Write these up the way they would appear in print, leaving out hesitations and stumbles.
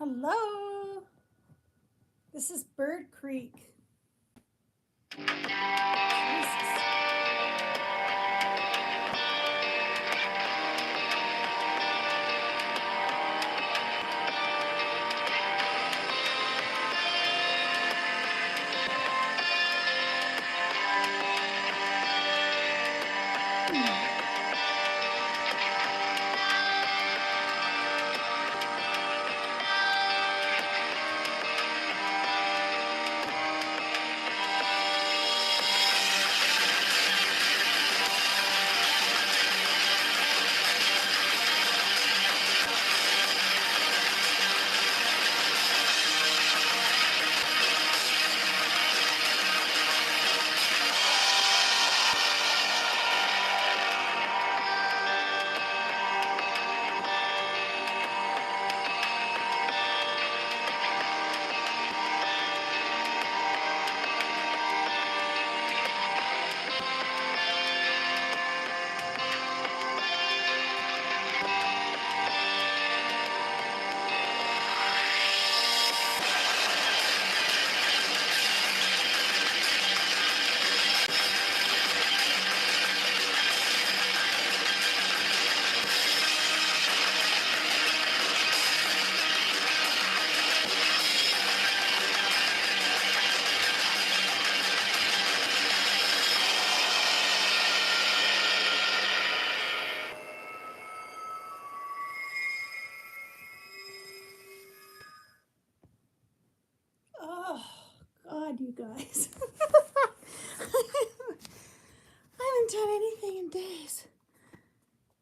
Hello, this is Bird Creek. Jesus. Oh, God, you guys. I haven't done anything in days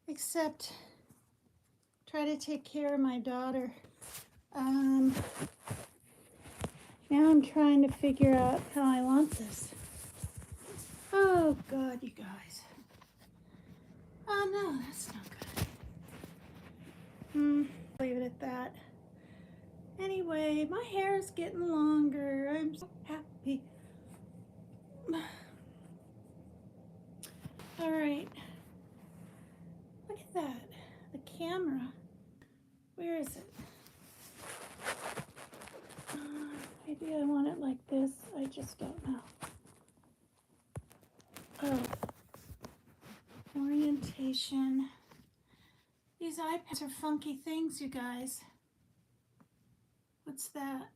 except try to take care of my daughter. Now I'm trying to figure out how I want this. Oh, God, you guys. Oh, no, that's not good. Leave it at that. Anyway, my hair is getting longer. I'm so happy. All right. Look at that. The camera. Where is it? Maybe I want it like this. I just don't know. Oh. Orientation. These iPads are funky things, you guys. What's that?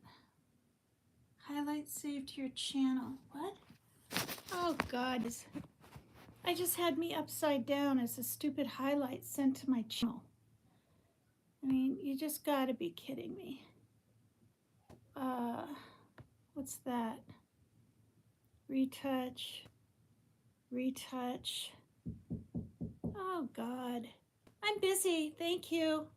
Highlight saved to your channel. What? Oh, God. I just had me upside down as a stupid highlight sent to my channel. I mean, you just gotta be kidding me. What's that? Retouch. Retouch. Oh, God. I'm busy. Thank you.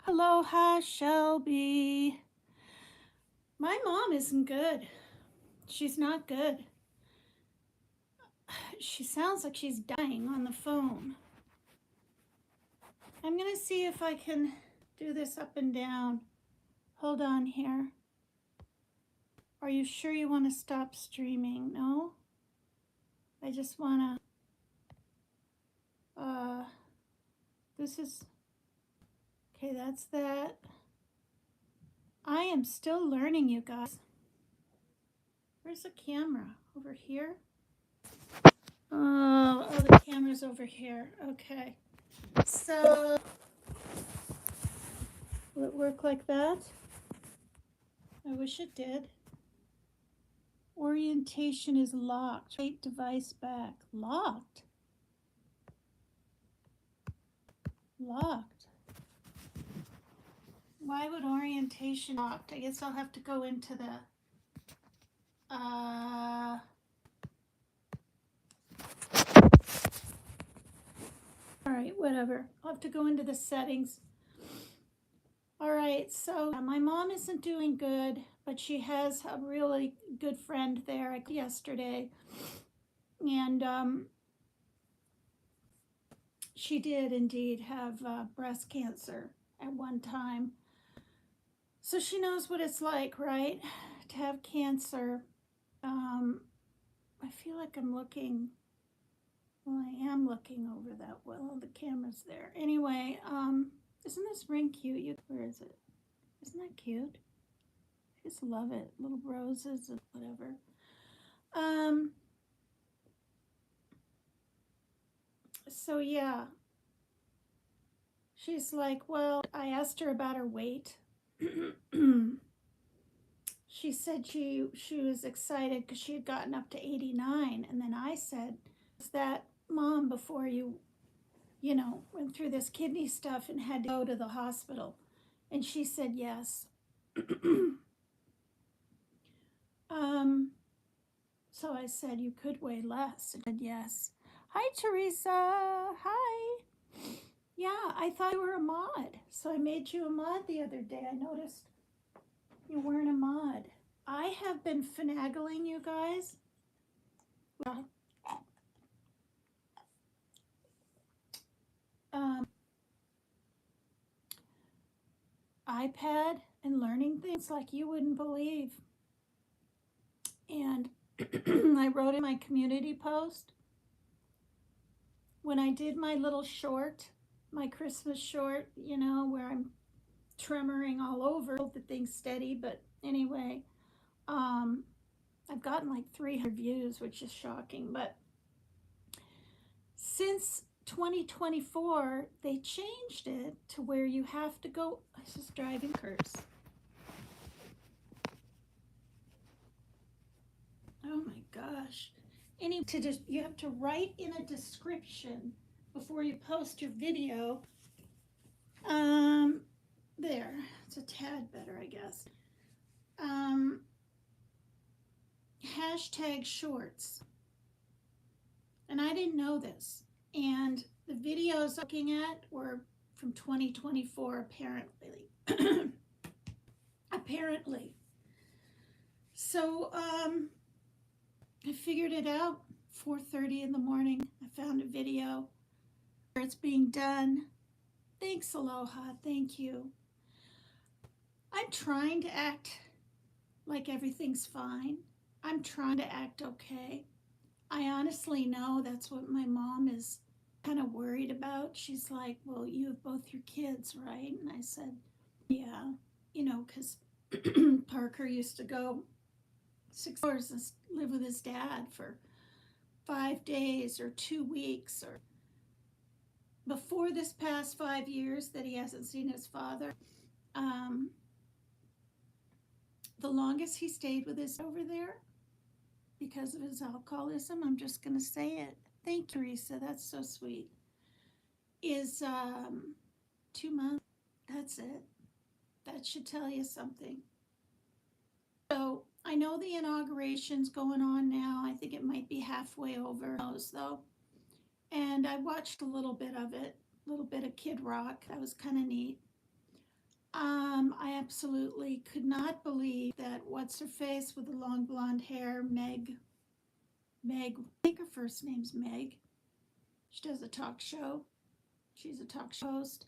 Aloha, Shelby. My mom isn't good. She's not good. She sounds like she's dying on the phone. I'm gonna see if I can do this up and down. Hold on here. Are you sure you want to stop streaming? No? I just wanna, this is, okay, that's that. I am still learning, you guys. Where's the camera? Over here? Oh, the camera's over here. Okay. So, will it work like that? I wish it did. Orientation is locked. Take device back. Locked? Locked. Why would orientation locked? I guess I'll have to go into the whatever. I'll have to go into the settings. All right, so my mom isn't doing good, but she has a really good friend there. I called yesterday, and she did indeed have breast cancer at one time. So she knows what it's like, right? To have cancer. I feel like I'm looking, well, I am looking over that. Well, the camera's there. Anyway, isn't this ring cute? Where is it? Isn't that cute? I just love it. Little roses and whatever. So yeah, she's like, well, I asked her about her weight. She said she was excited because she had gotten up to 89. And then I said, is that, Mom, before you went through this kidney stuff and had to go to the hospital? And she said yes. So I said, you could weigh less. And she said yes. Hi, Teresa. Hi. Yeah, I thought you were a mod. So I made you a mod the other day. I noticed you weren't a mod. I have been finagling, you guys. iPad and learning things like you wouldn't believe. And I wrote in my community post, when I did my little short, my Christmas short, where I'm tremoring all over, the thing's steady, but anyway, I've gotten like 300 views, which is shocking. But since 2024, they changed it to where you have to go. This is driving curse. Oh my gosh. You have to write in a description before you post your video. There. It's a tad better, I guess. Hashtag shorts. And I didn't know this. And the videos I'm looking at were from 2024, apparently. Apparently. So I figured it out. 4:30 in the morning, I found a video where it's being done. Thanks, Aloha. Thank you. I'm trying to act like everything's fine. I'm trying to act okay. I honestly know that's what my mom is kind of worried about. She's like, well, you have both your kids, right? And I said, yeah, because Parker used to go 6 hours and live with his dad for 5 days or 2 weeks, or before this past 5 years that he hasn't seen his father. The longest he stayed with his over there because of his alcoholism, I'm just going to say it. Thank you, Teresa. That's so sweet. Is 2 months. That's it. That should tell you something. So I know the inauguration's going on now. I think it might be halfway over. Who knows, though. And I watched a little bit of it, a little bit of Kid Rock. That was kind of neat. I absolutely could not believe that what's her face with the long blonde hair, Meg, I think her first name's Meg. She does a talk show. She's a talk show host.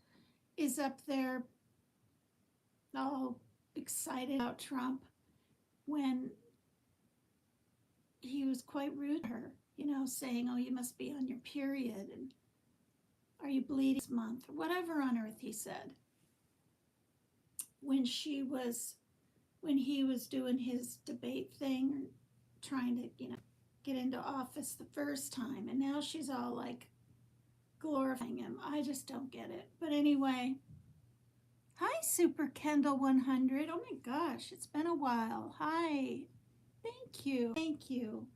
Is up there all excited about Trump when he was quite rude to her, saying, oh, you must be on your period, and are you bleeding this month, or whatever on earth he said. When he was doing his debate thing, trying to, get into office the first time, and now she's all like glorifying him. I just don't get it. But anyway, hi, Super Kendall 100. Oh my gosh, it's been a while. Hi. Thank you.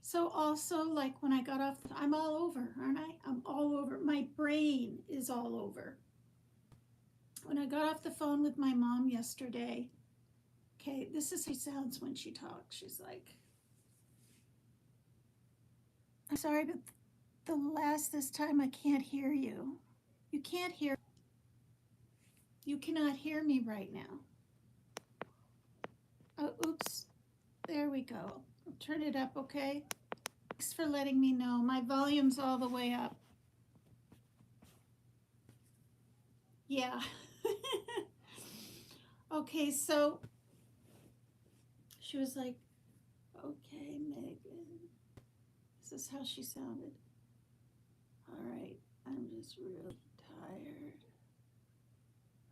So also, like, when I got off, I'm all over, aren't I? I'm all over. My brain is all over. When I got off the phone with my mom yesterday, okay, this is how she sounds when she talks. She's like, I'm sorry, but This time I can't hear you. You can't hear. You cannot hear me right now. Oh, oops. There we go. I'll turn it up, okay? Thanks for letting me know. My volume's all the way up. Yeah. Okay, so she was like, okay, Megan. This is how she sounded. All right, I'm just really tired.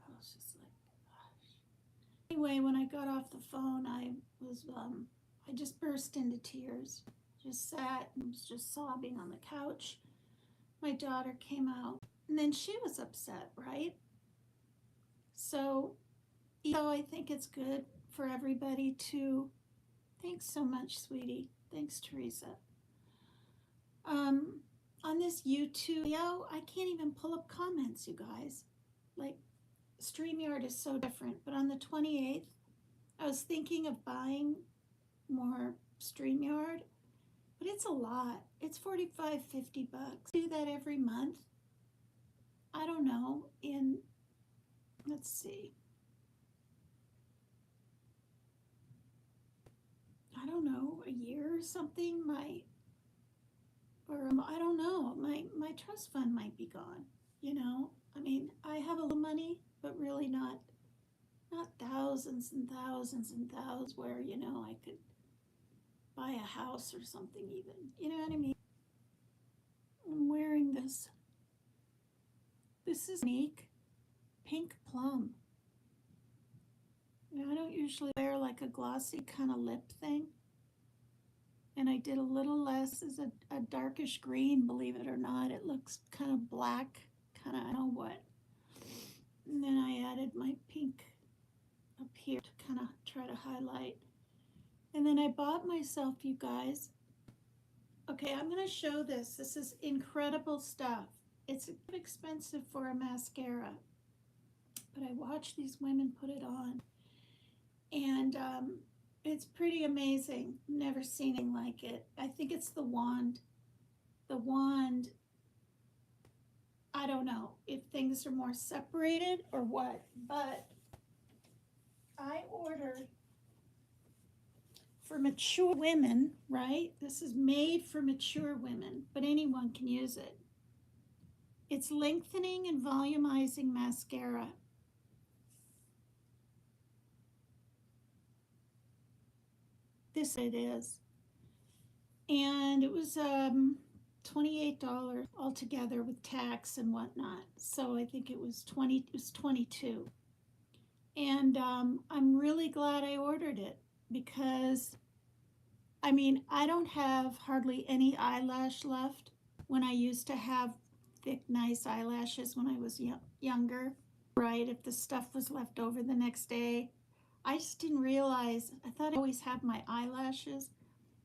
I was just like, gosh. Anyway, when I got off the phone, I just burst into tears. Just sat and was just sobbing on the couch. My daughter came out, and then she was upset, right? So I think it's good for everybody to. Thanks so much, sweetie. Thanks, Teresa. Um, on this YouTube video, I can't even pull up comments, you guys. Like, StreamYard is so different. But on the 28th, I was thinking of buying more StreamYard, but it's a lot. It's $45-50. Do that every month. I don't know. Let's see. I don't know, a year or something I don't know, my trust fund might be gone, you know? I mean, I have a little money, but really not thousands and thousands and thousands where, you know, I could buy a house or something even. You know what I mean? I'm wearing this. This is unique pink plum. You know, I don't usually wear like a glossy kind of lip thing. And I did a little less as a darkish green, believe it or not. It looks kind of black, kind of, I don't know what. And then I added my pink up here to kind of try to highlight. And then I bought myself, you guys, okay, I'm going to show this. This is incredible stuff. It's expensive for a mascara, but I watch these women put it on. And it's pretty amazing. Never seen anything like it. I think it's the wand. The wand, I don't know if things are more separated or what, but I ordered for mature women, right? This is made for mature women, but anyone can use it. It's lengthening and volumizing mascara. This it is. And it was $28 altogether with tax and whatnot. So I think it was 22. And I'm really glad I ordered it because, I mean, I don't have hardly any eyelash left when I used to have thick, nice eyelashes when I was younger, right? If the stuff was left over the next day. I just didn't realize, I thought I always had my eyelashes.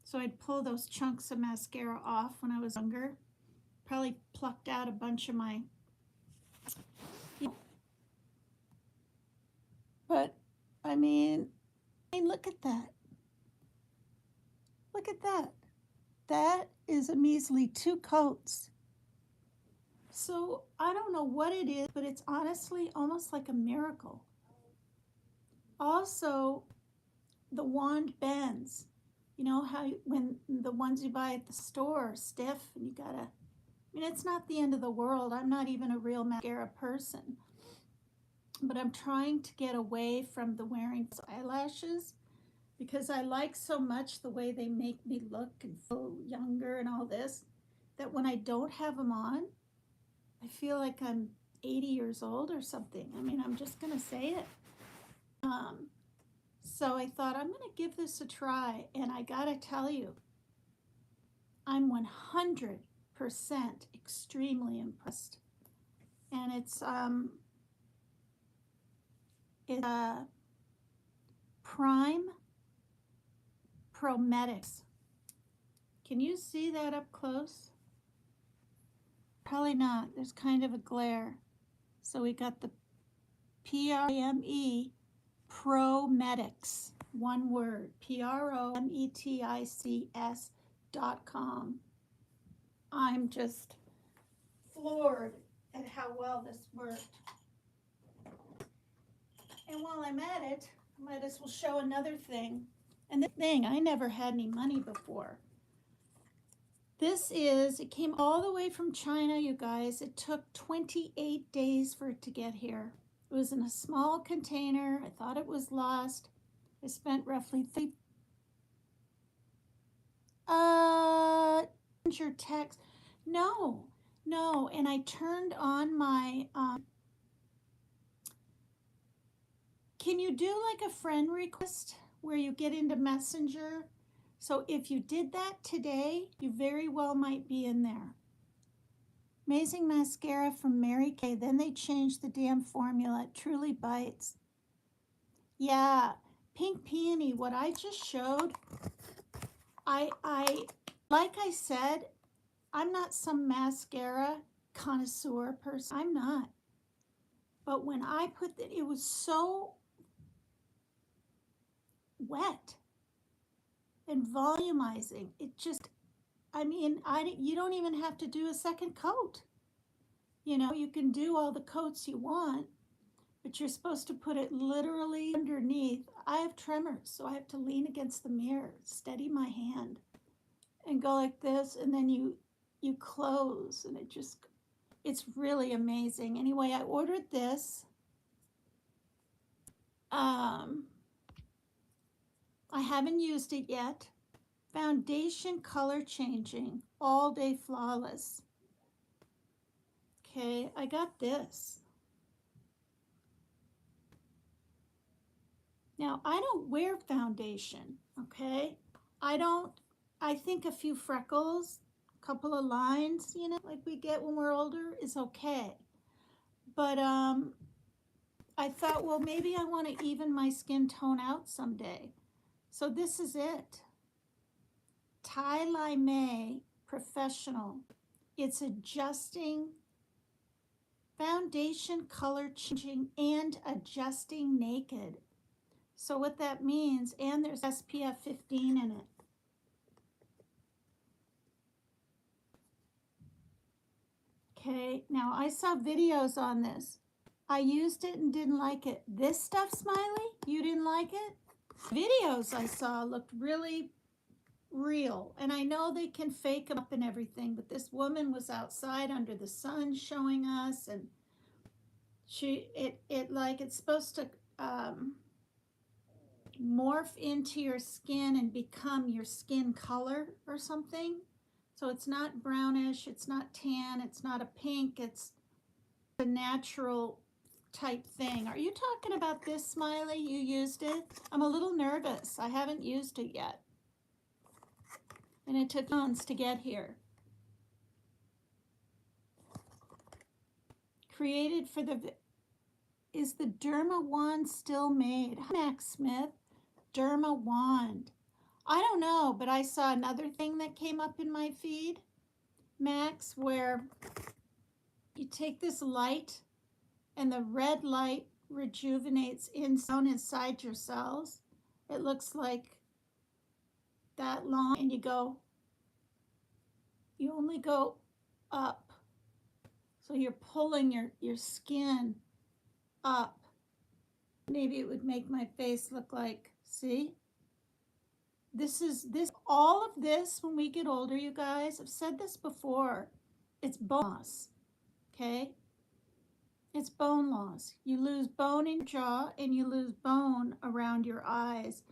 So I'd pull those chunks of mascara off when I was younger. Probably plucked out a bunch of my, but I mean, look at that. Look at that. That is a measly 2 coats. So I don't know what it is, but it's honestly almost like a miracle. Also, the wand bends. You know how when the ones you buy at the store are stiff and you gotta, I mean, it's not the end of the world. I'm not even a real mascara person. But I'm trying to get away from the wearing eyelashes because I like so much the way they make me look and feel younger and all this, that when I don't have them on, I feel like I'm 80 years old or something. I mean, I'm just gonna say it. So I thought I'm gonna give this a try, and I gotta tell you, I'm 100% extremely impressed. And it's Prime Prometics. Can you see that up close? Probably not. There's kind of a glare. So we got the Prome Prometics. One word. Prometics.com. I'm just floored at how well this worked. And while I'm at it, I might as well show another thing. And the thing, I never had any money before. It came all the way from China, you guys. It took 28 days for it to get here. It was in a small container. I thought it was lost. I spent roughly your text. No, no. And I turned on my, can you do like a friend request where you get into Messenger? So if you did that today, you very well might be in there. Amazing mascara from Mary Kay. Then they changed the damn formula. It truly bites. Yeah, Pink Peony, what I just showed, I like I said, I'm not some mascara connoisseur person. I'm not. But when I put it was so wet and volumizing. It just, I mean, you don't even have to do a second coat. You know, you can do all the coats you want, but you're supposed to put it literally underneath. I have tremors, so I have to lean against the mirror, steady my hand, and go like this, and then you close, and it's really amazing. Anyway, I ordered this. I haven't used it yet. Foundation color changing, all day flawless. Okay, I got this. Now, I don't wear foundation, okay? I think a few freckles, a couple of lines, you know, like we get when we're older is okay. But I thought, well, maybe I want to even my skin tone out someday. So this is it. Tai Lime Professional. It's adjusting, foundation color changing, and adjusting naked. So what that means, and there's SPF 15 in it. Okay, now I saw videos on this. I used it and didn't like it. This stuff, Smiley, you didn't like it? Videos I saw looked really real. And I know they can fake them up and everything, but this woman was outside under the sun showing us, and it's supposed to morph into your skin and become your skin color or something. So it's not brownish, it's not tan, it's not a pink, it's a natural type thing. Are you talking about this, Smiley? You used it? I'm a little nervous. I haven't used it yet. And it took months to get here. Created for is the Derma Wand still made? Max Smith, Derma Wand. I don't know, but I saw another thing that came up in my feed, Max, where you take this light and the red light rejuvenates inside your cells. It looks like that long, and you only go up. So you're pulling your skin up. Maybe it would make my face look like, see? All of this, when we get older, you guys, I've said this before, it's bone loss, okay? It's bone loss. You lose bone in your jaw and you lose bone around your eyes.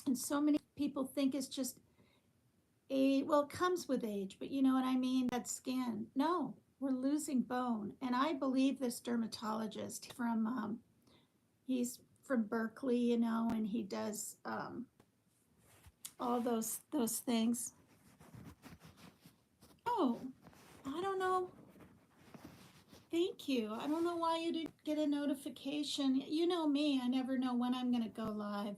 And so many people think it's just age. Well, it comes with age, but you know what I mean? That skin. No, we're losing bone. And I believe this dermatologist he's from Berkeley, you know, and he does all those things. Oh, I don't know. Thank you. I don't know why you didn't get a notification. You know me, I never know when I'm going to go live.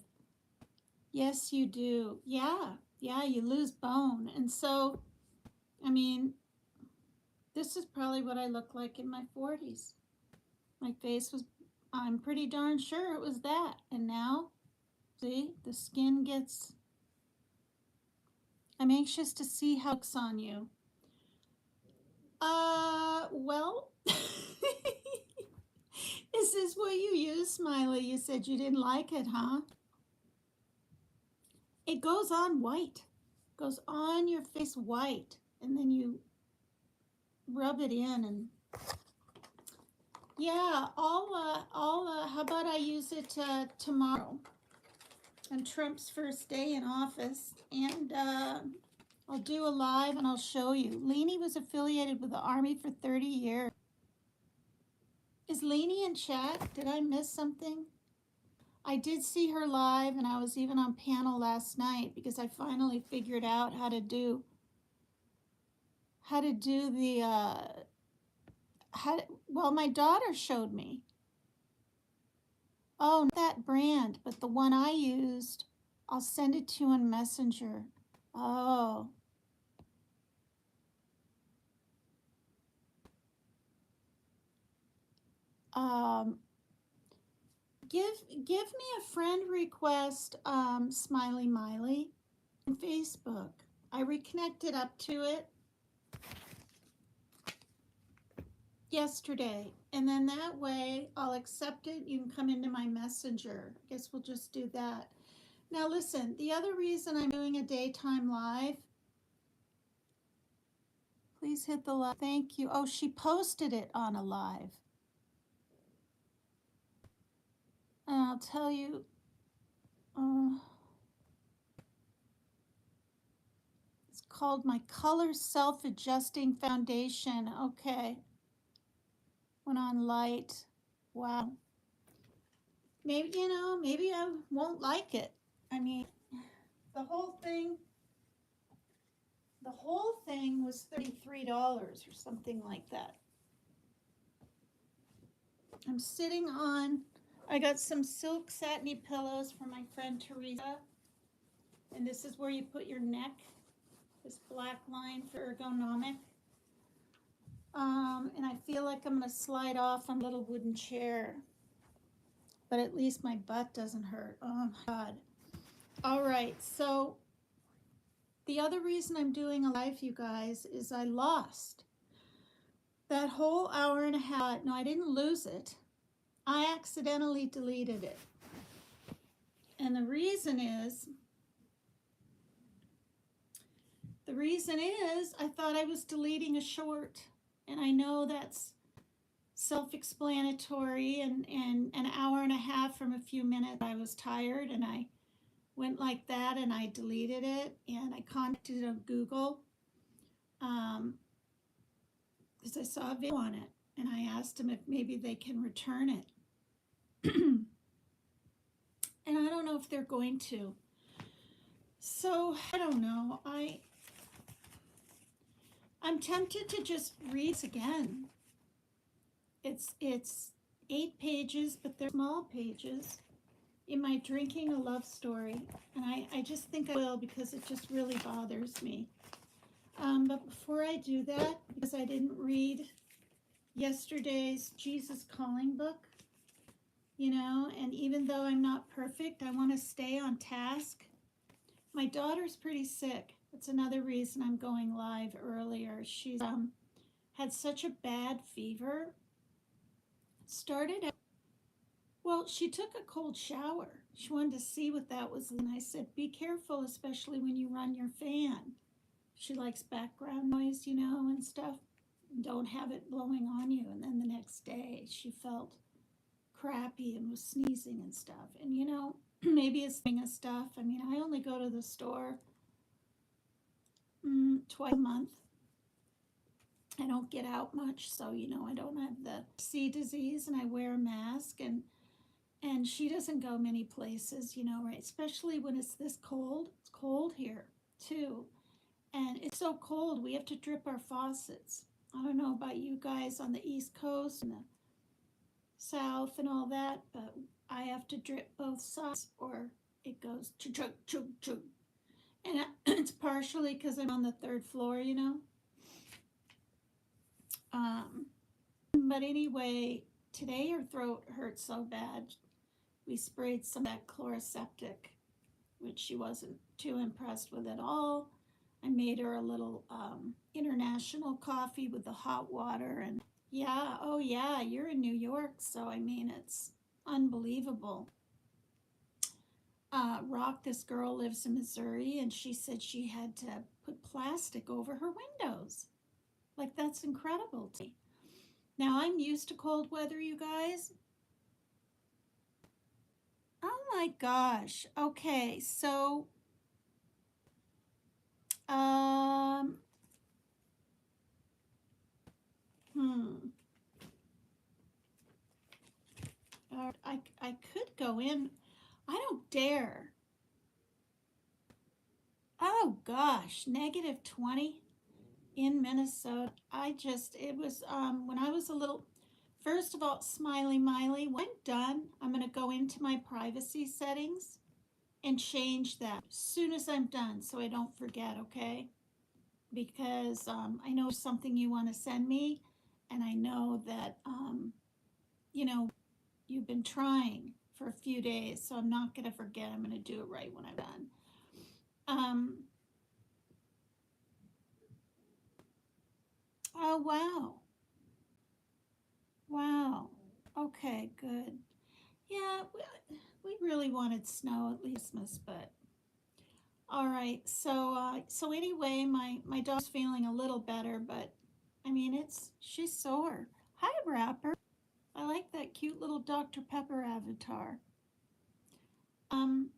Yes, you do. Yeah, you lose bone. And so, I mean, this is probably what I looked like in my 40s. My face was, I'm pretty darn sure it was that. And now, see, the skin gets, I'm anxious to see how it looks on you. Well, is this what you use, Smiley? You said you didn't like it, huh? It goes on white. Goes on your face white, and then you rub it in, and yeah, how about I use it tomorrow on Trump's first day in office, and I'll do a live and I'll show you. Lainey was affiliated with the Army for 30 years. Is Lainey in chat? Did I miss something? I did see her live, and I was even on panel last night because I finally figured out how to do the well, my daughter showed me. Oh, not that brand, but the one I used. I'll send it to you in Messenger. Oh. Um, give me a friend request, Smiley Miley, on Facebook. I reconnected up to it yesterday, and then that way I'll accept it. You can come into my messenger. I guess we'll just do that. Now listen, the other reason I'm doing a daytime live, please hit the like. Thank you. Oh, she posted it on a live. And I'll tell you, it's called my Color Self-Adjusting Foundation. Okay. Went on light. Wow. Maybe, maybe I won't like it. I mean, the whole thing was $33 or something like that. I'm sitting on, I got some silk satiny pillows from my friend Teresa. And this is where you put your neck, this black line for ergonomic. And I feel like I'm gonna slide off on a little wooden chair, but at least my butt doesn't hurt. Oh my God. All right, so the other reason I'm doing a live, you guys, is I lost that whole hour and a half. No, I didn't lose it. I accidentally deleted it. And the reason is I thought I was deleting a short. And I know that's self-explanatory, and an hour and a half from a few minutes I was tired, and I went like that and I deleted it, and I contacted on Google because I saw a video on it, and I asked them if maybe they can return it. And I don't know if they're going to. So I don't know. I'm tempted to just read this again. It's 8 pages, but they're small pages. Am I drinking a love story? And I just think I will, because it just really bothers me. But before I do that, because I didn't read yesterday's Jesus Calling book, and even though I'm not perfect, I want to stay on task. My daughter's pretty sick. That's another reason I'm going live earlier. She's had such a bad fever. Started out, well, she took a cold shower. She wanted to see what that was, and I said, be careful, especially when you run your fan. She likes background noise, and stuff. Don't have it blowing on you. And then the next day, she felt crappy and was sneezing and stuff. And, maybe it's stuff. I mean, I only go to the store twice a month. I don't get out much, so, I don't have the C disease, and I wear a mask, and she doesn't go many places, right? Especially when it's this cold. It's cold here, too. And it's so cold, we have to drip our faucets. I don't know about you guys on the East Coast and the South and all that, but I have to drip both sides or it goes chug, chug, chug. And it's partially because I'm on the 3rd floor, But anyway, today her throat hurt so bad. We sprayed some of that chloroseptic, which she wasn't too impressed with at all. I made her a little international coffee with the hot water. And yeah, oh yeah, you're in New York, so I mean, it's unbelievable. Rock, this girl lives in Missouri, and she said she had to put plastic over her windows. Like, that's incredible to me. Now, I'm used to cold weather, you guys. Oh my gosh. Okay, so, um, hmm. I could go in. I don't dare. Oh gosh, negative 20 in Minnesota. It was, when I was a little, first of all, Smiley Miley, when I'm done, I'm going to go into my privacy settings and change that as soon as I'm done so I don't forget, okay? Because I know something you want to send me, and I know that, you know, you've been trying for a few days, so I'm not going to forget. I'm going to do it right when I'm done. Um, oh, wow. Wow. Okay, good. Yeah, we really wanted snow at least Christmas, but all right. So anyway, my dog's feeling a little better, but I mean, she's sore. Hi, Rapper. I like that cute little Dr. Pepper avatar. Um,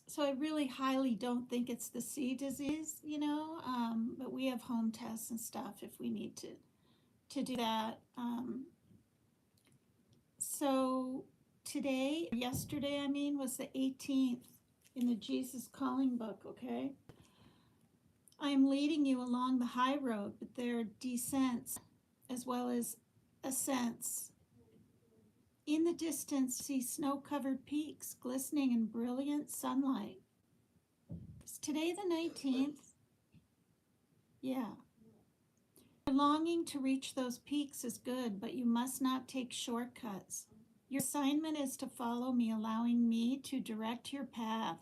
so I really highly don't think it's the C disease, but we have home tests and stuff if we need to do that. So yesterday, I mean, was the 18th in the Jesus Calling book, okay? I am leading you along the high road, but there are descents as well as ascents. In the distance, see snow-covered peaks glistening in brilliant sunlight. Is today the 19th? Yeah. Your longing to reach those peaks is good, but you must not take shortcuts. Your assignment is to follow me, allowing me to direct your path.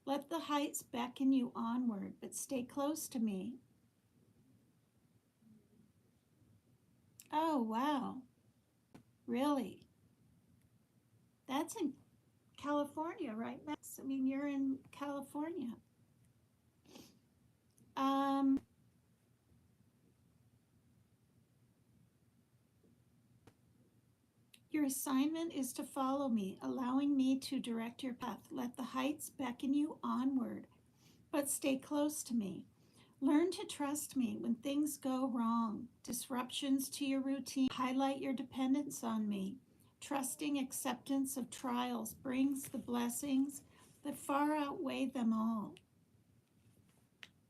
Let the heights beckon you onward, but stay close to me. Oh, wow. Really? That's in California, right, Max? I mean, you're in California. Um, your assignment is to follow me, allowing me to direct your path. Let the heights beckon you onward, but stay close to me. Learn to trust me when things go wrong. Disruptions to your routine highlight your dependence on me. Trusting acceptance of trials brings the blessings that far outweigh them all.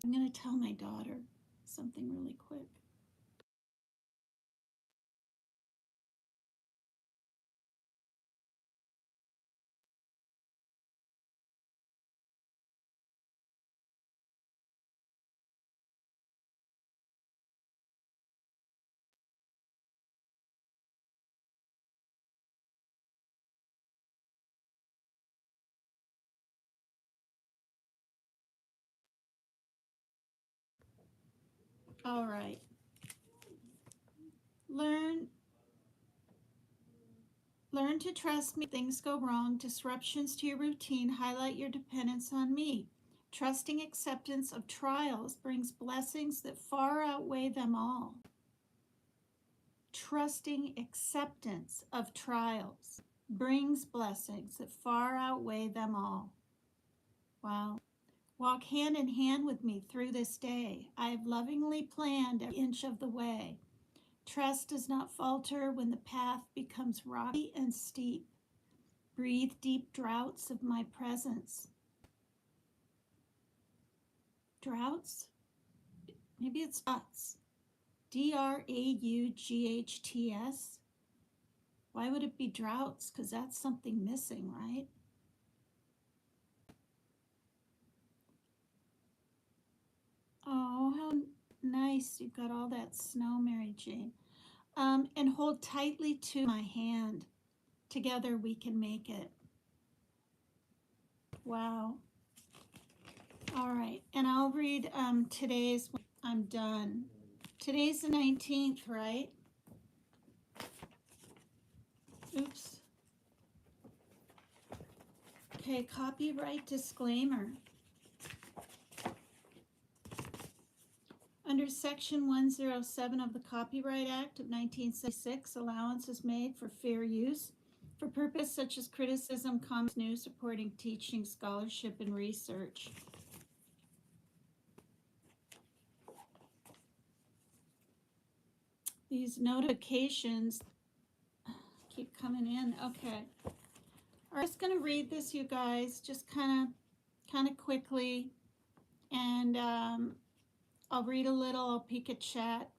I'm going to tell my daughter something really quick. All right. Learn Learn to trust me. Things go wrong. Disruptions to your routine highlight your dependence on me. Trusting acceptance of trials brings blessings that far outweigh them all. Trusting acceptance of trials brings blessings that far outweigh them all. Wow. Walk hand in hand with me through this day. I have lovingly planned every inch of the way. Trust does not falter when the path becomes rocky and steep. Breathe deep draughts of my presence. Droughts? Maybe it's dots. Draughts. Why would it be droughts? Because that's something missing, right? Oh, how nice. You've got all that snow, Mary Jane. And hold tightly to my hand. Together we can make it. Wow. All right, and I'll read today's. I'm done. Today's the 19th, right? Oops. Okay, copyright disclaimer. Under Section 107 of the Copyright Act of 1976, allowance is made for fair use for purposes such as criticism, comments, news, reporting, teaching, scholarship, and research. These notifications keep coming in. Okay. I'm just going to read this, you guys, just kind of quickly, and I'll read a little. I'll peek at chat.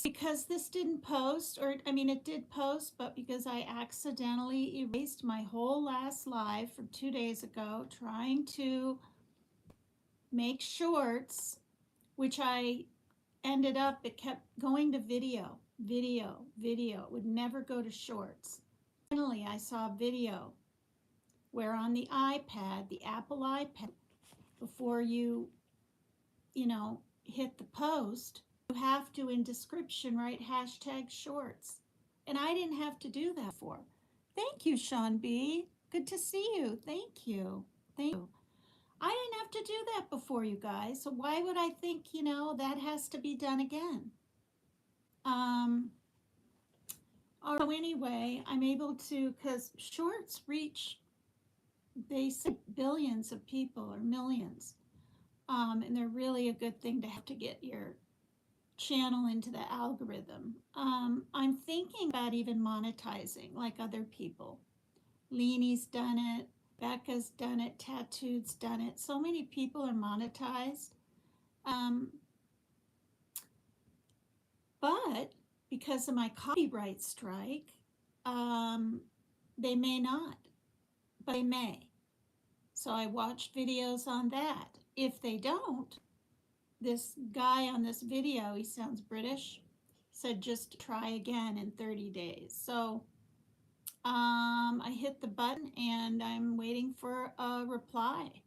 Because this didn't post, or I mean, it did post, but because I accidentally erased my whole last live from 2 days ago, trying to make shorts, which I ended up, it kept going to video. It would never go to shorts. Finally, I saw a video where on the iPad, the Apple iPad, before you hit the post, you have to, in description, write #shorts. And I didn't have to do that before. Thank you, Sean B. Good to see you. Thank you. Thank you. I didn't have to do that before, you guys. So why would I think, that has to be done again? So anyway, I'm able to, because shorts reach, they say billions of people or millions. And they're really a good thing to have to get your channel into the algorithm. I'm thinking about even monetizing like other people. Leanie's done it, Becca's done it, Tattooed's done it. So many people are monetized. But because of my copyright strike, they may not, but they may. So I watched videos on that. If they don't, this guy on this video, he sounds British, said just try again in 30 days. So I hit the button and I'm waiting for a reply.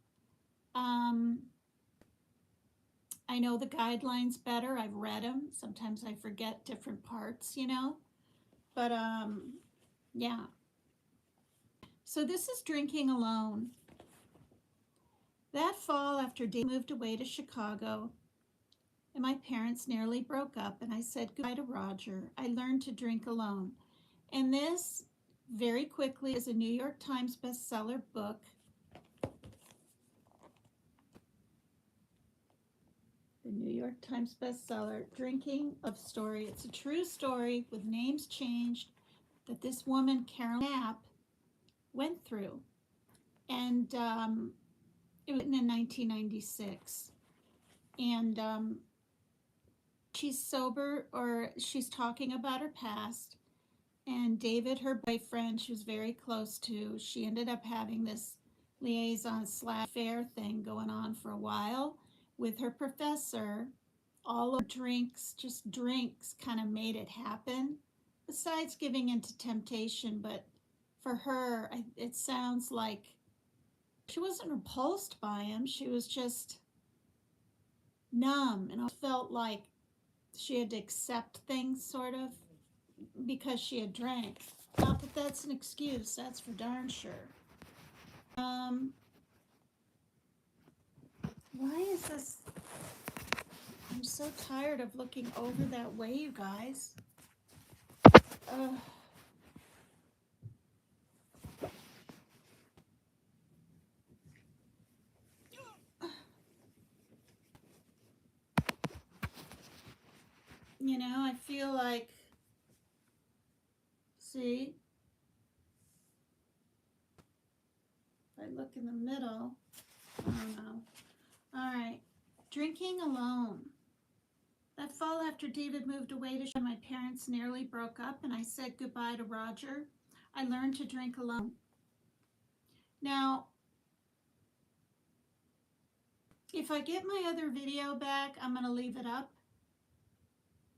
I know the guidelines better. I've read them. Sometimes I forget different parts, But yeah. So this is drinking alone. That fall, after Dave moved away to Chicago, and my parents nearly broke up, and I said goodbye to Roger, I learned to drink alone. And this, very quickly, is a New York Times bestseller book. The New York Times bestseller, Drinking of Story. It's a true story with names changed that this woman, Carol Knapp, went through. And it was written in 1996. And she's sober, or she's talking about her past. And David, her boyfriend, she was very close to, she ended up having this liaison / affair thing going on for a while with her professor. All of drinks, just drinks, kind of made it happen, besides giving into temptation. But for her, it sounds like she wasn't repulsed by him. She was just numb, and I felt like she had to accept things, sort of, because she had drank. Not that that's an excuse, that's for darn sure. Why is this? I'm so tired of looking over that way, you guys. I feel like, see, if I look in the middle, I don't know. All right, drinking alone. That fall, after David moved away to Chicago, my parents nearly broke up, and I said goodbye to Roger. I learned to drink alone. Now, if I get my other video back, I'm going to leave it up.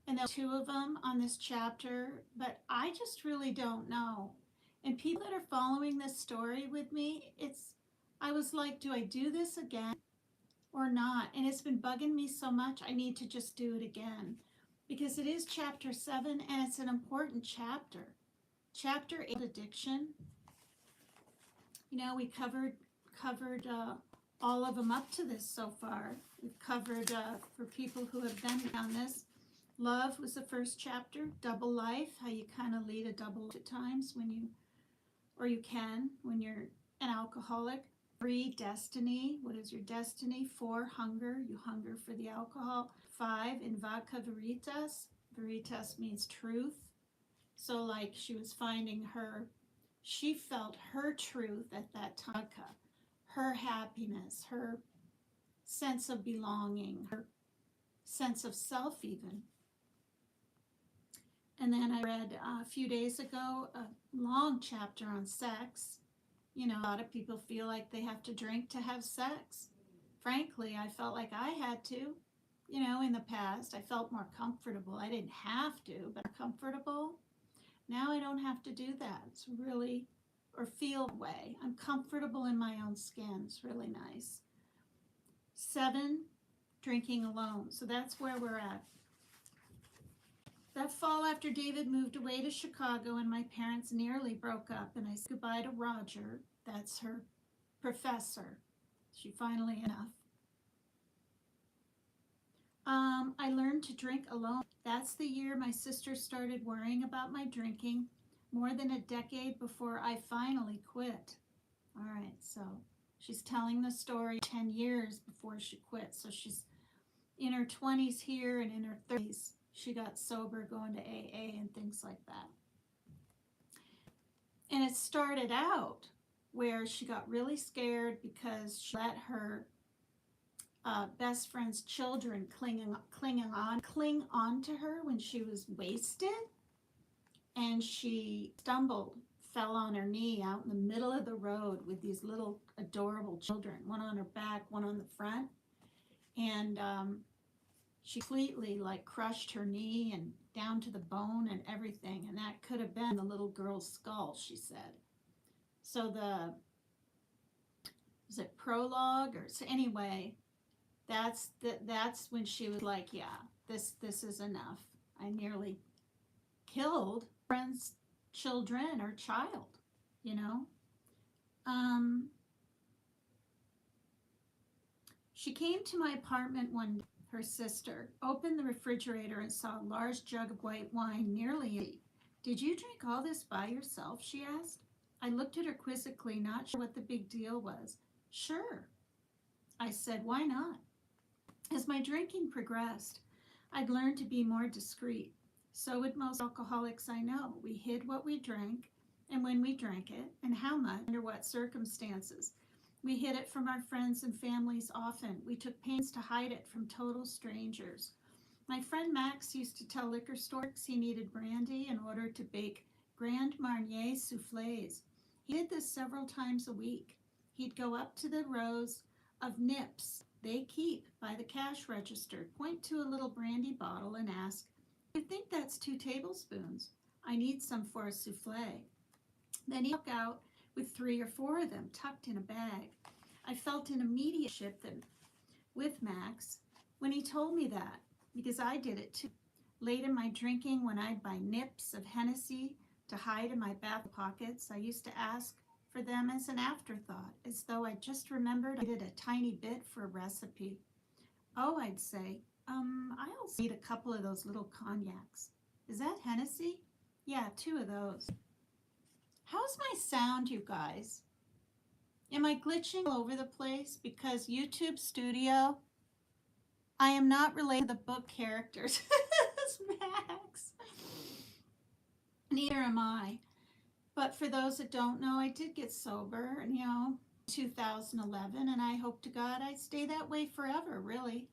And there are 2 of them on this chapter, but I just really don't know. And people that are following this story with me, I was like, do I do this again? or not. And it's been bugging me so much, I need to just do it again because it is chapter 7 and it's an important chapter. Chapter 8, addiction. You know, we covered all of them up to this so far. We've covered, for people who have been on this, love was the first chapter. Double life, how you kind of lead a double life at times when you, or you can when you're an alcoholic. 3, destiny. What is your destiny? 4, hunger. You hunger for the alcohol. 5, in vodka veritas. Veritas means truth. So like she was finding her, she felt her truth at that time. Her happiness, her sense of belonging, her sense of self even. And then I read a few days ago a long chapter on sex. You know, a lot of people feel like they have to drink to have sex. Frankly, I felt like I had to. You know, in the past, I felt more comfortable. I didn't have to, but comfortable. Now I don't have to do that. It's really, or feel that way. I'm comfortable in my own skin. It's really nice. 7, drinking alone. So that's where we're at. That fall after David moved away to Chicago and my parents nearly broke up and I said goodbye to Roger, that's her professor. She finally enough. I learned to drink alone. That's the year my sister started worrying about my drinking, more than a decade before I finally quit. All right, so she's telling the story 10 years before she quit. So she's in her 20s here and in her 30s. She got sober going to AA and things like that. And it started out where she got really scared because she let her best friend's children cling on to her when she was wasted. And she stumbled, fell on her knee out in the middle of the road with these little adorable children, one on her back, one on the front. And she completely like crushed her knee and down to the bone and everything. And that could have been the little girl's skull, she said. So was it prologue or so anyway, that's when she was like, yeah, this is enough. I nearly killed friend's children or child, you know. She came to my apartment one day, her sister, opened the refrigerator and saw a large jug of white wine nearly empty. Did you drink all this by yourself? She asked. I looked at her quizzically, not sure what the big deal was. Sure, I said, why not? As my drinking progressed, I'd learned to be more discreet. So would most alcoholics I know. We hid what we drank and when we drank it and how much, under what circumstances. We hid it from our friends and families often. We took pains to hide it from total strangers. My friend Max used to tell liquor stores he needed brandy in order to bake Grand Marnier soufflés. He did this several times a week. He'd go up to the rows of nips they keep by the cash register, point to a little brandy bottle and ask, I think that's 2 tablespoons. I need some for a souffle. Then he'd walk out with 3 or 4 of them tucked in a bag. I felt an immediate shift with Max when he told me that, because I did it too. Late in my drinking, when I'd buy nips of Hennessy to hide in my back pockets, I used to ask for them as an afterthought, as though I just remembered I did a tiny bit for a recipe. Oh, I'd say, I also need a couple of those little cognacs. Is that Hennessy? Yeah, 2 of those. How's my sound, you guys? Am I glitching all over the place? Because YouTube Studio, I am not related to the book characters. Max. Neither am I. But for those that don't know, I did get sober, and 2011, and I hope to God I stay that way forever, really.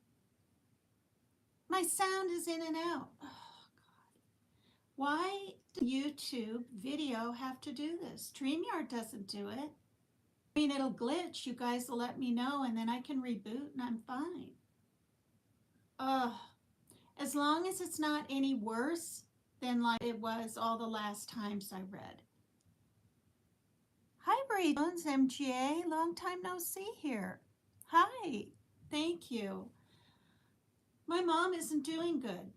My sound is in and out. Oh, God. Why does YouTube video have to do this? StreamYard doesn't do it. I mean, it'll glitch. You guys will let me know, and then I can reboot, and I'm fine. As long as it's not any worse than like it was all the last times I read. Hi, Bree Jones, MGA. Long time no see here. Hi. Thank you. My mom isn't doing good.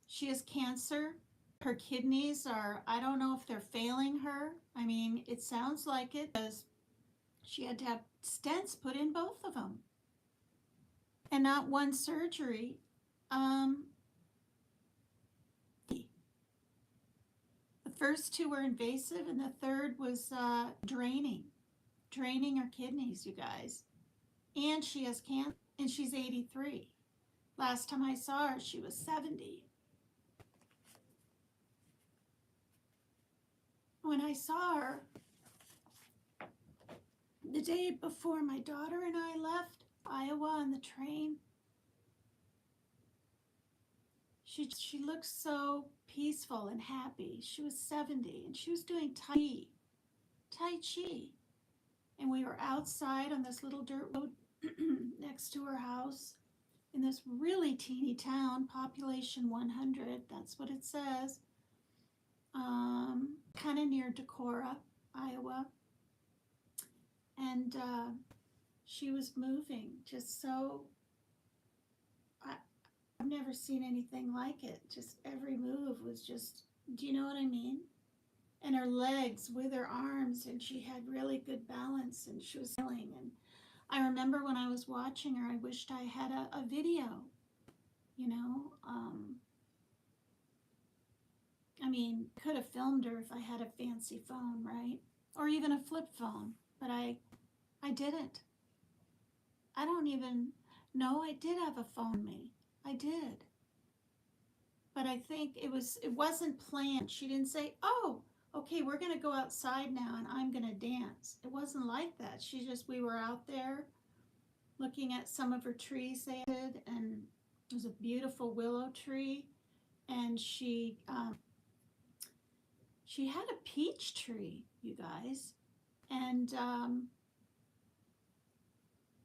She has cancer. Her kidneys are, I don't know if they're failing her. I mean, it sounds like it because she had to have stents put in, both of them, and not one surgery. Um, the first two were invasive, and the third was draining her kidneys, you guys. And she has cancer, and she's 83. Last time I saw her, she was 70. When I saw her the day before my daughter and I left Iowa on the train, she looked so peaceful and happy. She was 70 and she was doing Tai Chi. And we were outside on this little dirt road next to her house in this really teeny town, population 100, that's what it says, kind of near Decorah, Iowa. And she was moving just so, I've never seen anything like it. Just every move was just, do you know what I mean? And her legs with her arms, and she had really good balance, and she was smiling. And I remember when I was watching her, I wished I had a video, you know. I mean, could have filmed her if I had a fancy phone, right? Or even a flip phone, but I didn't. I don't even know. I did have a phone me. I did. But I think it wasn't planned. She didn't say, "Oh, okay, we're going to go outside now and I'm going to dance." It wasn't like that. We were out there looking at some of her trees they did, and it was a beautiful willow tree, and she had a peach tree, you guys, and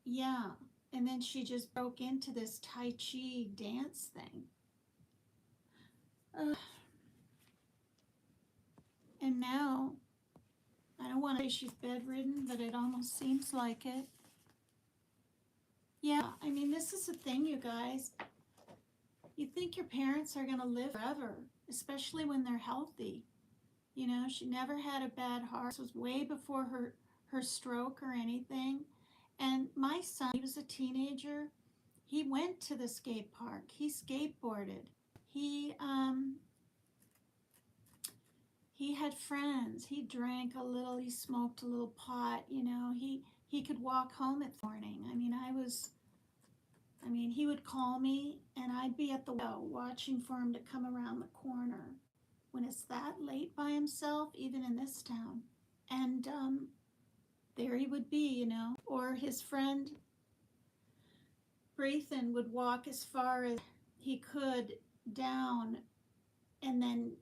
yeah, and then she just broke into this Tai Chi dance thing. And now, I don't want to say she's bedridden, but it almost seems like it. Yeah, I mean, this is the thing, you guys. You think your parents are going to live forever, especially when they're healthy. You know, she never had a bad heart. This was way before her stroke or anything. And my son, he was a teenager. He went to the skate park. He skateboarded. He had friends. He drank a little. He smoked a little pot. You know, he could walk home at the morning. I mean, he would call me, and I'd be at the window watching for him to come around the corner when it's that late by himself, even in this town. And there he would be, you know. Or his friend Braithen would walk as far as he could down, and then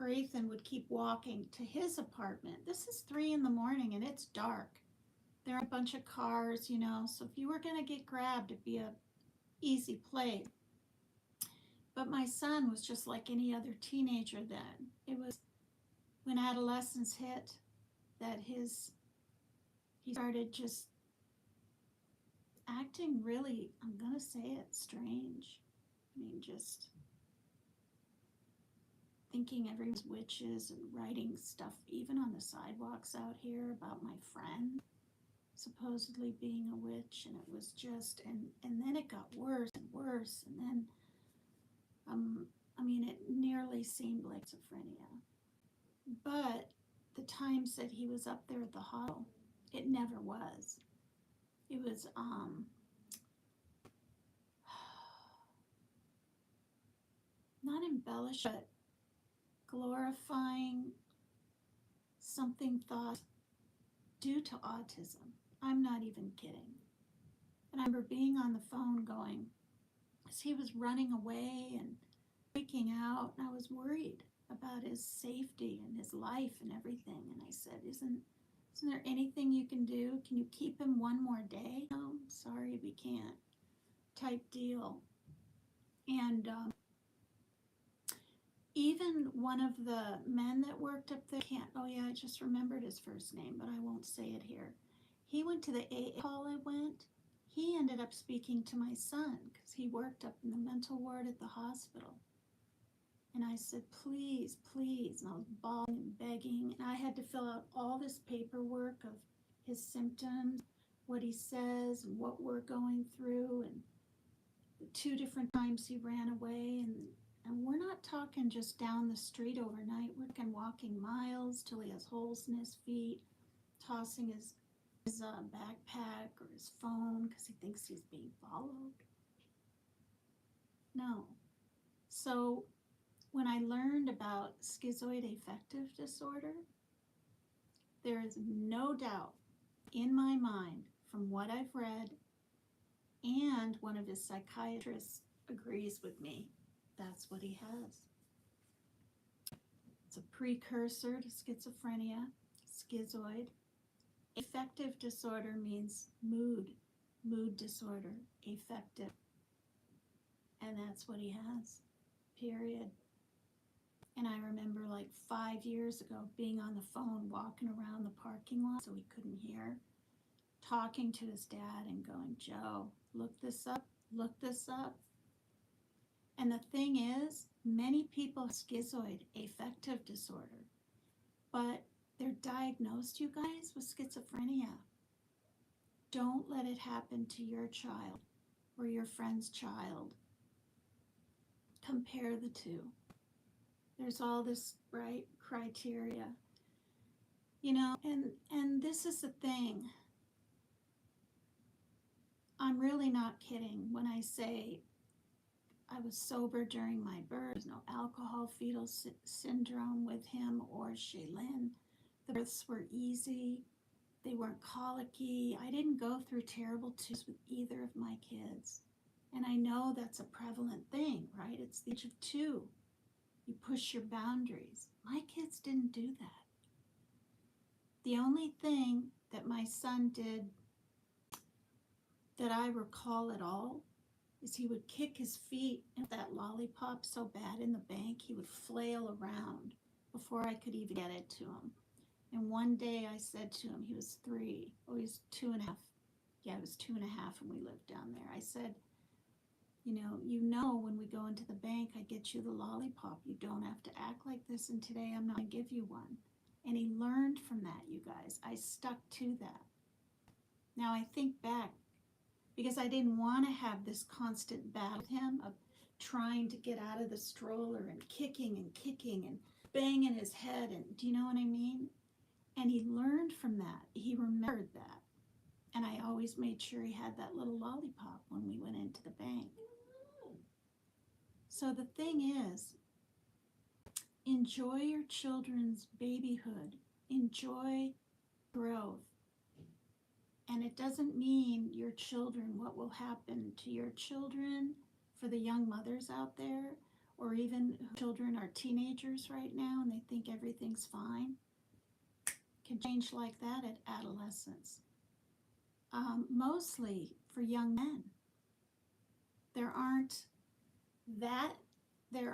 Braithen would keep walking to his apartment. This is 3 in the morning and it's dark. There are a bunch of cars, you know, so if you were going to get grabbed, it'd be a easy play. But my son was just like any other teenager then. It was when adolescence hit that he started just acting really, I'm going to say it, strange. I mean, just thinking everyone's witches and writing stuff even on the sidewalks out here about my friend supposedly being a witch. And it was just, and then it got worse and worse. And then, I mean, it nearly seemed like schizophrenia. But the times that he was up there at the hospital, it never was. It was, not embellished, but glorifying something thought due to autism. I'm not even kidding. And I remember being on the phone going, as he was running away and freaking out, and I was worried about his safety and his life and everything. And I said, isn't there anything you can do? Can you keep him one more day? No, sorry, we can't, type deal. And even one of the men that worked up there, I just remembered his first name, but I won't say it here. He went to the AA call I went. he ended up speaking to my son because he worked up in the mental ward at the hospital. And I said, please, please. And I was bawling and begging. And I had to fill out all this paperwork of his symptoms, what he says, and what we're going through. And the 2 different times he ran away. And we're not talking just down the street overnight. We're talking walking miles till he has holes in his feet, tossing his backpack or his phone because he thinks he's being followed. No. So when I learned about schizoid affective disorder, there is no doubt in my mind from what I've read, and one of his psychiatrists agrees with me, that's what he has. It's a precursor to schizophrenia, schizoid. Affective disorder means mood disorder, affective. And that's what he has, period. And I remember like 5 years ago being on the phone, walking around the parking lot so he couldn't hear, talking to his dad and going, Joe, look this up, look this up. And the thing is, many people have schizoid affective disorder, but they're diagnosed, you guys, with schizophrenia. Don't let it happen to your child or your friend's child. Compare the two. There's all this, right, criteria. You know, and this is the thing. I'm really not kidding when I say I was sober during my birth. There's no alcohol fetal syndrome with him or Shaylin. The births were easy. They weren't colicky. I didn't go through terrible twos with either of my kids. And I know that's a prevalent thing, right? It's the age of 2. You push your boundaries. My kids didn't do that. The only thing that my son did that I recall at all is he would kick his feet at that lollipop so bad in the bank, he would flail around before I could even get it to him. And one day I said to him, he was 3, oh, he's 2.5. Yeah, he was 2.5 and we lived down there. I said, you know, when we go into the bank, I get you the lollipop. You don't have to act like this, and today I'm not going to give you one. And he learned from that, you guys. I stuck to that. Now I think back, because I didn't want to have this constant battle with him of trying to get out of the stroller and kicking and banging his head. And do you know what I mean? And he learned from that. He remembered that. And I always made sure he had that little lollipop when we went into the bank. So the thing is, enjoy your children's babyhood. Enjoy growth. And it doesn't mean your children, what will happen to your children, for the young mothers out there, or even children are teenagers right now and they think everything's fine, can change like that at adolescence. Mostly for young men. There are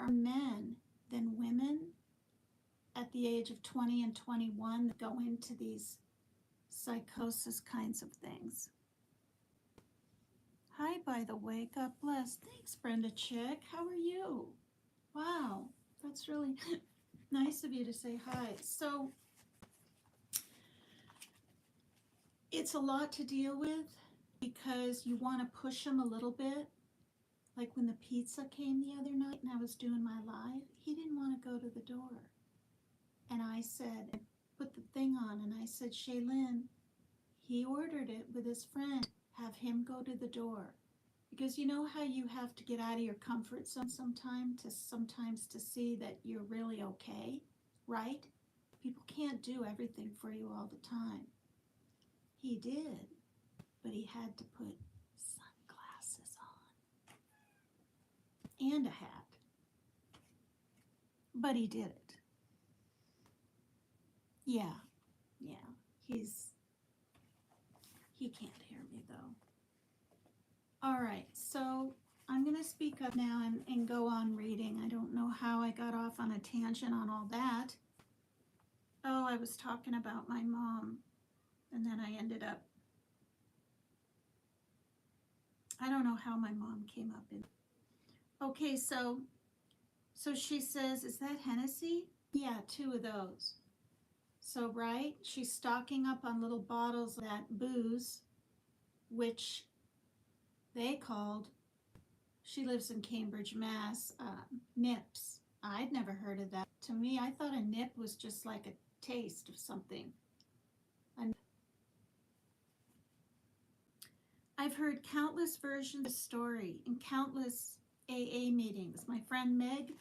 men than women at the age of 20 and 21 that go into these psychosis kinds of things. Hi, by the way, God bless. Thanks, Brenda Chick. How are you? Wow, that's really nice of you to say hi. So it's a lot to deal with because you want to push them a little bit. Like when the pizza came the other night and I was doing my live, he didn't want to go to the door. And I said, put the thing on, and I said, Shaylin, he ordered it with his friend. Have him go to the door. Because you know how you have to get out of your comfort zone sometimes to see that you're really okay, right? People can't do everything for you all the time. He did, but he had to put sunglasses on and a hat. But he did it. Yeah. He can't hear me though. All right, so I'm going to speak up now and go on reading. I don't know how I got off on a tangent on all that. Oh, I was talking about my mom, and then I ended up I don't know how my mom came up in. Okay, so she says, "Is that Hennessy?" Yeah, 2 of those. So, right, she's stocking up on little bottles of that booze, which they called, she lives in Cambridge, Mass, nips. I'd never heard of that. To me, I thought a nip was just like a taste of something. I've heard countless versions of the story in countless AA meetings. My friend Meg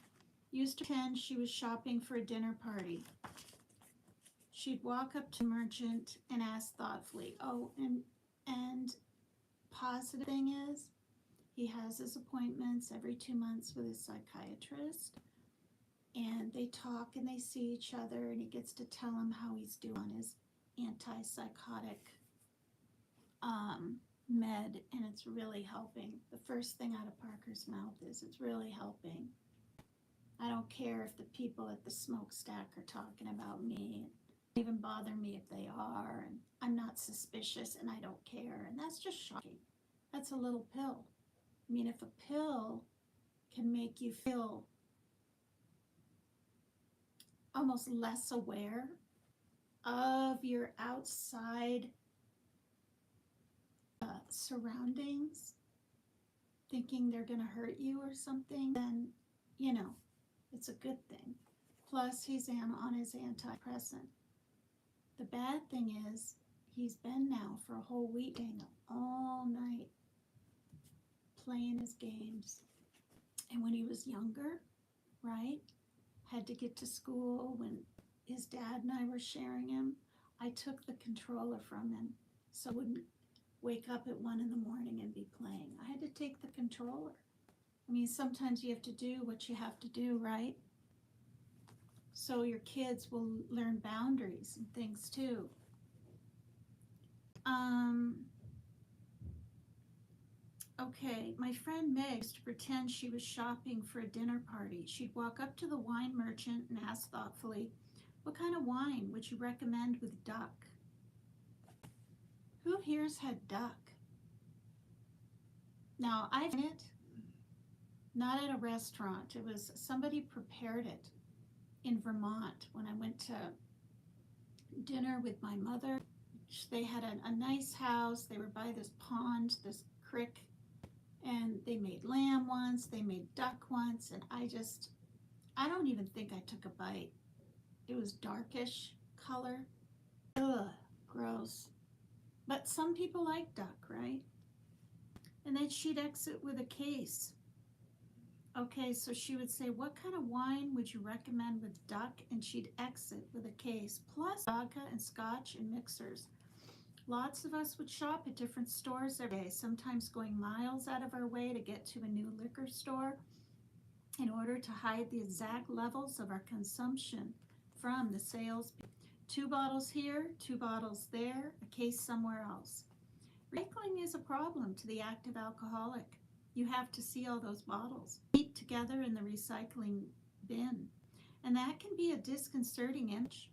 used to pretend she was shopping for a dinner party. She'd walk up to the merchant and ask thoughtfully, "Oh, and positive thing is, he has his appointments every 2 months with his psychiatrist, and they talk and they see each other, and he gets to tell him how he's doing on his antipsychotic med, and it's really helping." The first thing out of Parker's mouth is, "It's really helping. I don't care if the people at the smokestack are talking about me. It doesn't even bother me if they are, and I'm not suspicious, and I don't care." And that's just shocking. That's a little pill. I mean, if a pill can make you feel almost less aware of your outside surroundings, thinking they're going to hurt you or something, then, it's a good thing. Plus, he's on his antidepressant. The bad thing is, he's been now for a whole week staying up all night playing his games. And when he was younger, right, had to get to school, when his dad and I were sharing him, I took the controller from him so he wouldn't wake up at 1 in the morning and be playing. I had to take the controller. I mean, sometimes you have to do what you have to do, right? So your kids will learn boundaries and things too. Okay, my friend Meg used to pretend she was shopping for a dinner party. She'd walk up to the wine merchant and ask thoughtfully, "What kind of wine would you recommend with duck?" Who here's had duck? Now, I've had it, not at a restaurant. It was somebody prepared it in Vermont when I went to dinner with my mother. They had a nice house. They were by this pond, this creek, and they made lamb once, they made duck once, and I don't even think I took a bite. It was darkish color. Ugh, gross. But some people like duck, right? And then she'd exit with a case. Okay, so she would say, "What kind of wine would you recommend with duck?" And she'd exit with a case, plus vodka and scotch and mixers. Lots of us would shop at different stores every day, sometimes going miles out of our way to get to a new liquor store in order to hide the exact levels of our consumption from the sales. 2 bottles here, 2 bottles there, a case somewhere else. Recycling is a problem to the active alcoholic. You have to see all those bottles heaped together in the recycling bin, and that can be a disconcerting image.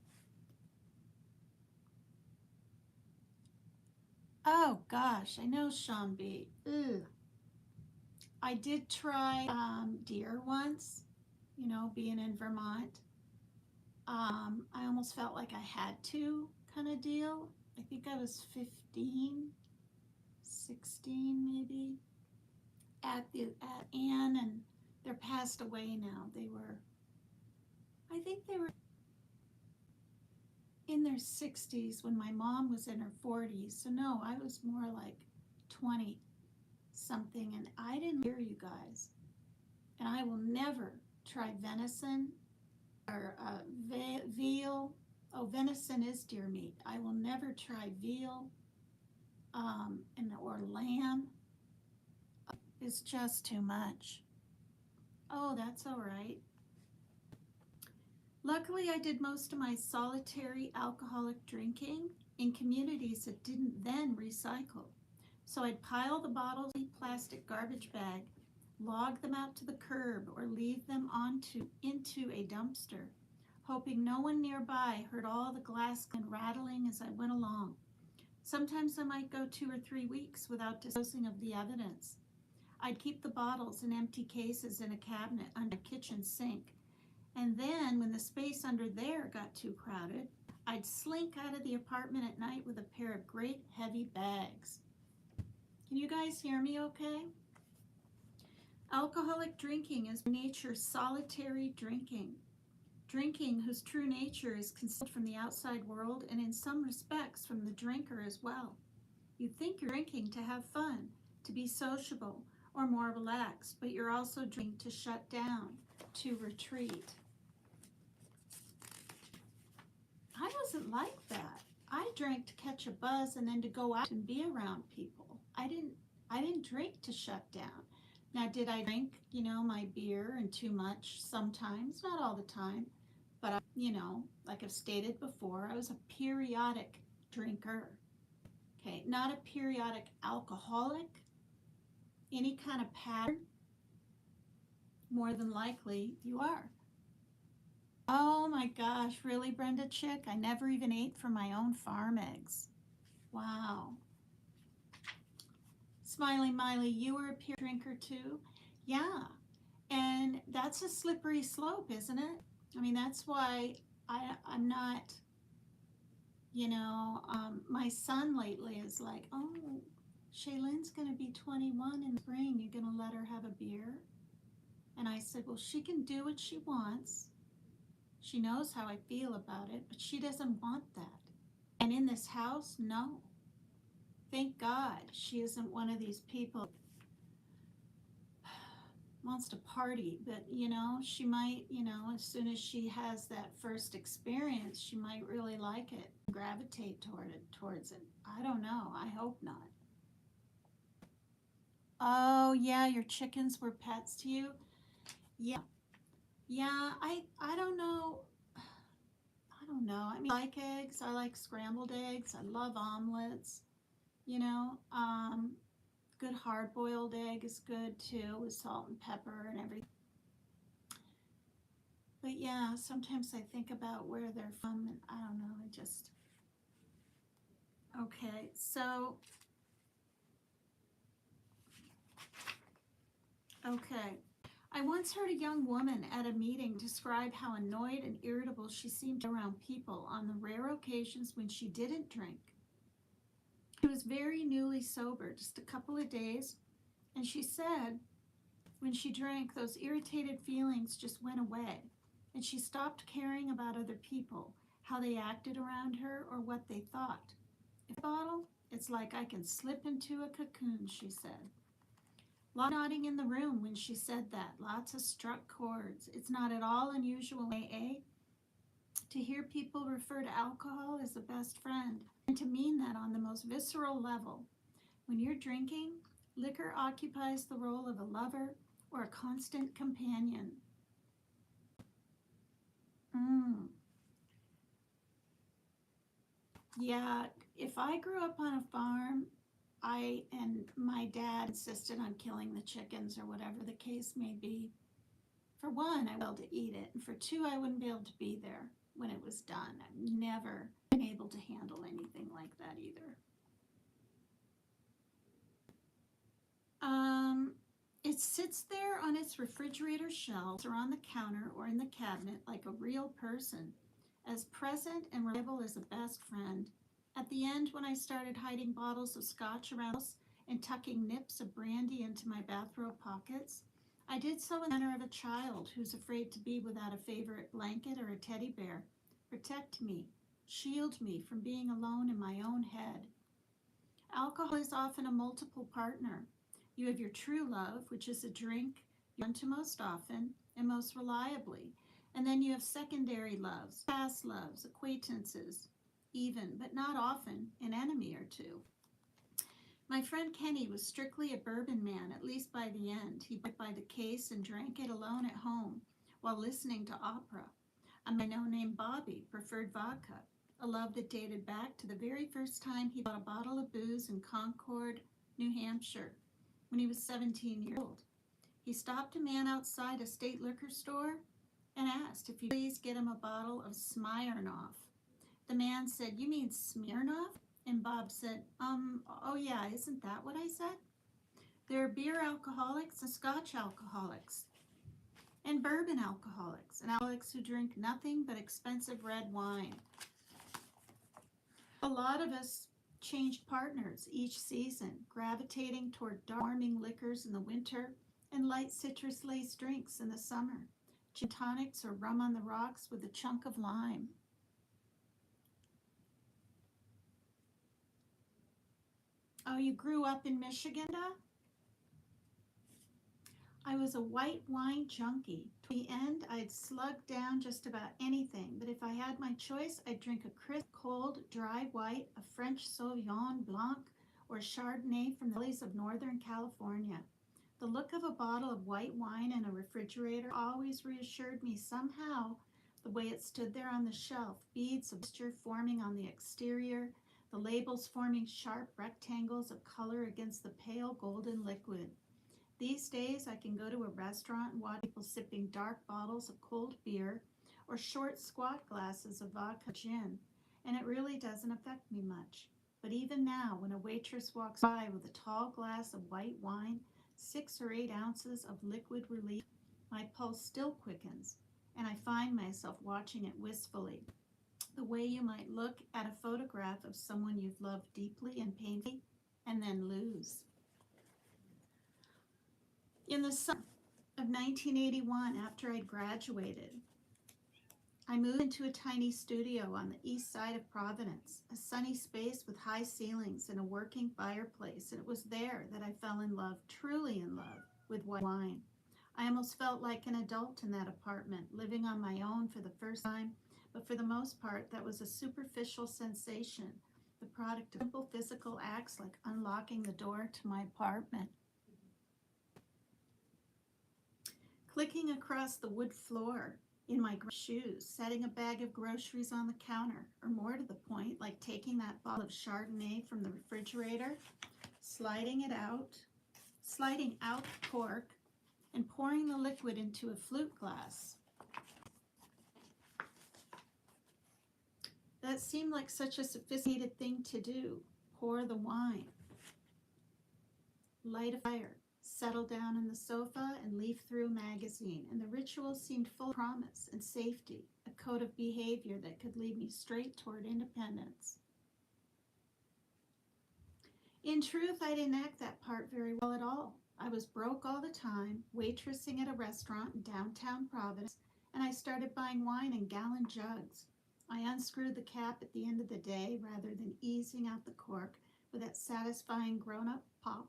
Oh gosh, I know, Sean B. Ugh. I did try deer once, being in Vermont. I almost felt like I had to, kind of deal. I think I was 15, 16 maybe, at Anne, and they're passed away now. I think they were in their 60s when my mom was in her 40s. So no, I was more like 20 something, and I didn't hear you guys. And I will never try venison or veal. Oh, venison is deer meat. I will never try veal or lamb. It's just too much. Oh, that's all right. Luckily, I did most of my solitary alcoholic drinking in communities that didn't then recycle. So I'd pile the bottles in a plastic garbage bag, log them out to the curb, or leave them into a dumpster, hoping no one nearby heard all the glass rattling as I went along. Sometimes I might go 2 or 3 weeks without disposing of the evidence. I'd keep the bottles in empty cases in a cabinet under a kitchen sink, and then when the space under there got too crowded, I'd slink out of the apartment at night with a pair of great heavy bags. Can you guys hear me okay? Alcoholic drinking is by nature solitary drinking. Drinking whose true nature is concealed from the outside world and in some respects from the drinker as well. You think you're drinking to have fun, to be sociable, or more relaxed, but you're also drinking to shut down, to retreat. I wasn't like that. I drank to catch a buzz and then to go out and be around people. I didn't drink to shut down. Now, did I drink, my beer and too much sometimes? Not all the time. But, like I've stated before, I was a periodic drinker. Okay, not a periodic alcoholic. Any kind of pattern, more than likely you are. Oh my gosh, really, Brenda Chick? I never even ate from my own farm eggs. Wow. Smiley Miley, you were a peer drinker too? Yeah. And that's a slippery slope, isn't it? I mean, that's why I'm not, my son lately is like, oh, Shaylin's going to be 21 in spring. You're going to let her have a beer? And I said, well, she can do what she wants. She knows how I feel about it, but she doesn't want that. And in this house, no. Thank God she isn't one of these people wants to party, but she might, as soon as she has that first experience, she might really like it, gravitate towards it. I don't know. I hope not. Oh yeah, your chickens were pets to you? Yeah. Yeah, I don't know. I don't know. I mean, I like eggs. I like scrambled eggs. I love omelets. Good hard-boiled egg is good too, with salt and pepper and everything. But yeah, sometimes I think about where they're from, and I don't know. Okay, so, okay. I once heard a young woman at a meeting describe how annoyed and irritable she seemed around people on the rare occasions when she didn't drink. She was very newly sober, just a couple of days, and she said when she drank, those irritated feelings just went away, and she stopped caring about other people, how they acted around her, or what they thought. If I bottle, it's like I can slip into a cocoon, she said. Lots of nodding in the room when she said that, lots of struck chords. It's not at all unusual in AA to hear people refer to alcohol as a best friend, and to mean that on the most visceral level. When you're drinking, liquor occupies the role of a lover or a constant companion. Yeah, if I grew up on a farm, and my dad insisted on killing the chickens or whatever the case may be. For one, I wouldn't be able to eat it, and for two, I wouldn't be able to be there when it was done. I've never been able to handle anything like that either. It sits there on its refrigerator shelves or on the counter or in the cabinet like a real person, as present and reliable as a best friend. At the end, when I started hiding bottles of scotch around the house and tucking nips of brandy into my bathrobe pockets, I did so in the manner of a child who's afraid to be without a favorite blanket or a teddy bear. Protect me, shield me from being alone in my own head. Alcohol is often a multiple partner. You have your true love, which is a drink you run to most often and most reliably. And then you have secondary loves, past loves, acquaintances, even, but not often, an enemy or two. My friend Kenny was strictly a bourbon man, at least by the end. He bought by the case and drank it alone at home while listening to opera. A man I know named Bobby preferred vodka, a love that dated back to the very first time he bought a bottle of booze in Concord, New Hampshire, when he was 17 years old. He stopped a man outside a state liquor store and asked if he'd please get him a bottle of Smirnoff. The man said, "You mean Smirnoff?" And Bob said, oh yeah, isn't that what I said? There are beer alcoholics and scotch alcoholics and bourbon alcoholics and alcoholics who drink nothing but expensive red wine. A lot of us changed partners each season, gravitating toward dark, warming liquors in the winter and light citrus-laced drinks in the summer, gin tonics or rum on the rocks with a chunk of lime. Oh, you grew up in Michigan? I was a white wine junkie. To the end, I'd slug down just about anything, but if I had my choice, I'd drink a crisp, cold, dry white, a French Sauvignon Blanc, or Chardonnay from the valleys of Northern California. The look of a bottle of white wine in a refrigerator always reassured me somehow. The way it stood there on the shelf, beads of moisture forming on the exterior, the labels forming sharp rectangles of color against the pale golden liquid. These days, I can go to a restaurant and watch people sipping dark bottles of cold beer or short, squat glasses of vodka gin, and it really doesn't affect me much. But even now, when a waitress walks by with a tall glass of white wine, 6 or 8 ounces of liquid relief, my pulse still quickens, and I find myself watching it wistfully, the way you might look at a photograph of someone you've loved deeply and painfully and then lose. In the summer of 1981, after I'd graduated, I moved into a tiny studio on the east side of Providence, a sunny space with high ceilings and a working fireplace, and it was there that I fell in love, truly in love, with wine. I almost felt like an adult in that apartment, living on my own for the first time, but for the most part, that was a superficial sensation, the product of simple physical acts like unlocking the door to my apartment, clicking across the wood floor in my shoes, setting a bag of groceries on the counter, or more to the point, like taking that bottle of Chardonnay from the refrigerator, sliding out the cork, and pouring the liquid into a flute glass. That seemed like such a sophisticated thing to do. Pour the wine, light a fire, settle down on the sofa, and leaf through a magazine, and the ritual seemed full of promise and safety, a code of behavior that could lead me straight toward independence. In truth, I didn't act that part very well at all. I was broke all the time, waitressing at a restaurant in downtown Providence, and I started buying wine in gallon jugs. I unscrewed the cap at the end of the day rather than easing out the cork with that satisfying grown-up pop.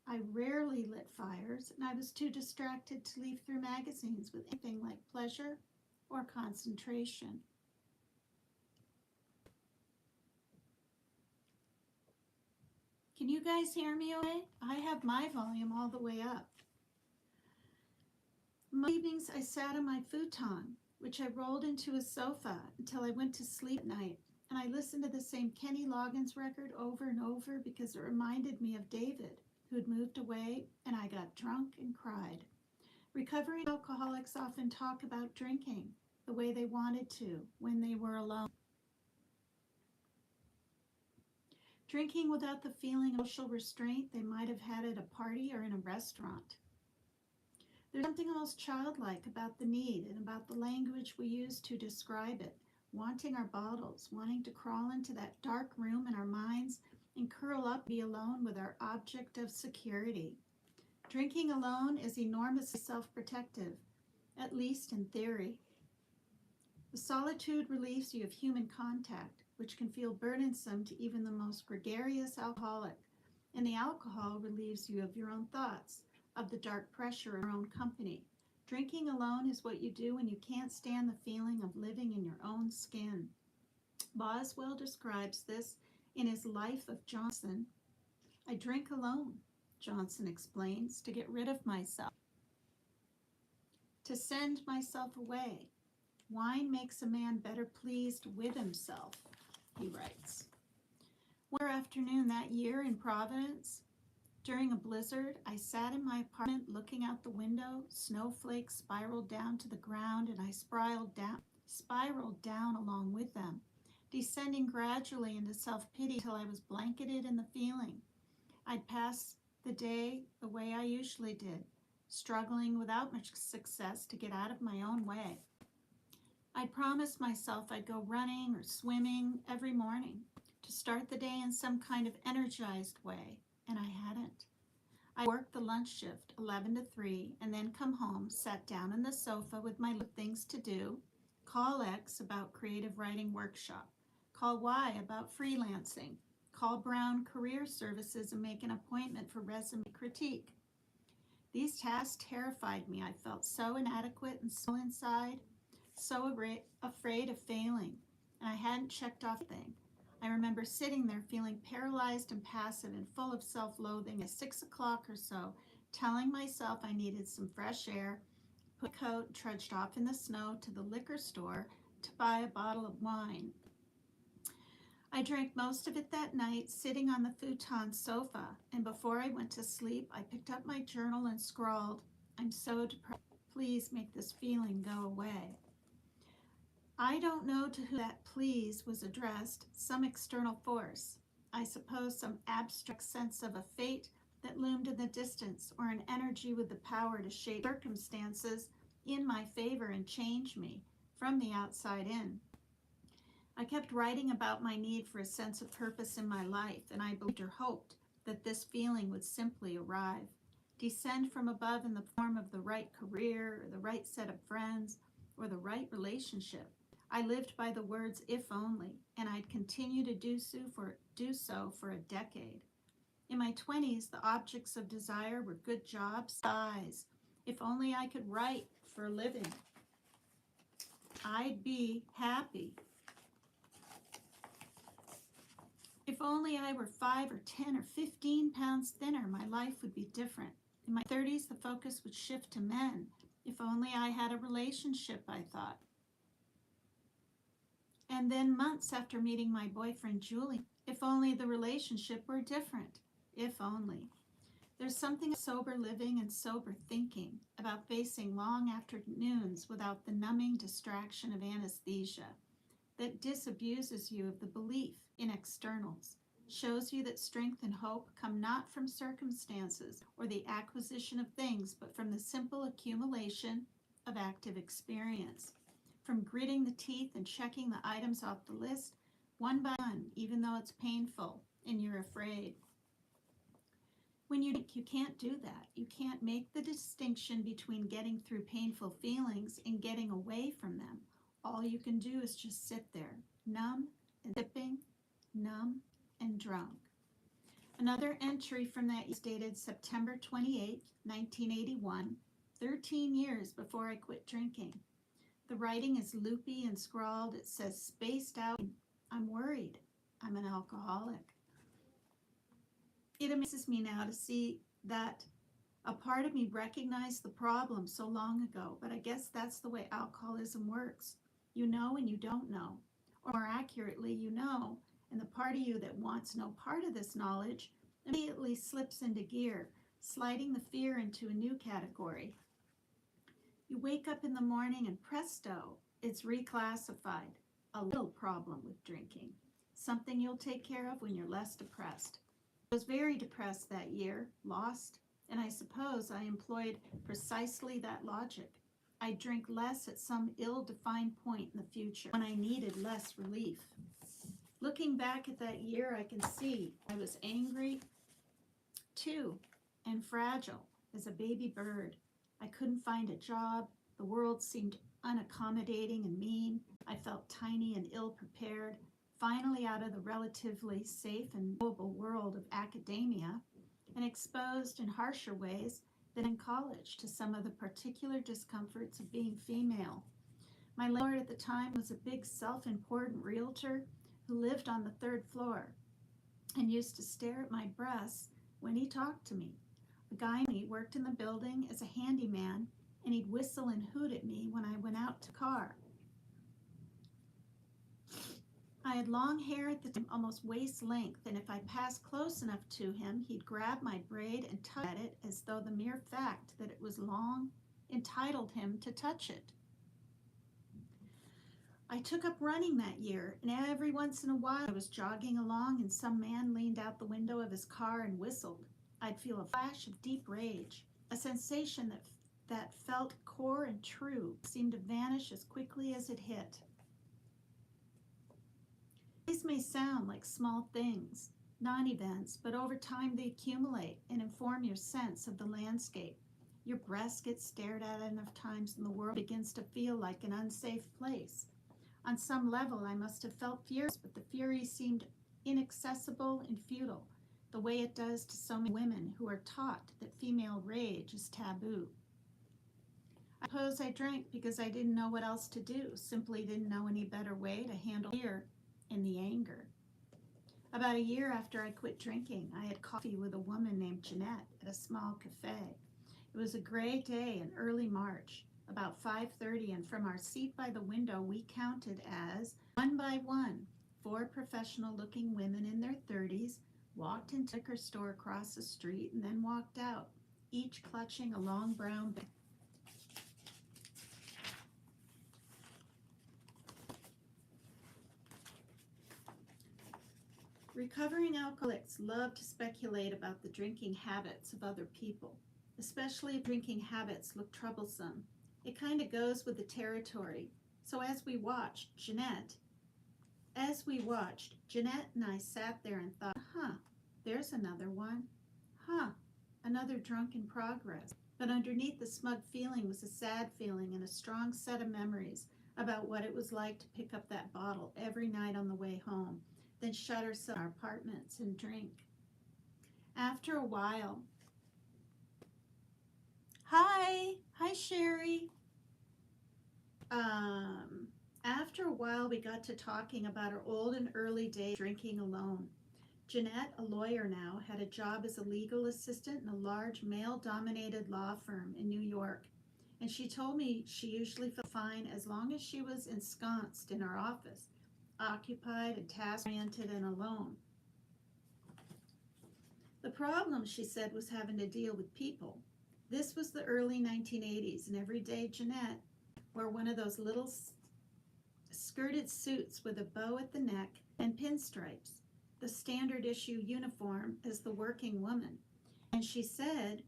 I rarely lit fires, and I was too distracted to leaf through magazines with anything like pleasure or concentration. Can you guys hear me okay? I have my volume all the way up. Most evenings I sat on my futon, which I rolled into a sofa until I went to sleep at night, and I listened to the same Kenny Loggins record over and over because it reminded me of David, who'd moved away, and I got drunk and cried. Recovering alcoholics often talk about drinking the way they wanted to when they were alone. Drinking without the feeling of social restraint they might have had at a party or in a restaurant. There's something almost childlike about the need and about the language we use to describe it, wanting our bottles, wanting to crawl into that dark room in our minds and curl up, be alone with our object of security. Drinking alone is enormously self-protective, at least in theory. The solitude relieves you of human contact, which can feel burdensome to even the most gregarious alcoholic, and the alcohol relieves you of your own thoughts, of the dark pressure of your own company. Drinking alone is what you do when you can't stand the feeling of living in your own skin. Boswell describes this in his Life of Johnson. I drink alone, Johnson explains, to get rid of myself, to send myself away. Wine makes a man better pleased with himself, he writes. One afternoon that year in Providence, during a blizzard, I sat in my apartment looking out the window. Snowflakes spiraled down to the ground, and I spiraled down along with them. descending gradually into self-pity until I was blanketed in the feeling. I'd pass the day the way I usually did, struggling without much success to get out of my own way. I promised myself I'd go running or swimming every morning to start the day in some kind of energized way, and I hadn't. I worked the lunch shift 11 to 3 and then come home, sat down on the sofa with my things to do, call X about creative writing workshop, call Y about freelancing, call Brown Career Services and make an appointment for resume critique. These tasks terrified me. I felt so inadequate and so inside, so afraid of failing, and I hadn't checked off thing. I remember sitting there feeling paralyzed and passive and full of self-loathing at 6 o'clock or so, telling myself I needed some fresh air, put a coat, and trudged off in the snow to the liquor store to buy a bottle of wine. I drank most of it that night, sitting on the futon sofa, and before I went to sleep, I picked up my journal and scrawled, "I'm so depressed. Please make this feeling go away." I don't know to who that please was addressed, some external force. I suppose some abstract sense of a fate that loomed in the distance, or an energy with the power to shape circumstances in my favor and change me from the outside in. I kept writing about my need for a sense of purpose in my life, and I believed or hoped that this feeling would simply arrive, descend from above in the form of the right career, or the right set of friends, or the right relationship. I lived by the words "if only," and I'd continue to do so for a decade. In my 20s, the objects of desire were good jobs, size. If only I could write for a living, I'd be happy. If only I were 5 or 10 or 15 pounds thinner, my life would be different. In my 30s, the focus would shift to men. If only I had a relationship, I thought. And then months after meeting my boyfriend, Julie, if only the relationship were different. If only. There's something of sober living and sober thinking about facing long afternoons without the numbing distraction of anesthesia that disabuses you of the belief in externals, shows you that strength and hope come not from circumstances or the acquisition of things, but from the simple accumulation of active experience, from gritting the teeth and checking the items off the list one by one, even though it's painful and you're afraid. When you can't do that. You can't make the distinction between getting through painful feelings and getting away from them. All you can do is just sit there, numb and sipping, numb and drunk. Another entry from that is dated September 28, 1981, 13 years before I quit drinking. The writing is loopy and scrawled. It says, "Spaced out, I'm worried. I'm an alcoholic." It amazes me now to see that a part of me recognized the problem so long ago, but I guess that's the way alcoholism works. You know and you don't know. Or more accurately, you know, and the part of you that wants no part of this knowledge immediately slips into gear, sliding the fear into a new category. You wake up in the morning and presto, it's reclassified. A little problem with drinking. Something you'll take care of when you're less depressed. I was very depressed that year, lost, and I suppose I employed precisely that logic. I'd drink less at some ill-defined point in the future when I needed less relief. Looking back at that year, I can see I was angry too and fragile as a baby bird. I couldn't find a job. The world seemed unaccommodating and mean. I felt tiny and ill-prepared, finally out of the relatively safe and knowable world of academia, and exposed in harsher ways than in college to some of the particular discomforts of being female. My landlord at the time was a big self-important realtor who lived on the 3rd floor and used to stare at my breasts when he talked to me. The guy worked in the building as a handyman, and he'd whistle and hoot at me when I went out to car. I had long hair at the time, almost waist length, and if I passed close enough to him, he'd grab my braid and tug at it as though the mere fact that it was long entitled him to touch it. I took up running that year, and every once in a while I was jogging along and some man leaned out the window of his car and whistled. I'd feel a flash of deep rage, a sensation that felt core and true, seemed to vanish as quickly as it hit. These may sound like small things, non-events, but over time they accumulate and inform your sense of the landscape. Your breast gets stared at enough times and the world begins to feel like an unsafe place. On some level, I must have felt furious, but the fury seemed inaccessible and futile, the way it does to so many women who are taught that female rage is taboo. I suppose I drank because I didn't know what else to do, simply didn't know any better way to handle fear and the anger. About a year after I quit drinking, I had coffee with a woman named Jeanette at a small cafe. It was a gray day in early March, about 5:30, and from our seat by the window we counted as, one by one, 4 professional-looking women in their 30s walked into a liquor store across the street and then walked out, each clutching a long brown bag. Recovering alcoholics love to speculate about the drinking habits of other people, especially if drinking habits look troublesome. It kind of goes with the territory. So as we watched, Jeanette and I sat there and thought, there's another one. Another drunk in progress. But underneath the smug feeling was a sad feeling and a strong set of memories about what it was like to pick up that bottle every night on the way home, then shut ourselves in our apartments and drink. After a while, hi Sherry. After a while, we got to talking about our old and early days drinking alone. Jeanette, a lawyer now, had a job as a legal assistant in a large male-dominated law firm in New York, and she told me she usually felt fine as long as she was ensconced in her office, occupied and task-oriented and alone. The problem, she said, was having to deal with people. This was the early 1980s, and every day Jeanette wore one of those little skirted suits with a bow at the neck and pinstripes, the standard issue uniform as the working woman. And she said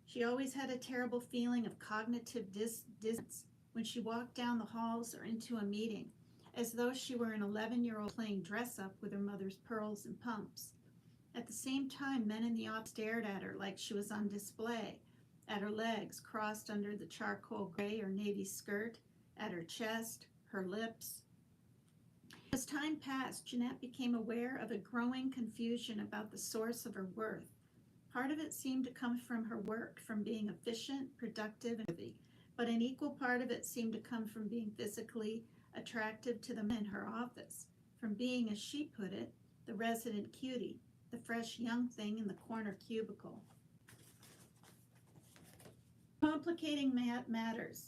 she always had a terrible feeling of cognitive dissonance when she walked down the halls or into a meeting, as though she were an 11-year-old playing dress-up with her mother's pearls and pumps. At the same time, men in the office stared at her like she was on display, at her legs crossed under the charcoal gray or navy skirt, at her chest, her lips. As time passed, Jeanette became aware of a growing confusion about the source of her worth. Part of it seemed to come from her work, from being efficient, productive, and worthy, but an equal part of it seemed to come from being physically attractive to the men in her office, from being, as she put it, the resident cutie, the fresh young thing in the corner cubicle. Complicating matters.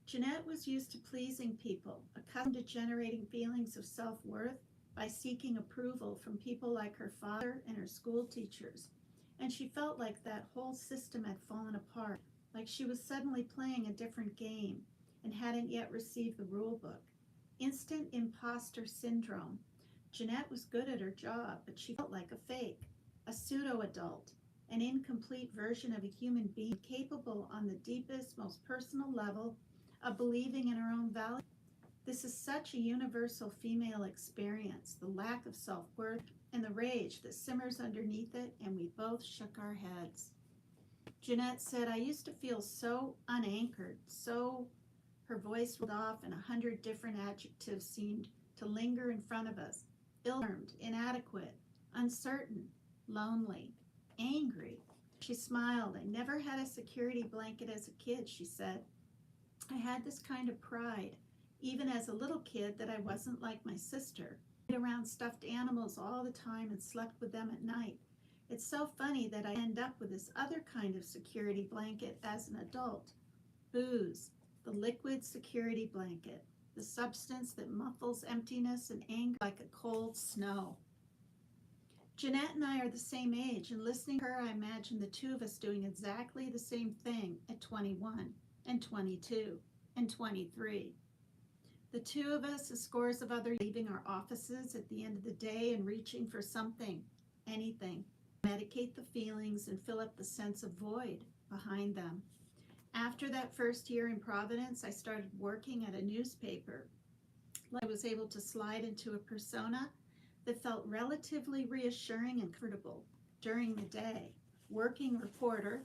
Jeanette was used to pleasing people, accustomed to generating feelings of self-worth by seeking approval from people like her father and her school teachers. And she felt like that whole system had fallen apart, like she was suddenly playing a different game and hadn't yet received the rule book. Instant imposter syndrome. Jeanette was good at her job, but she felt like a fake, a pseudo-adult, an incomplete version of a human being capable on the deepest, most personal level of believing in her own value. This is such a universal female experience, the lack of self-worth and the rage that simmers underneath it, and we both shook our heads. Jeanette said, I used to feel so unanchored, her voice rolled off and 100 different adjectives seemed to linger in front of us. Ill-formed, inadequate, uncertain, lonely, angry. She smiled. I never had a security blanket as a kid, she said. I had this kind of pride, even as a little kid, that I wasn't like my sister. I played around stuffed animals all the time and slept with them at night. It's so funny that I end up with this other kind of security blanket as an adult. Booze, the liquid security blanket, the substance that muffles emptiness and anger like a cold snow. Jeanette and I are the same age, and listening to her, I imagine the two of us doing exactly the same thing at 21 and 22 and 23. The two of us, and scores of others, leaving our offices at the end of the day and reaching for something, anything, medicate the feelings and fill up the sense of void behind them. After that first year in Providence, I started working at a newspaper. I was able to slide into a persona that felt relatively reassuring and comfortable during the day. Working reporter,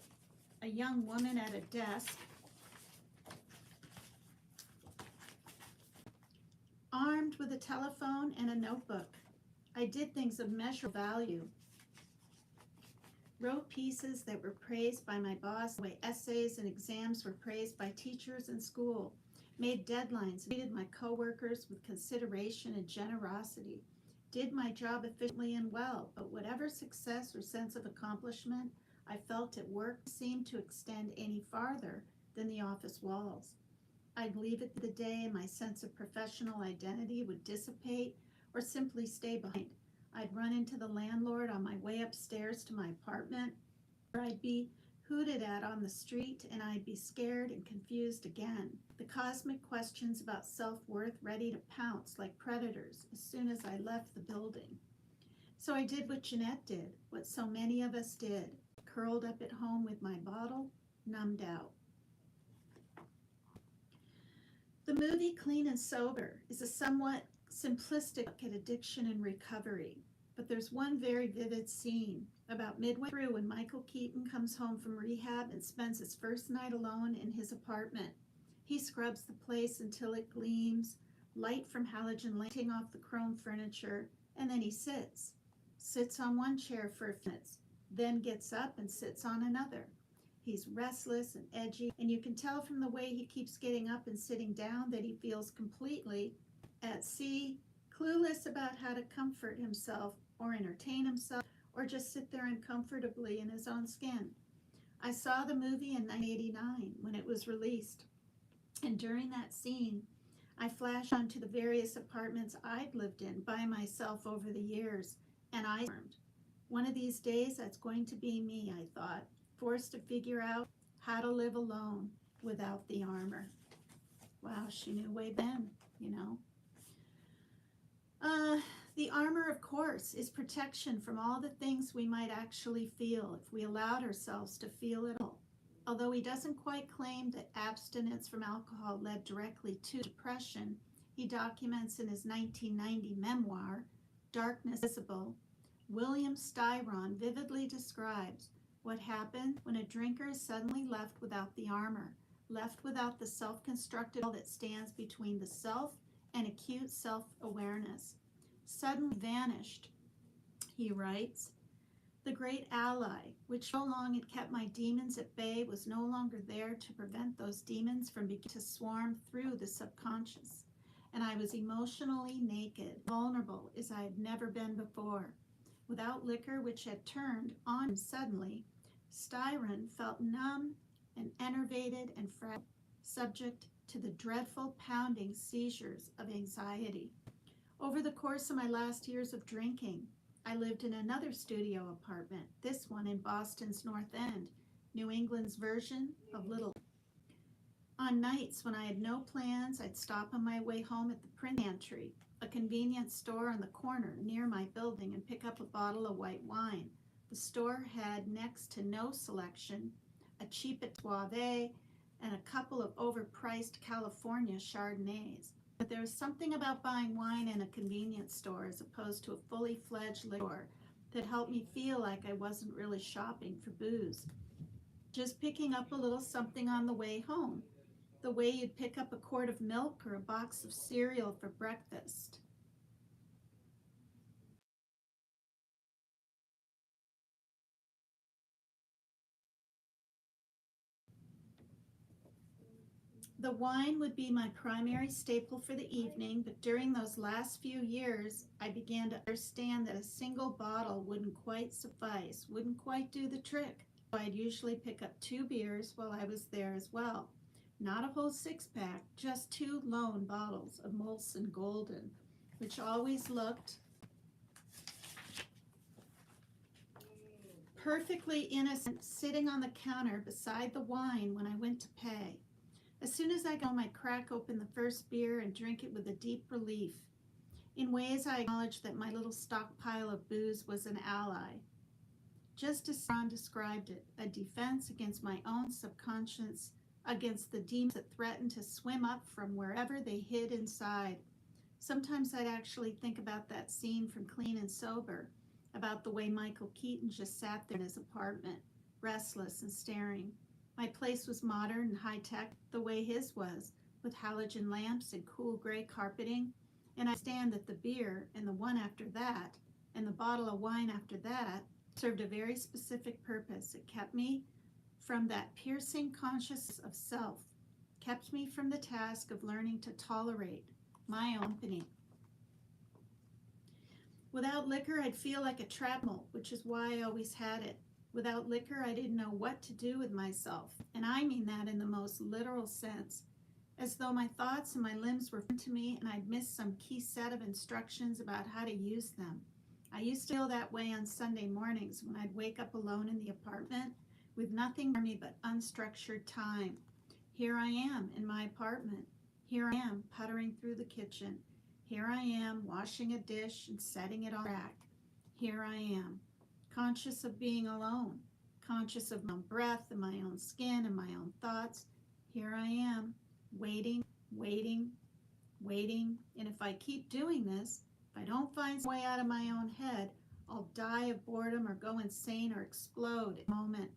a young woman at a desk, armed with a telephone and a notebook. I did things of measurable value. Wrote pieces that were praised by my boss, the way essays and exams were praised by teachers in school. Made deadlines, treated my coworkers with consideration and generosity. Did my job efficiently and well, but whatever success or sense of accomplishment I felt at work seemed to extend any farther than the office walls. I'd leave it the day and my sense of professional identity would dissipate or simply stay behind. I'd run into the landlord on my way upstairs to my apartment, or I'd be hooted at on the street, and I'd be scared and confused again. The cosmic questions about self-worth ready to pounce like predators as soon as I left the building. So I did what Jeanette did, what so many of us did, curled up at home with my bottle, numbed out. The movie Clean and Sober is a somewhat simplistic look at addiction and recovery, but there's one very vivid scene about midway through when Michael Keaton comes home from rehab and spends his first night alone in his apartment. He scrubs the place until it gleams, light from halogen lighting off the chrome furniture, and then he sits on one chair for a few minutes, then gets up and sits on another. He's restless and edgy, and you can tell from the way he keeps getting up and sitting down that he feels completely at sea, clueless about how to comfort himself or entertain himself or just sit there uncomfortably in his own skin. I saw the movie in 1989 when it was released, and during that scene, I flashed onto the various apartments I'd lived in by myself over the years, and I learned. One of these days, that's going to be me, I thought, forced to figure out how to live alone without the armor. Wow, she knew way then, you know. The armor, of course, is protection from all the things we might actually feel if we allowed ourselves to feel it all. Although he doesn't quite claim that abstinence from alcohol led directly to depression, he documents in his 1990 memoir, Darkness Visible, William Styron vividly describes what happened when a drinker is suddenly left without the armor, left without the self-constructed wall that stands between the self and acute self-awareness. Suddenly vanished, he writes. The great ally, which so long had kept my demons at bay, was no longer there to prevent those demons from beginning to swarm through the subconscious. And I was emotionally naked, vulnerable as I had never been before. Without liquor, which had turned on him suddenly, Styron felt numb and enervated and fragile, subject to the dreadful pounding seizures of anxiety. Over the course of my last years of drinking, I lived in another studio apartment, this one in Boston's North End, New England's version of Little. On nights when I had no plans, I'd stop on my way home at the print pantry, a convenience store on the corner near my building, and pick up a bottle of white wine. The store had next to no selection, a cheap Suave, and a couple of overpriced California Chardonnays. But there was something about buying wine in a convenience store as opposed to a fully fledged liquor store that helped me feel like I wasn't really shopping for booze, just picking up a little something on the way home, the way you'd pick up a quart of milk or a box of cereal for breakfast. The wine would be my primary staple for the evening, but during those last few years, I began to understand that a single bottle wouldn't quite suffice, wouldn't quite do the trick. So I'd usually pick up 2 beers while I was there as well. Not a whole 6-pack, just 2 lone bottles of Molson Golden, which always looked perfectly innocent, sitting on the counter beside the wine when I went to pay. A soon as I go home, I crack open the first beer and drink it with a deep relief. In ways, I acknowledge that my little stockpile of booze was an ally. Just as Ron described it, a defense against my own subconscious, against the demons that threatened to swim up from wherever they hid inside. Sometimes I'd actually think about that scene from Clean and Sober, about the way Michael Keaton just sat there in his apartment, restless and staring. My place was modern and high-tech the way his was, with halogen lamps and cool gray carpeting, and I understand that the beer and the one after that, and the bottle of wine after that, served a very specific purpose. It kept me from that piercing consciousness of self, kept me from the task of learning to tolerate my own company. Without liquor, I'd feel like a trapmole, which is why I always had it. Without liquor, I didn't know what to do with myself, and I mean that in the most literal sense, as though my thoughts and my limbs were foreign to me and I'd missed some key set of instructions about how to use them. I used to feel that way on Sunday mornings when I'd wake up alone in the apartment with nothing for me but unstructured time. Here I am in my apartment. Here I am puttering through the kitchen. Here I am washing a dish and setting it on rack. Here I am, conscious of being alone, conscious of my own breath and my own skin and my own thoughts. Here I am, waiting, waiting, waiting. And if I keep doing this, if I don't find some way out of my own head, I'll die of boredom or go insane or explode in a moment.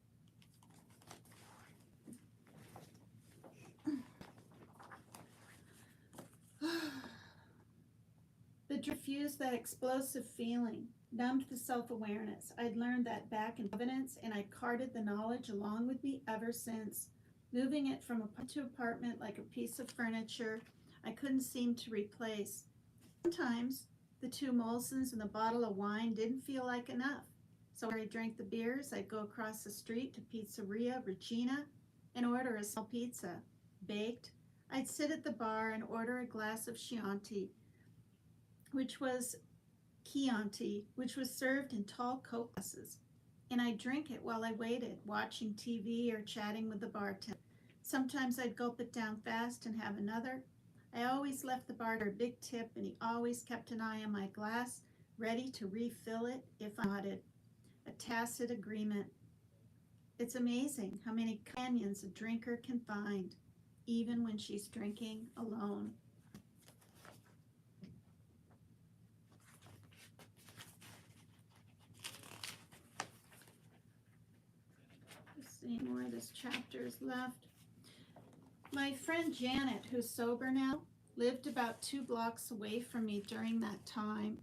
The drink fused that explosive feeling, numbed the self-awareness. I'd learned that back in Providence, and I'd carted the knowledge along with me ever since, moving it from apartment to apartment like a piece of furniture I couldn't seem to replace. Sometimes the 2 Molsons and the bottle of wine didn't feel like enough. So when I drank the beers, I'd go across the street to Pizzeria Regina and order a small pizza, baked. I'd sit at the bar and order a glass of Chianti, which was served in tall Coke glasses. And I'd drink it while I waited, watching TV or chatting with the bartender. Sometimes I'd gulp it down fast and have another. I always left the bartender a big tip, and he always kept an eye on my glass, ready to refill it if I nodded. A tacit agreement. It's amazing how many companions a drinker can find, even when she's drinking alone. Let's see, more of this chapter is left. My friend Janet, who's sober now, lived about 2 blocks away from me during that time.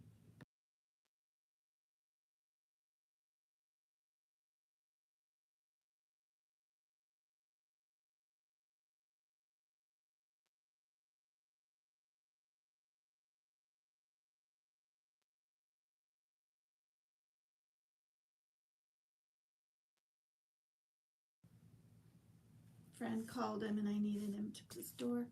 Friend called him and I needed him to close his door.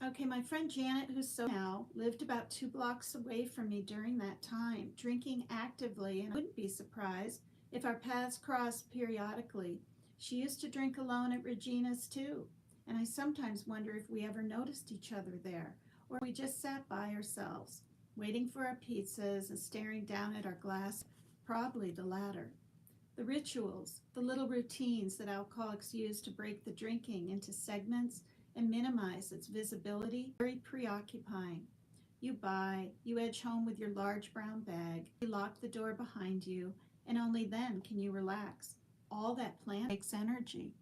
Okay, my friend Janet, who's so now, lived about 2 blocks away from me during that time, drinking actively, and I wouldn't be surprised if our paths crossed periodically. She used to drink alone at Regina's too, and I sometimes wonder if we ever noticed each other there, or we just sat by ourselves, waiting for our pizzas and staring down at our glass, probably the latter. The rituals, the little routines that alcoholics use to break the drinking into segments and minimize its visibility, very preoccupying. You buy, you edge home with your large brown bag, you lock the door behind you, and only then can you relax. All that plan takes energy.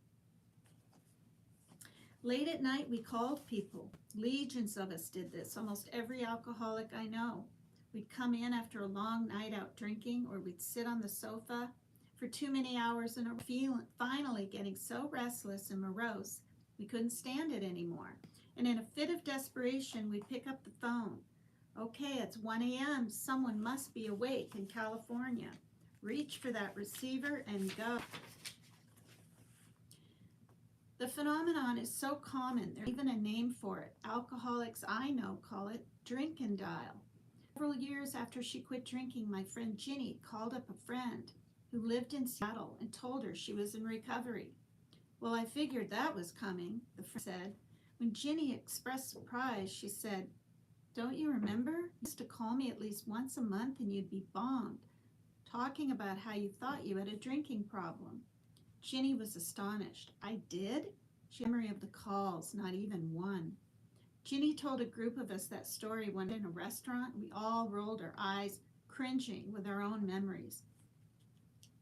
Late at night, we called people. Legions of us did this, almost every alcoholic I know. We'd come in after a long night out drinking, or we'd sit on the sofa for too many hours and finally getting so restless and morose we couldn't stand it anymore. And in a fit of desperation, we'd pick up the phone. Okay, it's 1 a.m. Someone must be awake in California. Reach for that receiver and go. The phenomenon is so common, there's even a name for it. Alcoholics I know call it drink and dial. Several years after she quit drinking, my friend Ginny called up a friend who lived in Seattle and told her she was in recovery. Well, I figured that was coming, the friend said. When Ginny expressed surprise, she said, don't you remember? You used to call me at least once a month and you'd be bombed, talking about how you thought you had a drinking problem. Ginny was astonished. I did? She had a memory of the calls, not even one. Ginny told a group of us that story one day in a restaurant. We all rolled our eyes, cringing with our own memories.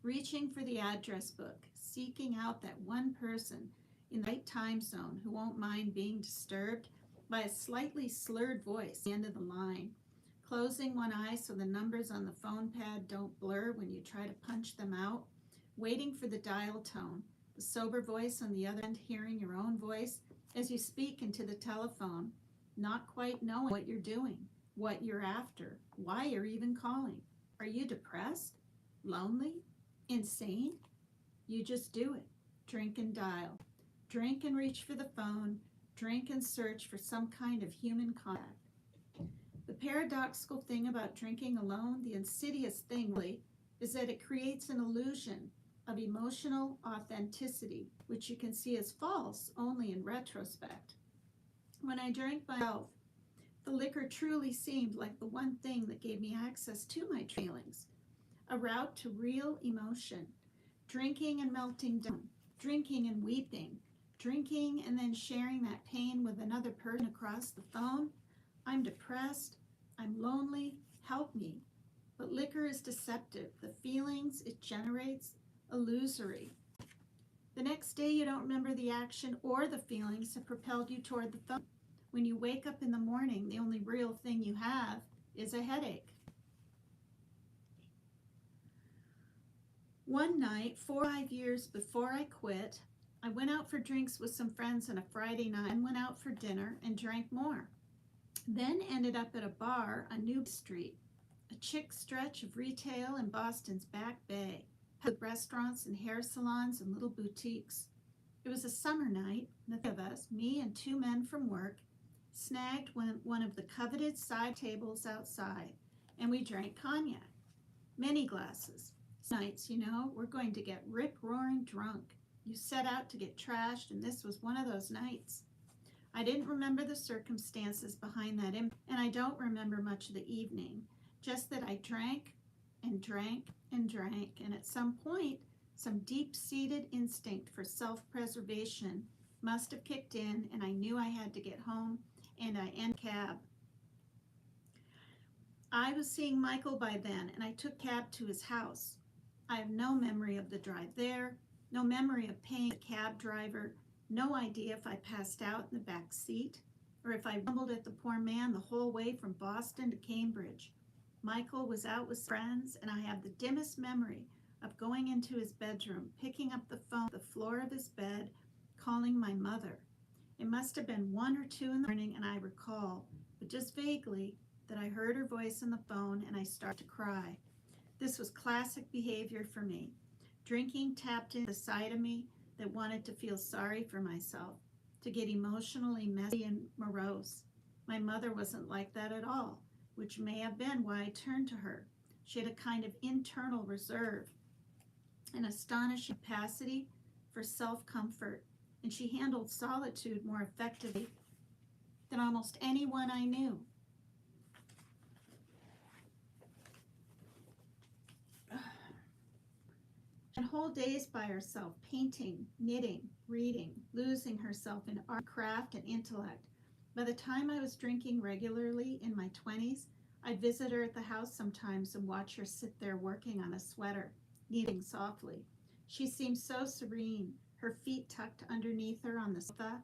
Reaching for the address book, seeking out that one person in the right time zone who won't mind being disturbed by a slightly slurred voice at the end of the line. Closing one eye so the numbers on the phone pad don't blur when you try to punch them out. Waiting for the dial tone, the sober voice on the other end hearing your own voice as you speak into the telephone, not quite knowing what you're doing, what you're after, why you're even calling. Are you depressed? Lonely? Insane? You just do it. Drink and dial. Drink and reach for the phone. Drink and search for some kind of human contact. The paradoxical thing about drinking alone, the insidious thing really, is that it creates an illusion of emotional authenticity, which you can see as false only in retrospect. When I drank by myself, the liquor truly seemed like the one thing that gave me access to my feelings, a route to real emotion. Drinking and melting down, drinking and weeping, drinking and then sharing that pain with another person across the phone. I'm depressed, I'm lonely, help me. But liquor is deceptive. The feelings it generates, illusory. The next day you don't remember the action or the feelings that propelled you toward the phone. When you wake up in the morning, the only real thing you have is a headache. One night, 4 or 5 years before I quit, I went out for drinks with some friends on a Friday night and went out for dinner and drank more. Then ended up at a bar on New Street, a chic stretch of retail in Boston's Back Bay, with restaurants and hair salons and little boutiques. It was a summer night, and the three of us, me and 2 men from work, snagged one of the coveted side tables outside, and we drank cognac, many glasses. Nights, you know, we're going to get rip-roaring drunk. You set out to get trashed, and this was one of those nights. I didn't remember the circumstances behind that, and I don't remember much of the evening, just that I drank and drank and drank, and at some point, some deep-seated instinct for self-preservation must have kicked in, and I knew I had to get home, and I ended cab. I was seeing Michael by then, and I took cab to his house. I have no memory of the drive there, no memory of paying the cab driver, no idea if I passed out in the back seat, or if I rumbled at the poor man the whole way from Boston to Cambridge. Michael was out with friends, and I have the dimmest memory of going into his bedroom, picking up the phone on the floor of his bed, calling my mother. It must have been 1 or 2 in the morning, and I recall, but just vaguely, that I heard her voice on the phone and I started to cry. This was classic behavior for me. Drinking tapped into the side of me that wanted to feel sorry for myself, to get emotionally messy and morose. My mother wasn't like that at all, which may have been why I turned to her. She had a kind of internal reserve, an astonishing capacity for self-comfort, and she handled solitude more effectively than almost anyone I knew. And whole days by herself, painting, knitting, reading, losing herself in art, craft, and intellect. By the time I was drinking regularly in my 20s, I'd visit her at the house sometimes and watch her sit there working on a sweater, knitting softly. She seemed so serene, her feet tucked underneath her on the sofa,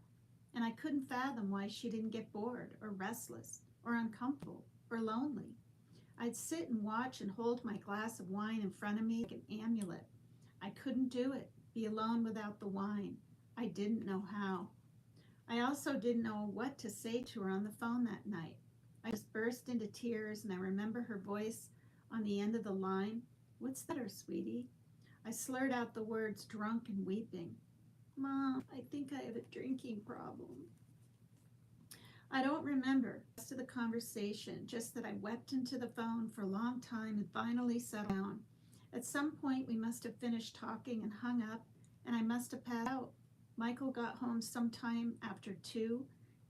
and I couldn't fathom why she didn't get bored or restless or uncomfortable or lonely. I'd sit and watch and hold my glass of wine in front of me like an amulet. I couldn't do it, be alone without the wine. I didn't know how. I also didn't know what to say to her on the phone that night. I just burst into tears, and I remember her voice on the end of the line. What's the matter, sweetie? I slurred out the words drunk and weeping. Mom, I think I have a drinking problem. I don't remember the rest of the conversation, just that I wept into the phone for a long time and finally settled down. At some point, we must have finished talking and hung up, and I must have passed out. Michael got home sometime after 2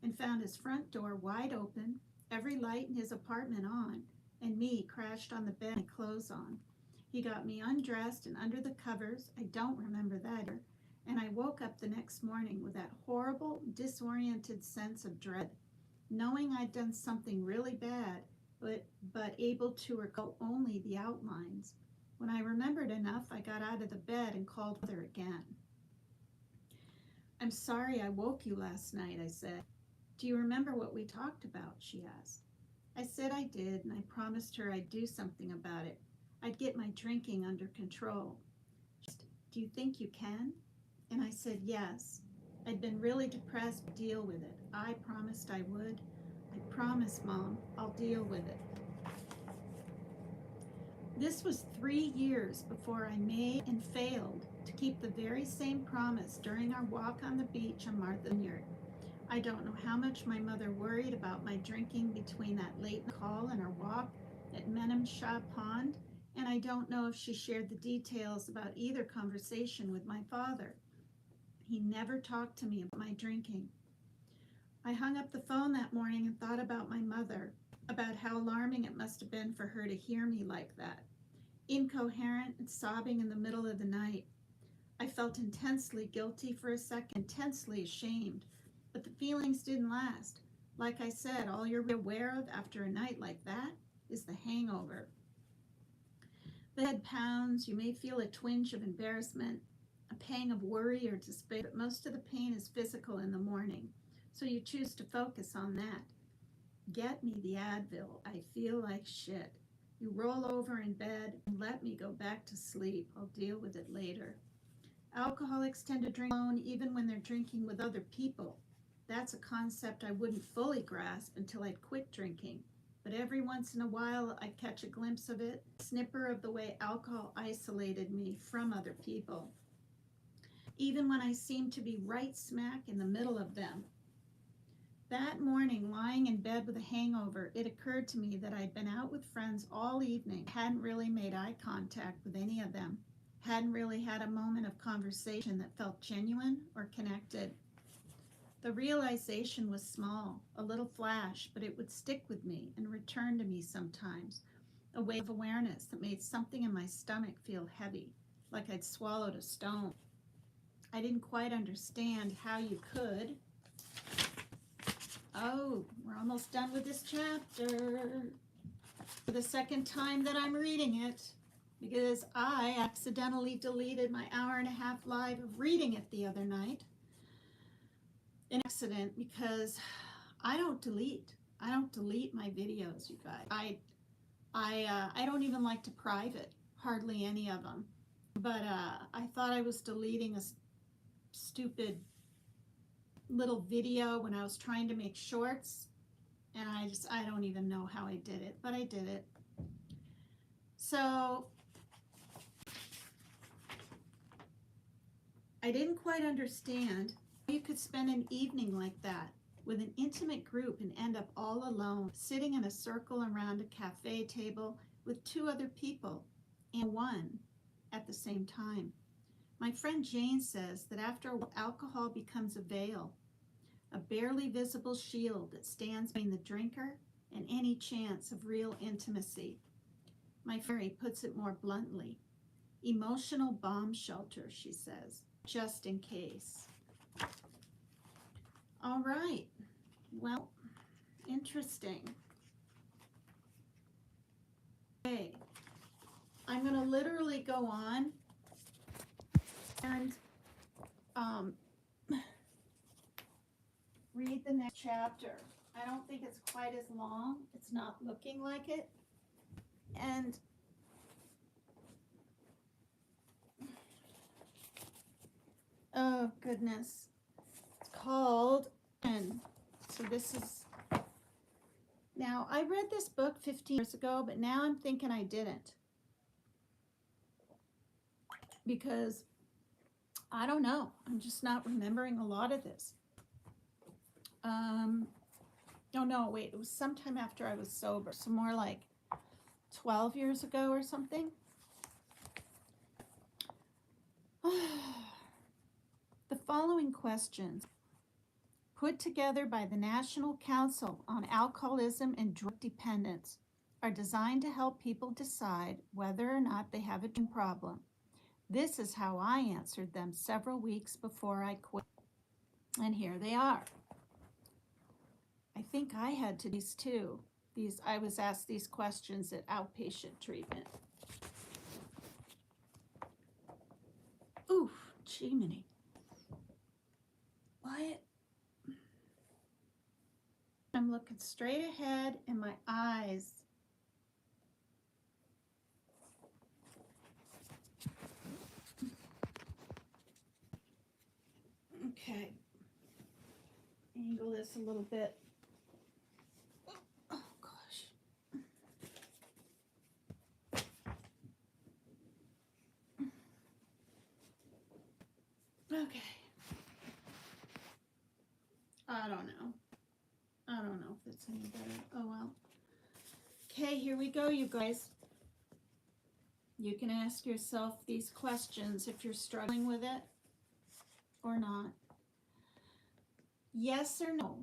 and found his front door wide open, every light in his apartment on, and me crashed on the bed with my clothes on. He got me undressed and under the covers. I don't remember that either. And I woke up the next morning with that horrible, disoriented sense of dread, knowing I'd done something really bad, but able to recall only the outlines. When I remembered enough, I got out of the bed and called Mother again. I'm sorry I woke you last night, I said. Do you remember what we talked about? She asked. I said I did, and I promised her I'd do something about it. I'd get my drinking under control. She asked, do you think you can? And I said yes. I'd been really depressed, but deal with it. I promised I would. I promise, Mom, I'll deal with it. This was 3 years before I made and failed to keep the very same promise during our walk on the beach on Martha's Vineyard. I don't know how much my mother worried about my drinking between that late call and our walk at Menamsha Pond, and I don't know if she shared the details about either conversation with my father. He never talked to me about my drinking. I hung up the phone that morning and thought about my mother, about how alarming it must have been for her to hear me like that, incoherent and sobbing in the middle of the night. I felt intensely guilty for a second, intensely ashamed, but the feelings didn't last. Like I said, all you're aware of after a night like that is the hangover. The head pounds, you may feel a twinge of embarrassment, a pang of worry or despair, but most of the pain is physical in the morning, so you choose to focus on that. Get me the Advil. I feel like shit. You roll over in bed and let me go back to sleep. I'll deal with it later. Alcoholics tend to drink alone even when they're drinking with other people. That's a concept I wouldn't fully grasp until I'd quit drinking. But every once in a while I'd catch a glimpse of it, a snipper of the way alcohol isolated me from other people, even when I seemed to be right smack in the middle of them. That morning, lying in bed with a hangover, it occurred to me that I'd been out with friends all evening, hadn't really made eye contact with any of them, hadn't really had a moment of conversation that felt genuine or connected. The realization was small, a little flash, but it would stick with me and return to me sometimes, a wave of awareness that made something in my stomach feel heavy, like I'd swallowed a stone. I didn't quite understand how you could. Oh, we're almost done with this chapter. For the second time that I'm reading it, because I accidentally deleted my hour-and-a-half live of reading it the other night. An accident, because I don't delete my videos, you guys. I don't even like to private hardly any of them. But I thought I was deleting a stupid little video when I was trying to make shorts, and I don't even know how I did it, but I did it. So I didn't quite understand how you could spend an evening like that with an intimate group and end up all alone, sitting in a circle around a cafe table with 2 other people and one at the same time. My friend Jane says that after a while, alcohol becomes a veil, a barely visible shield that stands between the drinker and any chance of real intimacy. My friend puts it more bluntly. Emotional bomb shelter, she says, just in case. All right. Well, interesting. Okay. I'm going to literally go on and read the next chapter. I don't think it's quite as long. It's not looking like it. And oh goodness, it's called, and so this is, now I read this book 15 years ago, but now I'm thinking I didn't, because I don't know, I'm just not remembering a lot of this. Oh no, wait, it was sometime after I was sober, so more like 12 years ago or something. The following questions, put together by the National Council on Alcoholism and Drug Dependence, are designed to help people decide whether or not they have a drinking problem. This is how I answered them several weeks before I quit. And here they are. I think I had to do these too. I was asked these questions at outpatient treatment. Oof, Jiminy. What? I'm looking straight ahead and my eyes. Okay. Angle this a little bit. Oh gosh. Okay. I don't know. I don't know if it's any better. Oh well. Okay, here we go, you guys. You can ask yourself these questions if you're struggling with it or not. Yes or no?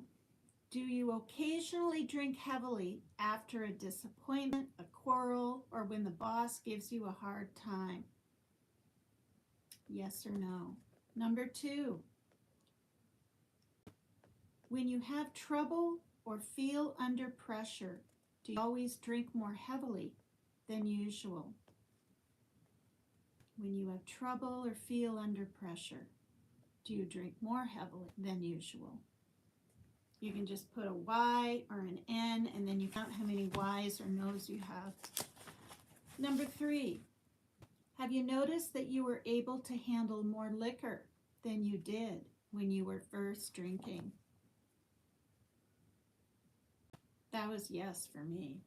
Do you occasionally drink heavily after a disappointment, a quarrel, or when the boss gives you a hard time? Yes or no? Number 2, when you have trouble or feel under pressure, do you always drink more heavily than usual? When you have trouble or feel under pressure, do you drink more heavily than usual? You can just put a Y or an N, and then you count how many Y's or No's you have. Number 3, have you noticed that you were able to handle more liquor than you did when you were first drinking? That was yes for me.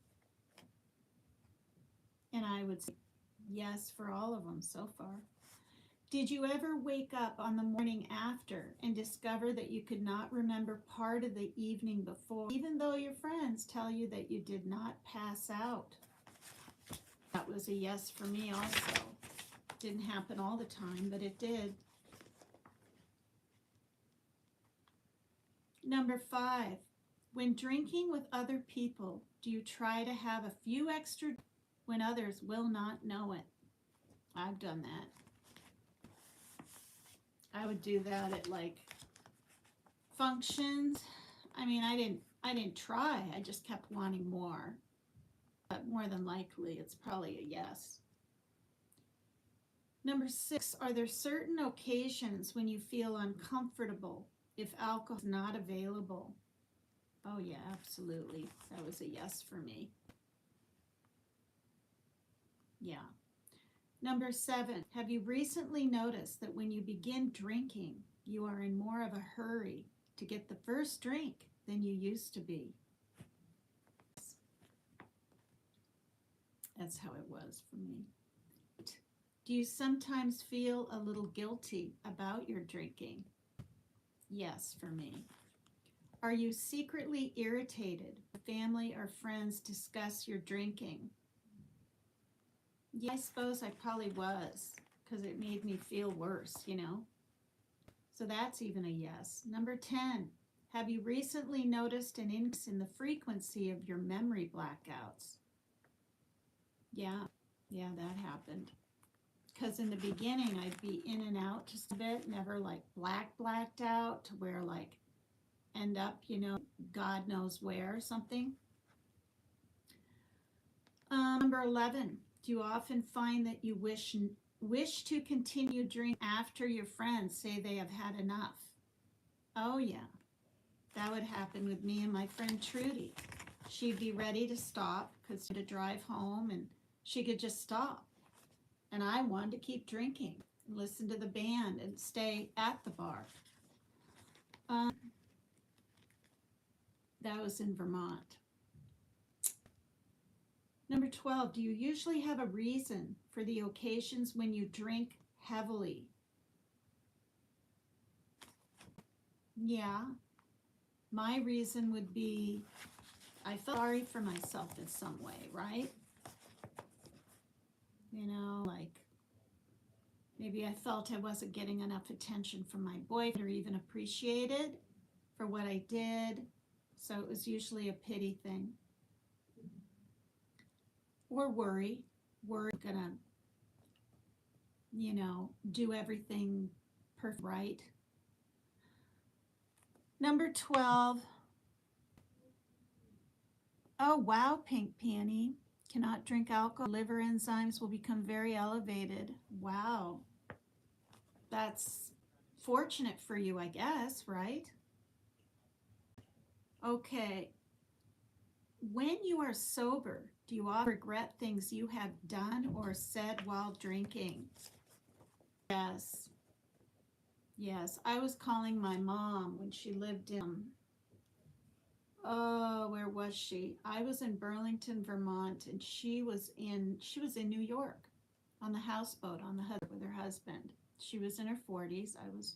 And I would say yes for all of them so far. Did you ever wake up on the morning after and discover that you could not remember part of the evening before, even though your friends tell you that you did not pass out? That was a yes for me also. Didn't happen all the time, but it did. Number 5, when drinking with other people, do you try to have a few extra when others will not know it? I've done that. I would do that at like functions. I mean, I didn't try. I just kept wanting more. But more than likely, it's probably a yes. Number 6, are there certain occasions when you feel uncomfortable if alcohol is not available? Oh yeah, absolutely. That was a yes for me. Yeah. Number 7, have you recently noticed that when you begin drinking, you are in more of a hurry to get the first drink than you used to be? That's how it was for me. Do you sometimes feel a little guilty about your drinking? Yes, for me. Are you secretly irritated when family or friends discuss your drinking? Yeah, I suppose I probably was, because it made me feel worse, you know? So that's even a yes. Number 10, have you recently noticed an increase in the frequency of your memory blackouts? Yeah, that happened. Because in the beginning, I'd be in and out just a bit, never like blacked out to where like end up, you know, God knows where or something. Number 11, do you often find that you wish to continue drinking after your friends say they have had enough? Oh yeah, that would happen with me and my friend Trudy. She'd be ready to stop because to drive home and she could just stop. And I wanted to keep drinking and listen to the band and stay at the bar. That was in Vermont. Number 12, do you usually have a reason for the occasions when you drink heavily? Yeah. My reason would be I felt sorry for myself in some way, right? You know, like Maybe I felt I wasn't getting enough attention from my boyfriend or even appreciated for what I did. So it was usually a pity thing. Or worry. Worry gonna, do everything perfect right. Number 12. Oh, wow, Pink Peony. Cannot drink alcohol. Liver enzymes will become very elevated. Wow. That's fortunate for you, I guess, right? Okay. When you are sober, do you often regret things you have done or said while drinking? Yes. Yes. I was calling my mom when she lived in, oh, where was she? I was in Burlington, Vermont, and she was in New York on the houseboat on the with her husband. She was in her 40s. I was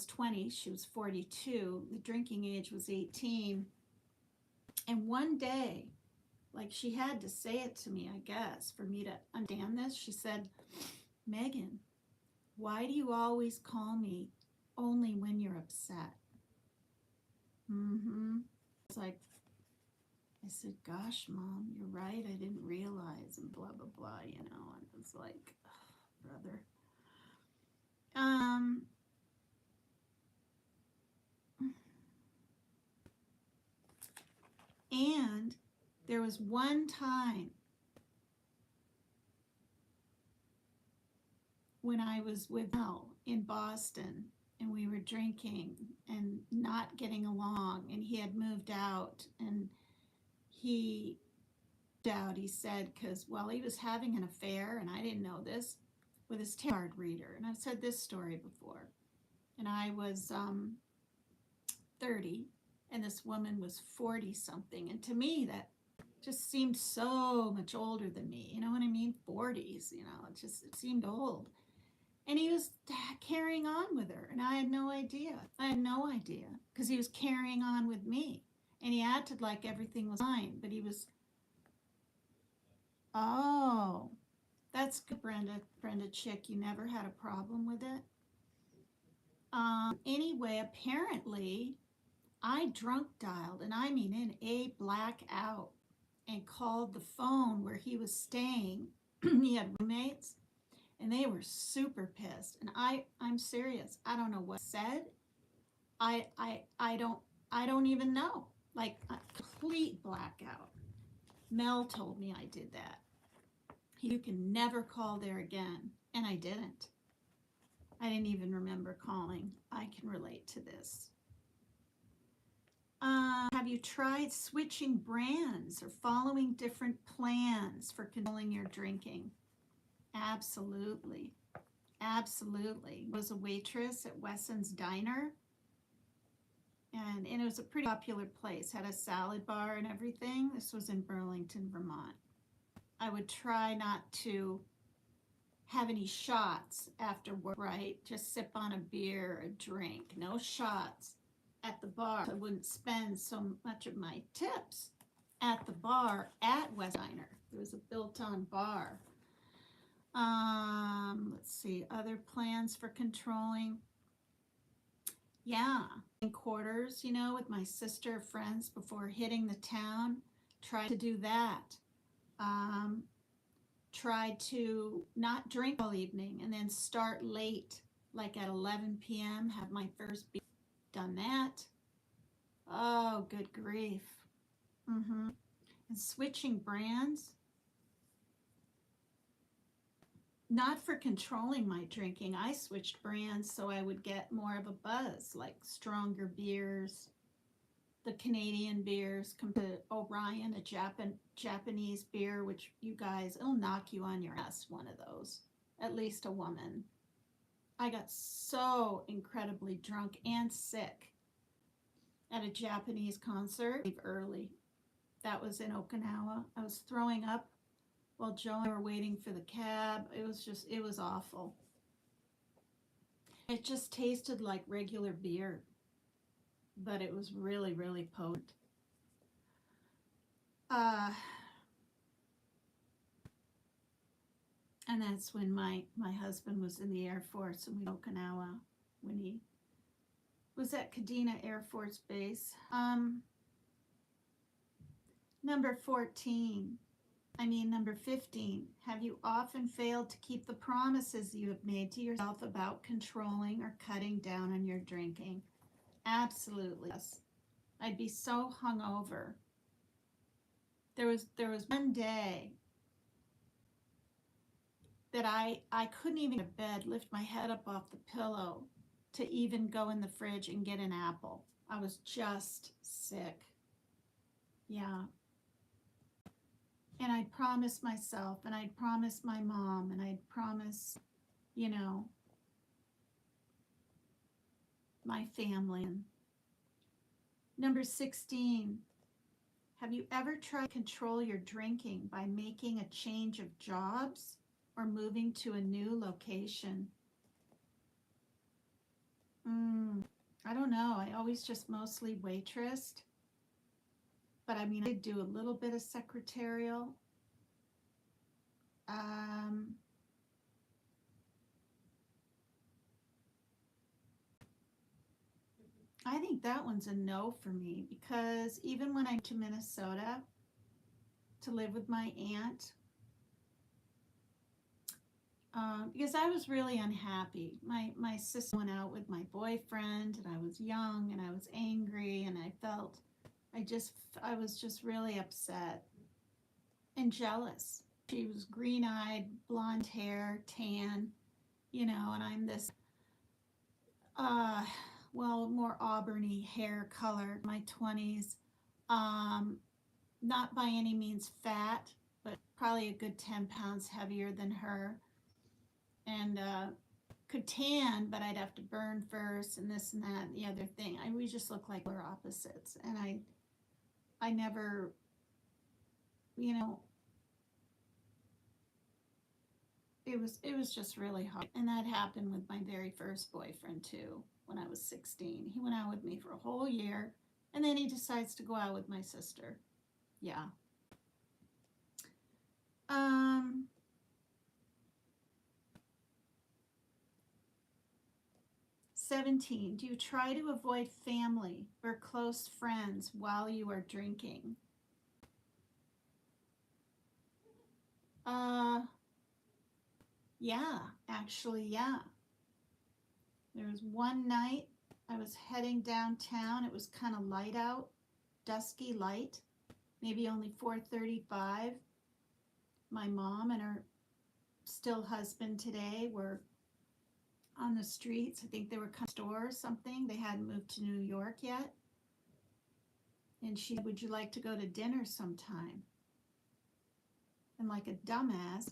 20. She was 42. The drinking age was 18. And one day, like she had to say it to me, I guess, for me to understand this. She said, Megan, why do you always call me only when you're upset? It's like, I said, gosh, Mom, you're right. I didn't realize, and blah, blah, blah, and it's like, oh, brother. And there was one time when I was with Mel in Boston and we were drinking and not getting along, and he had moved out, and he said, because he was having an affair, and I didn't know this, with his tarot card reader. And I've said this story before. And I was 30 and this woman was 40 something, and to me that just seemed so much older than me. You know what I mean? 40s, it seemed old. And he was carrying on with her, and I had no idea. Because he was carrying on with me, and he acted like everything was fine, but he was. Oh, that's good, Brenda Chick. You never had a problem with it. Anyway, apparently, I drunk dialed, and I mean in a blackout, and called the phone where he was staying. He had roommates, and they were super pissed. And I'm serious. I don't know what I said. I don't even know. Like a complete blackout. Mel told me I did that. You can never call there again, and I didn't. I didn't even remember calling. I can relate to this. Have you tried switching brands or following different plans for controlling your drinking? Absolutely. Absolutely. I was a waitress at Wesson's Diner, and it was a pretty popular place. Had a salad bar and everything. This was in Burlington, Vermont. I would try not to have any shots after work, right? Just sip on a beer, a drink, no shots at the bar. I wouldn't spend so much of my tips at the bar at West Diner. There was a built-on bar. Let's see, other plans for controlling. Yeah, in quarters, with my sister friends before hitting the town. Try to do that. Try to not drink all evening and then start late, like at 11 p.m., have my first beer. Done that. Oh, good grief. And switching brands. Not for controlling my drinking. I switched brands so I would get more of a buzz, like stronger beers, the Canadian beers, compared to Orion, a Japanese beer, which you guys, it'll knock you on your ass, one of those. At least a woman. I got so incredibly drunk and sick at a Japanese concert early. That was in Okinawa. I was throwing up while Joe and I were waiting for the cab. It was awful. It just tasted like regular beer, but it was really, really potent. And that's when my husband was in the Air Force and we Okinawa when he was at Kadena Air Force Base. Number 15. Have you often failed to keep the promises you have made to yourself about controlling or cutting down on your drinking? Absolutely. Yes. I'd be so hungover. There was one day that I couldn't even get out of bed, lift my head up off the pillow to even go in the fridge and get an apple. I was just sick. Yeah. And I'd promise myself, and I'd promise my mom, and I'd promise, you know, my family. And number 16, have you ever tried to control your drinking by making a change of jobs or moving to a new location? I don't know. I always just mostly waitressed. But I mean, I did do a little bit of secretarial. Um, I think that one's a no for me because even when I went to Minnesota to live with my aunt, because I was really unhappy. My sister went out with my boyfriend, and I was young, and I was angry, and I was just really upset and jealous. She was green-eyed, blonde hair, tan, and I'm this, uh, more auburny hair color, my 20s. Um, Not by any means fat, but probably a good 10 pounds heavier than her. And could tan, but I'd have to burn first, and this and that and the other thing. We just look like we're opposites, and I never, you know, it was just really hard, and that happened with my very first boyfriend too. When I was 16, he went out with me for a whole year, and then he decides to go out with my sister. Yeah. Um. 17. Do you try to avoid family or close friends while you are drinking? Uh, yeah, actually, yeah. There was one night I was heading downtown. It was kind of light out, dusky light, maybe only 4:35. My mom and her still husband today were on the streets. I think they were kind of store or something. They hadn't moved to New York yet. And she said, would you like to go to dinner sometime? And like a dumbass,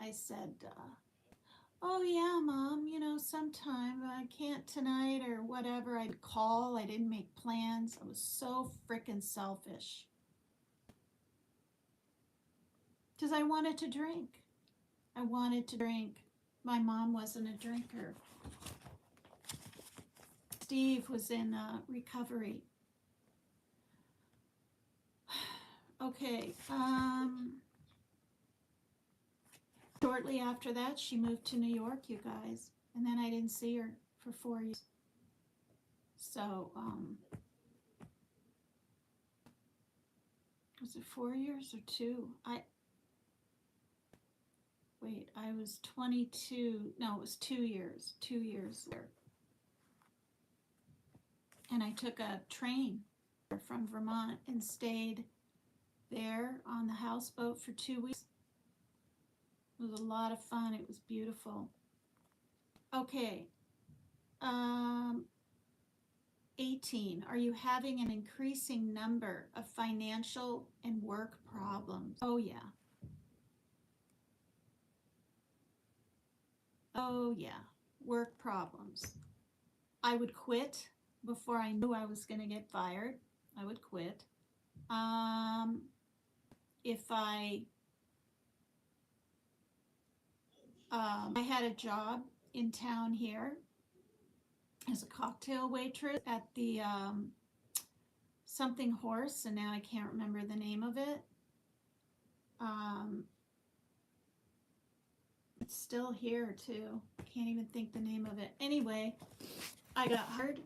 I said, oh yeah, Mom, sometime. I can't tonight or whatever. I'd call. I didn't make plans. I was so freaking selfish. Because I wanted to drink. I wanted to drink. My mom wasn't a drinker. Steve was in recovery. Okay. Shortly after that, she moved to New York, you guys. And then I didn't see her for 4 years. So, was it 4 years or 2? I was 22. No, it was 2 years. 2 years there. And I took a train from Vermont and stayed there on the houseboat for 2 weeks. It was a lot of fun. It was beautiful. Okay. 18. Are you having an increasing number of financial and work problems? Oh, yeah. Oh, yeah. Work problems. I would quit before I knew I was going to get fired. I would quit. If I had a job in town here as a cocktail waitress at the something horse, and now I can't remember the name of it. Um, it's still here too. Can't even think the name of it. Anyway, I got hard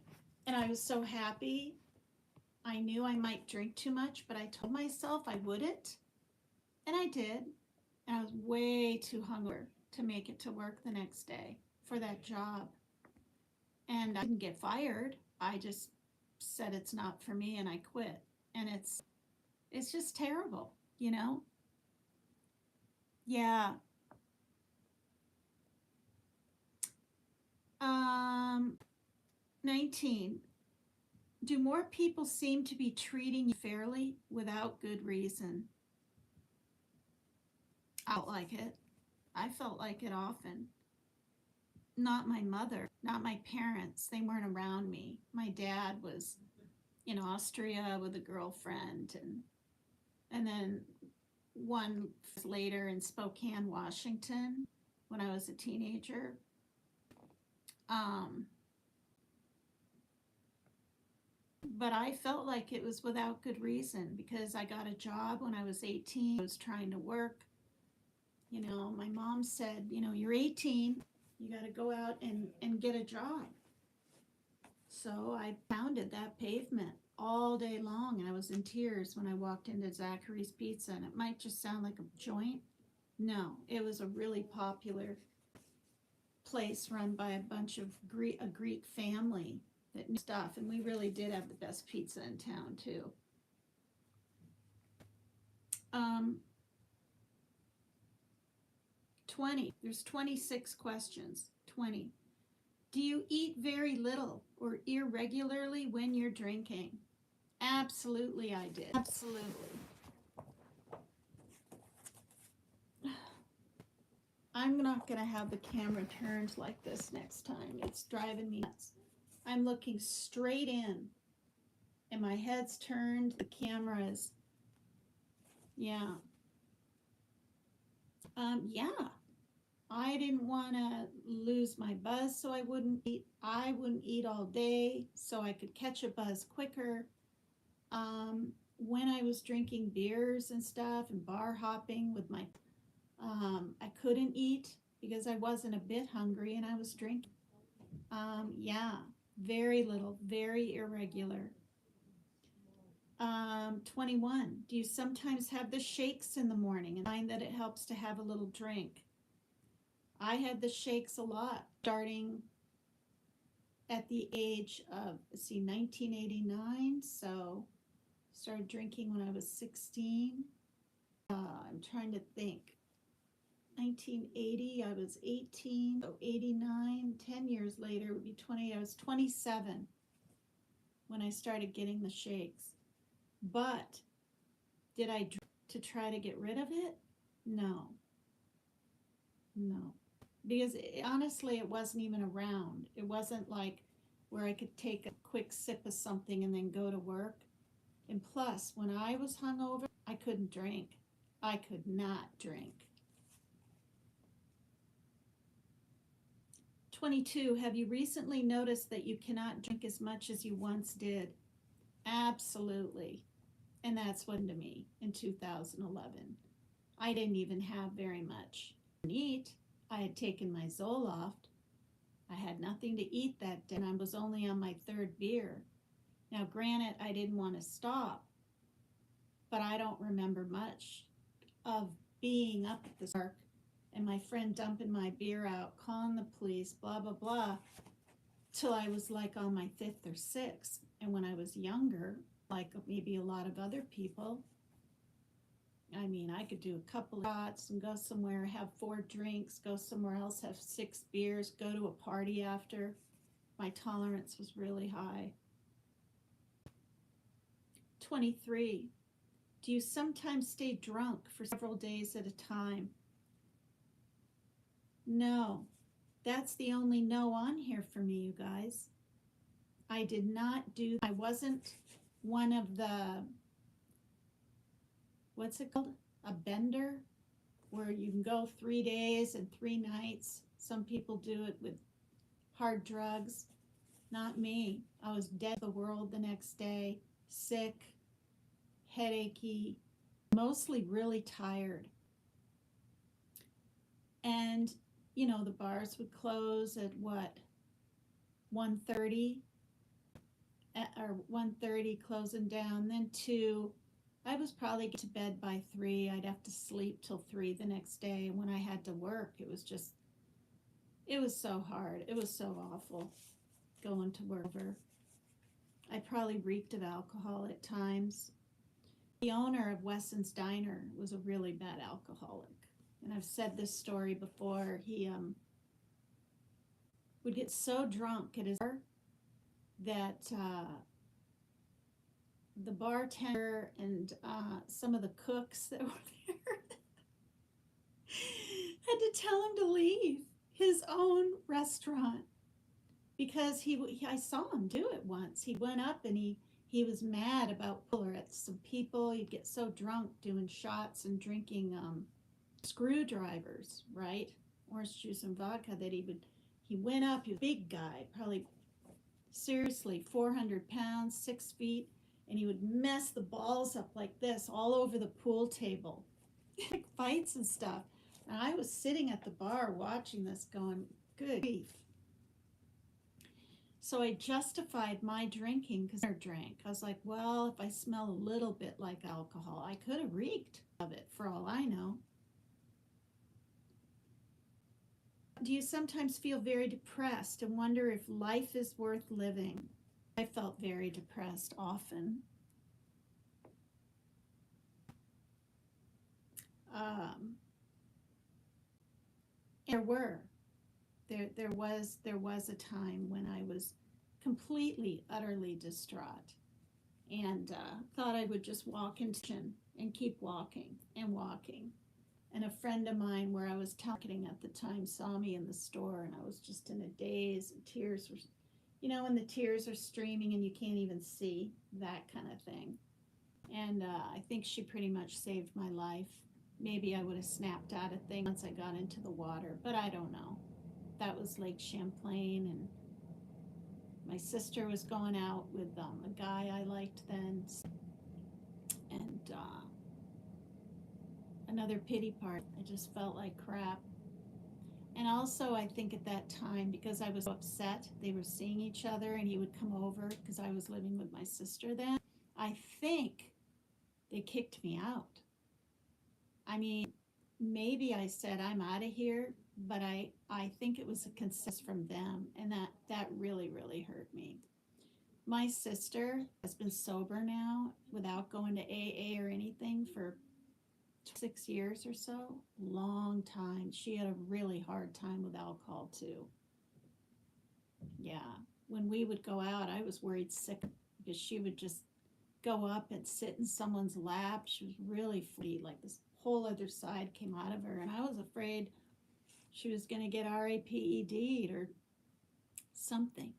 and I was so happy. I knew I might drink too much, but I told myself I wouldn't. And I did. And I was way too hungover to make it to work the next day for that job. And I didn't get fired. I just said it's not for me and I quit. And it's just terrible, you know? Yeah. 19. Do more people seem to be treating you fairly without good reason? I felt like it. I felt like it often. Not my mother, not my parents. They weren't around me. My dad was in Austria with a girlfriend, and then one later in Spokane, Washington, when I was a teenager. Um, but I felt like it was without good reason because I got a job when I was 18. I was trying to work. My mom said, you're 18, you got to go out and get a job. So I pounded that pavement all day long, and I was in tears when I walked into Zachary's Pizza. And it might just sound like a joint. No, it was a really popular place run by a bunch of a Greek family that knew stuff, and we really did have the best pizza in town too. 20. There's 26 questions. 20. Do you eat very little or irregularly when you're drinking? Absolutely, I did. Absolutely. I'm not going to have the camera turned like this next time. It's driving me nuts. I'm looking straight in, and my head's turned. The camera is, yeah. Yeah. I didn't want to lose my buzz, so I wouldn't eat. I wouldn't eat all day, so I could catch a buzz quicker. When I was drinking beers and stuff and bar hopping with my, I couldn't eat because I wasn't a bit hungry and I was drinking. Yeah, very little, very irregular. 21. Do you sometimes have the shakes in the morning and find that it helps to have a little drink? I had the shakes a lot, starting at the age of, 1989. So started drinking when I was 16. I'm trying to think. 1980, I was 18. So 89, 10 years later would be 20. I was 27 when I started getting the shakes. But did I drink to try to get rid of it? No. No. Because honestly, it wasn't even around. It wasn't like where I could take a quick sip of something and then go to work. And plus, when I was hungover, I couldn't drink. I could not drink. 22. Have you recently noticed that you cannot drink as much as you once did? Absolutely. And that's what happened to me in 2011. I didn't even have very much to eat. I had taken my Zoloft. I had nothing to eat that day, and I was only on my third beer. Now, granted, I didn't want to stop, but I don't remember much of being up at the park and my friend dumping my beer out, calling the police, blah, blah, blah, till I was like on my fifth or sixth. And when I was younger, like maybe a lot of other people, I mean, I could do a couple of shots and go somewhere, have 4 drinks, go somewhere else, have 6 beers, go to a party after. My tolerance was really high. 23. Do you sometimes stay drunk for several days at a time? No. That's the only no on here for me, you guys. I did not do, I wasn't one of the, what's it called? A bender, where you can go 3 days and 3 nights. Some people do it with hard drugs. Not me. I was dead to the world the next day, sick, headachy, mostly really tired. And, the bars would close at what, 1:30, or 1:30 closing down, then 2. I was probably get to bed by 3. I'd have to sleep till 3 the next day. When I had to work, it was so hard. It was so awful going to work. I probably reeked of alcohol at times. The owner of Wesson's Diner was a really bad alcoholic. And I've said this story before. He would get so drunk at his bar that the bartender and some of the cooks that were there had to tell him to leave his own restaurant because I saw him do it once. He went up and he was mad about at some people. He'd get so drunk doing shots and drinking screwdrivers, right? Orange juice and vodka that he went up. He was a big guy, probably seriously 400 pounds, 6 feet, and he would mess the balls up like this all over the pool table, like fights and stuff. And I was sitting at the bar watching this going, good grief. So I justified my drinking because I drank. I was like, well, if I smell a little bit like alcohol, I could have reeked of it for all I know. Do you sometimes feel very depressed and wonder if life is worth living? I felt very depressed often. There was a time when I was completely, utterly distraught, and thought I would just walk into and keep walking and walking. And a friend of mine, where I was talking at the time, saw me in the store, and I was just in a daze, and tears were, when the tears are streaming and you can't even see, that kind of thing. And I think she pretty much saved my life. Maybe I would have snapped out of things once I got into the water, but I don't know. That was Lake Champlain, and my sister was going out with a guy I liked then, and another pity party. I just felt like crap. And also, I think at that time, because I was so upset, they were seeing each other, and he would come over because I was living with my sister then. I think they kicked me out. I mean, maybe I said, I'm out of here, but I think it was a consent from them, and that really, really hurt me. My sister has been sober now without going to AA or anything for 6 years or so. Long time. She had a really hard time with alcohol too. Yeah. When we would go out, I was worried sick because she would just go up and sit in someone's lap. She was really free, like this whole other side came out of her, and I was afraid she was going to get RAPED'd or something,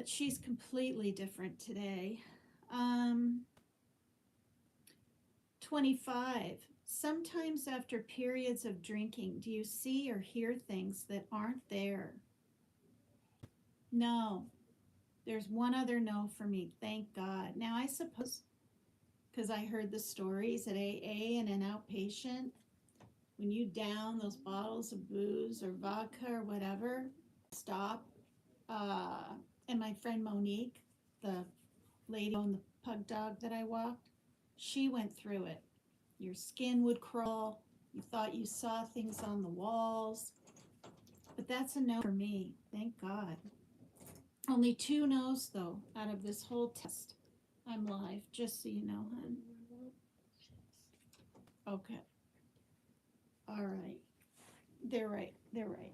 She's completely different today. 25. Sometimes after periods of drinking, do you see or hear things that aren't there? No. There's one other no for me, thank God. Now, I suppose, because I heard the stories at AA and an outpatient, when you down those bottles of booze or vodka or whatever, stop. And my friend Monique, the lady on the pug dog that I walked, she went through it. Your skin would crawl. You thought you saw things on the walls. But that's a no for me, thank God. Only 2 no's, though, out of this whole test. I'm live, just so you know, hon. Okay. All right. They're right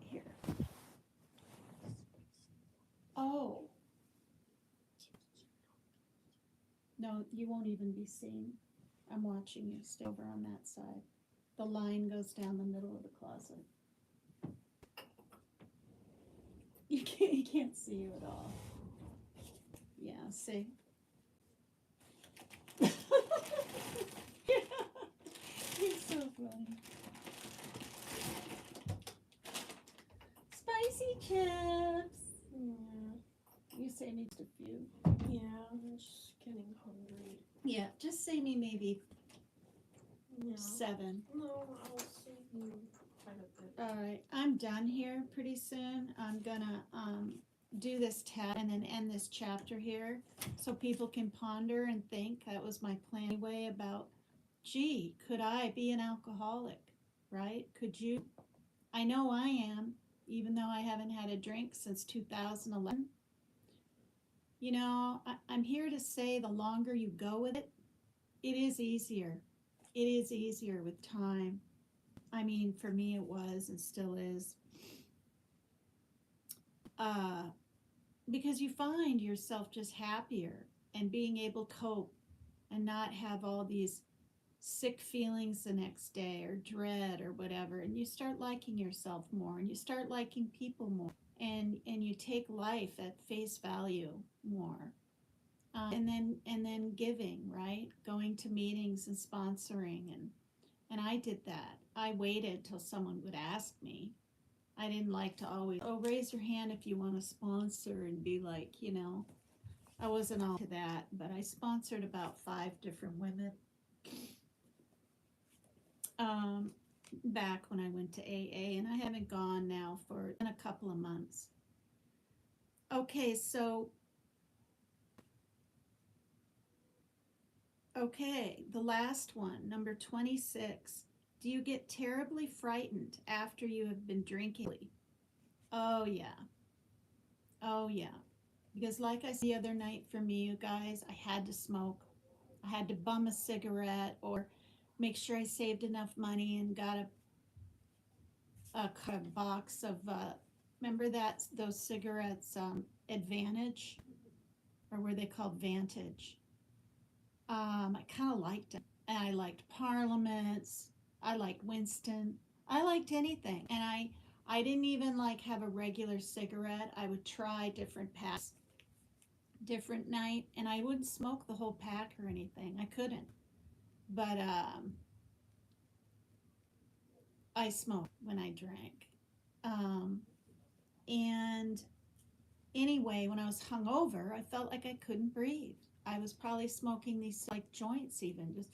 here. Oh. No, you won't even be seen. I'm watching you. Stay over on that side. The line goes down the middle of the closet. You can't see you at all. Yeah, see? Yeah. You're so funny. Spicy chips. Yeah. You say me just a few. Yeah, I'm just getting hungry. Yeah, just say me maybe Yeah. 7. No, I'll save you quite a bit. All right, I'm done here pretty soon. I'm gonna do this test and then end this chapter here so people can ponder and think. That was my plan anyway about, gee, could I be an alcoholic, right? Could you? I know I am, even though I haven't had a drink since 2011. You know, I'm here to say the longer you go with it, it is easier. It is easier with time. I mean, for me, it was and still is. Uh, because you find yourself just happier and being able to cope and not have all these sick feelings the next day or dread or whatever. And you start liking yourself more and you start liking people more and you take life at face value more. And then giving, right? Going to meetings and sponsoring, and I did that. I waited till someone would ask me. I didn't like to always, oh, raise your hand if you want to sponsor and be like, I wasn't all to that, but I sponsored about 5 different women um, back when I went to AA, and I haven't gone now for in a couple of months. Okay, so the last one, number 26. Do you get terribly frightened after you have been drinking? Oh, yeah. Oh, yeah. Because, like I said the other night for me, you guys, I had to smoke. I had to bum a cigarette or make sure I saved enough money and got a box of, remember those cigarettes, Advantage? Or were they called Vantage? I kind of liked them. And I liked Parliaments. I liked Winston. I liked anything. And I didn't even like have a regular cigarette. I would try different packs, different night, and I wouldn't smoke the whole pack or anything. I couldn't. But I smoked when I drank. Um, and anyway, when I was hungover, I felt like I couldn't breathe. I was probably smoking these like joints, even just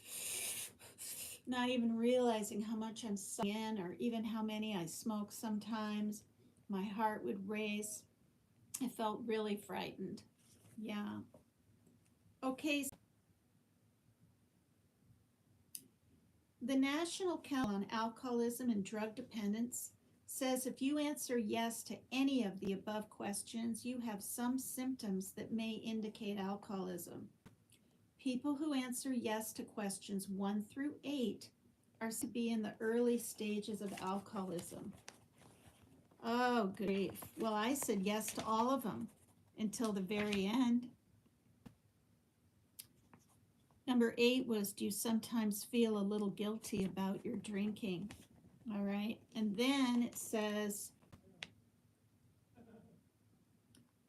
not even realizing how much I'm sucking in or even how many I smoke sometimes. My heart would race. I felt really frightened. Yeah. Okay. The National Council on Alcoholism and Drug Dependence says if you answer yes to any of the above questions, you have some symptoms that may indicate alcoholism. People who answer yes to questions 1 through 8 are said to be in the early stages of alcoholism. Oh, grief. Well, I said yes to all of them until the very end. Number 8 was, do you sometimes feel a little guilty about your drinking? All right. And then it says,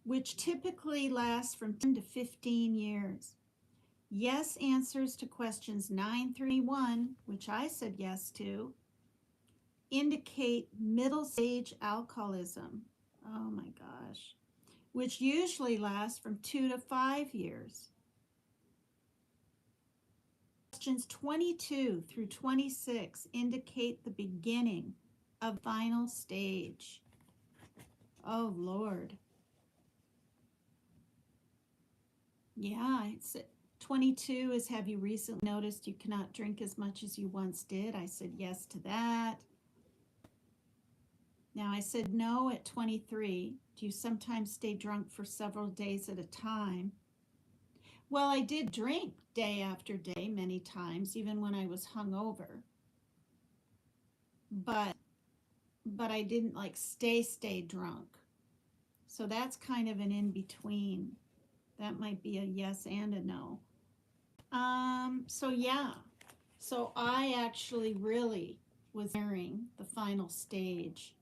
which typically lasts from 10 to 15 years. Yes answers to questions 9 through 21, which I said yes to, indicate middle stage alcoholism. Oh my gosh. Which usually lasts from 2 to 5 years. Questions 22 through 26 indicate the beginning of final stage. Oh Lord. Yeah, it's 22 is, have you recently noticed you cannot drink as much as you once did? I said yes to that. Now I said no at 23. Do you sometimes stay drunk for several days at a time? Well, I did drink day after day many times, even when I was hungover. But I didn't like stay drunk. So that's kind of an in between. That might be a yes and a no. So yeah. So I actually really was nearing the final stage.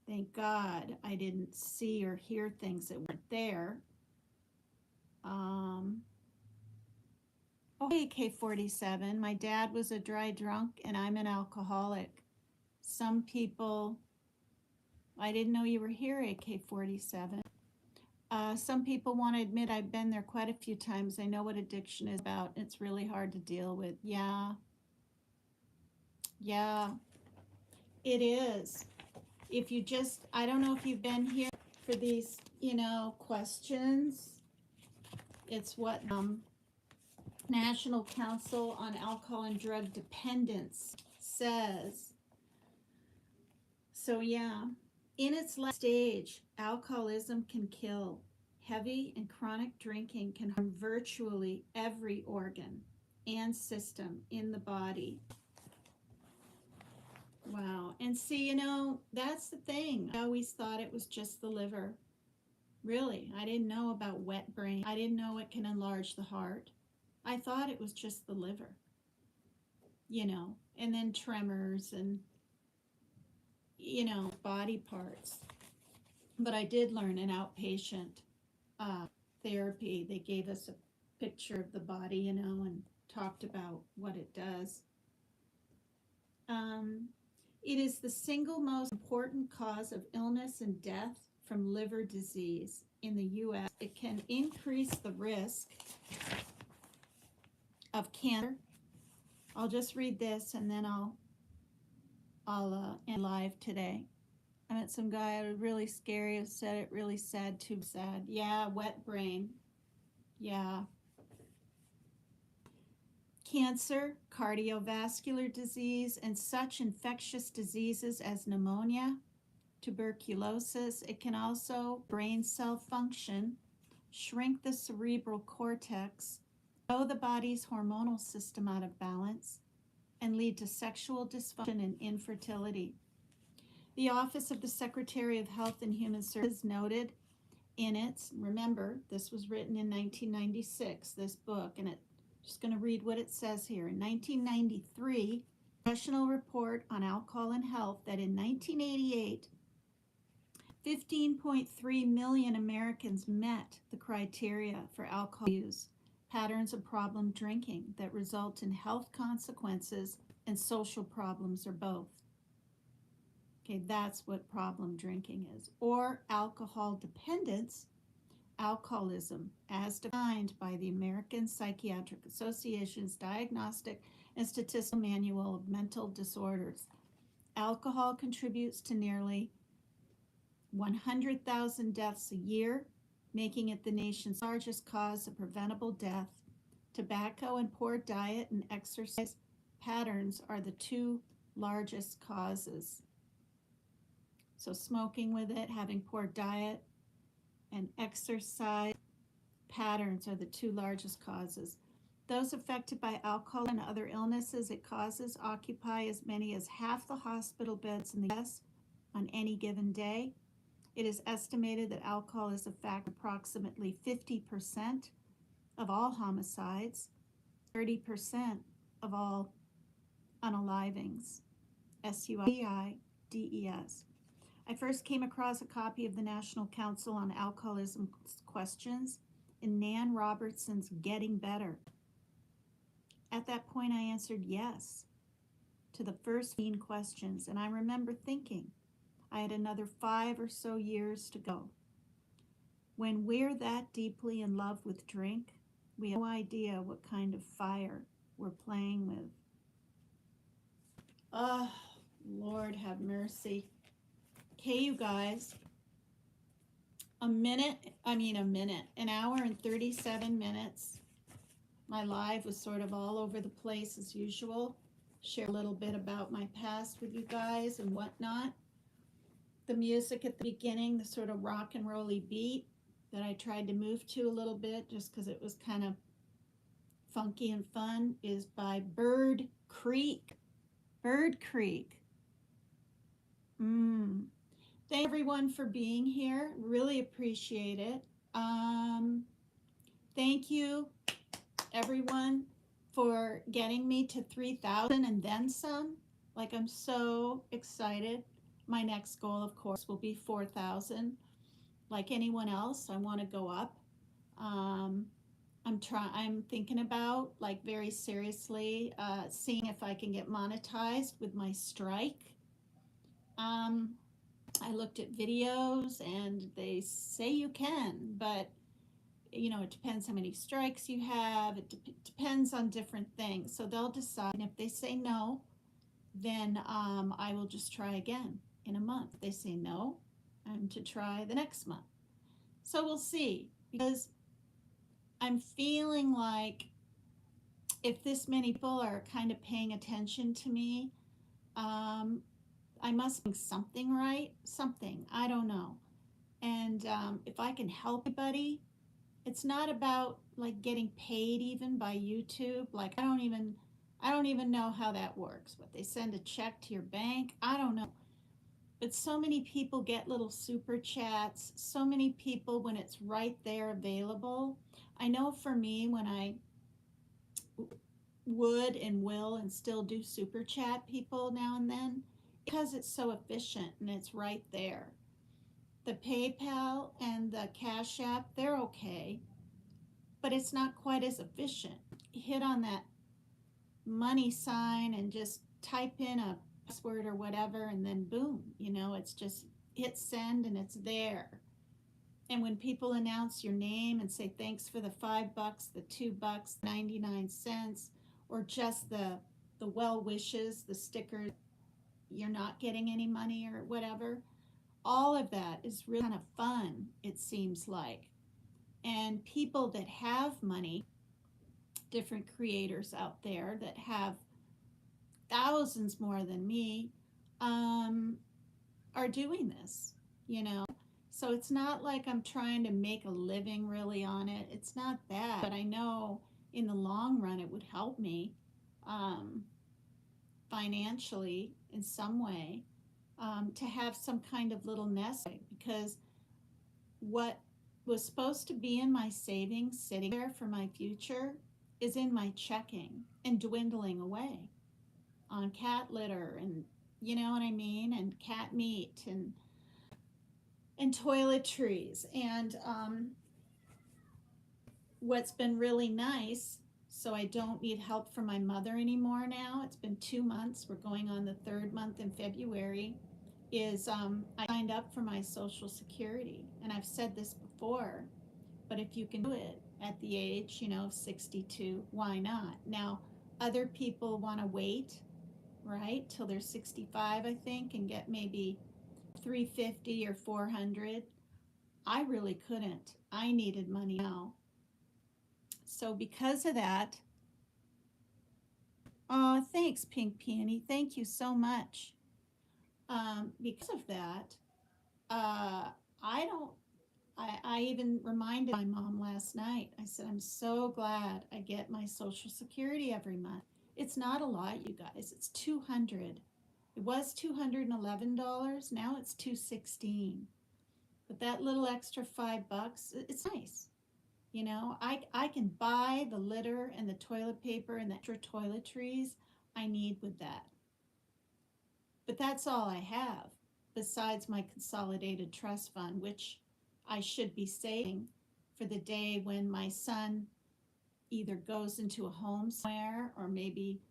Thank God I didn't see or hear things that weren't there. Okay, K47. My dad was a dry drunk and I'm an alcoholic. Some people I didn't know you were here, AK-47. Some people want to admit I've been there quite a few times. I know what addiction is about. It's really hard to deal with. Yeah, yeah, it is. If you just, I don't know if you've been here for these, questions. It's what National Council on Alcohol and Drug Dependence says. So, yeah, in its last stage, alcoholism can kill. Heavy and chronic drinking can harm virtually every organ and system in the body. Wow. And see, that's the thing. I always thought it was just the liver. Really, I didn't know about wet brain. I didn't know it can enlarge the heart. I thought it was just the liver, and then tremors and, body parts. But I did learn in outpatient therapy. They gave us a picture of the body, and talked about what it does. Um, it is the single most important cause of illness and death from liver disease in the U.S. It can increase the risk of cancer. I'll just read this and then I'll end live today. I met some guy who was really scary, who said it really sad, too sad. Yeah, wet brain. Yeah. Cancer, cardiovascular disease, and such infectious diseases as pneumonia, tuberculosis. It can also brain cell function, shrink the cerebral cortex, throw the body's hormonal system out of balance, and lead to sexual dysfunction and infertility. The Office of the Secretary of Health and Human Services noted in its, remember, this was written in 1996, this book, and it just going to read what it says here. In 1993, National Report on Alcohol and Health that in 1988, 15.3 million Americans met the criteria for alcohol use, patterns of problem drinking that result in health consequences and social problems or both. Okay, that's what problem drinking is. Or alcohol dependence, alcoholism, as defined by the American Psychiatric Association's Diagnostic and Statistical Manual of Mental Disorders. Alcohol contributes to nearly 100,000 deaths a year, making it the nation's largest cause of preventable death. Tobacco and poor diet and exercise patterns are the two largest causes. So smoking with it, having poor diet, and exercise patterns are the two largest causes. Those affected by alcohol and other illnesses it causes occupy as many as half the hospital beds in the U.S. on any given day. It is estimated that alcohol is a factor of approximately 50% of all homicides, 30% of all unalivings, SUIDES. I first came across a copy of the National Council on Alcoholism questions in Nan Robertson's Getting Better. At that point, I answered yes to the first 15 questions, and I remember thinking I had another 5 or so years to go. When we're that deeply in love with drink, we have no idea what kind of fire we're playing with. Oh, Lord have mercy. Okay, you guys, an hour and 37 minutes. My live was sort of all over the place as usual. Share a little bit about my past with you guys and whatnot. The music at the beginning, the sort of rock and rolly beat that I tried to move to a little bit just because it was kind of funky and fun, is by Bird Creek. Bird Creek. Thank everyone for being here. Really appreciate it. Thank you, everyone, for getting me to 3,000 and then some. Like, I'm so excited. My next goal, of course, will be 4,000. Like anyone else, I want to go up. I'm thinking about, like, very seriously, seeing if I can get monetized with my strike. I looked at videos and they say you can, but it depends how many strikes you have. It depends on different things. So they'll decide. And if they say no, then I will just try again in a month. If they say no, I'm to try the next month. So we'll see, because I'm feeling like if this many people are kind of paying attention to me, um, I must be something right. Something. I don't know. And if I can help anybody, it's not about like getting paid even by YouTube. Like I don't even know how that works. But they send a check to your bank. I don't know. But so many people get little super chats. So many people when it's right there available. I know for me when I would and will and still do super chat people now and then because it's so efficient and it's right there. The PayPal and the Cash App, they're okay, but it's not quite as efficient. Hit on that money sign and just type in a password or whatever, and then boom, it's just hit send and it's there. And when people announce your name and say thanks for the $5, the $2, 99 cents, or just the well wishes, the sticker, you're not getting any money or whatever, all of that is really kind of fun, it seems like. And people that have money, different creators out there that have thousands more than me, um, are doing this, you know. So it's not like I'm trying to make a living really on it. It's not that. But I know in the long run it would help me um, financially in some way, to have some kind of little nest egg, because what was supposed to be in my savings sitting there for my future is in my checking and dwindling away on cat litter, and you know what I mean, and cat meat and toiletries. And what's been really nice, so I don't need help from my mother anymore now. It's been 2 months. We're going on the third month in February. Is I signed up for my Social Security, and I've said this before, but if you can do it at the age, of 62, why not? Now, other people want to wait, right, till they're 65, I think, and get maybe 350 or 400. I really couldn't. I needed money now. So because of that, oh, thanks, Pink Peony. Thank you so much. Because of that, I don't. I even reminded my mom last night. I said, I'm so glad I get my Social Security every month. It's not a lot, you guys. It's 200. It was $211. Now it's 216. But that little extra $5, it's nice. I can buy the litter and the toilet paper and the extra toiletries I need with that. But that's all I have besides my consolidated trust fund, which I should be saving for the day when my son either goes into a home somewhere or maybe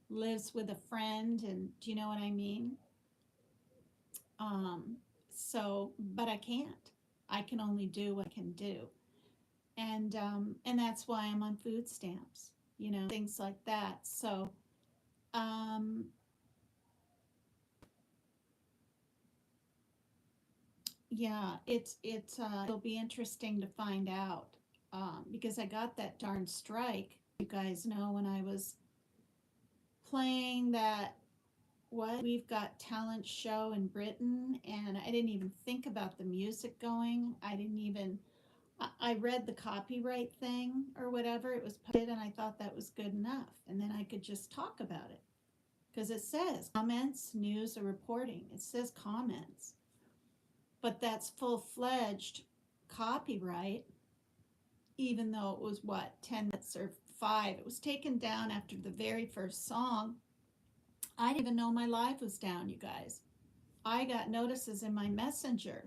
lives with a friend. And do you know what I mean? Um, but I can't. I can only do what I can do. And that's why I'm on food stamps, things like that. So um, yeah, it'll be interesting to find out, because I got that darn strike. You guys know when I was playing that what we've got talent show in Britain, and I didn't even think about the music going. I didn't even. I read the copyright thing or whatever it was posted, and I thought that was good enough, and then I could just talk about it because it says comments, news, or reporting. It says comments, but that's full-fledged copyright, even though it was what, 10 minutes or 5. It was taken down after the very first song. I didn't even know my live was down, you guys. I got notices in my messenger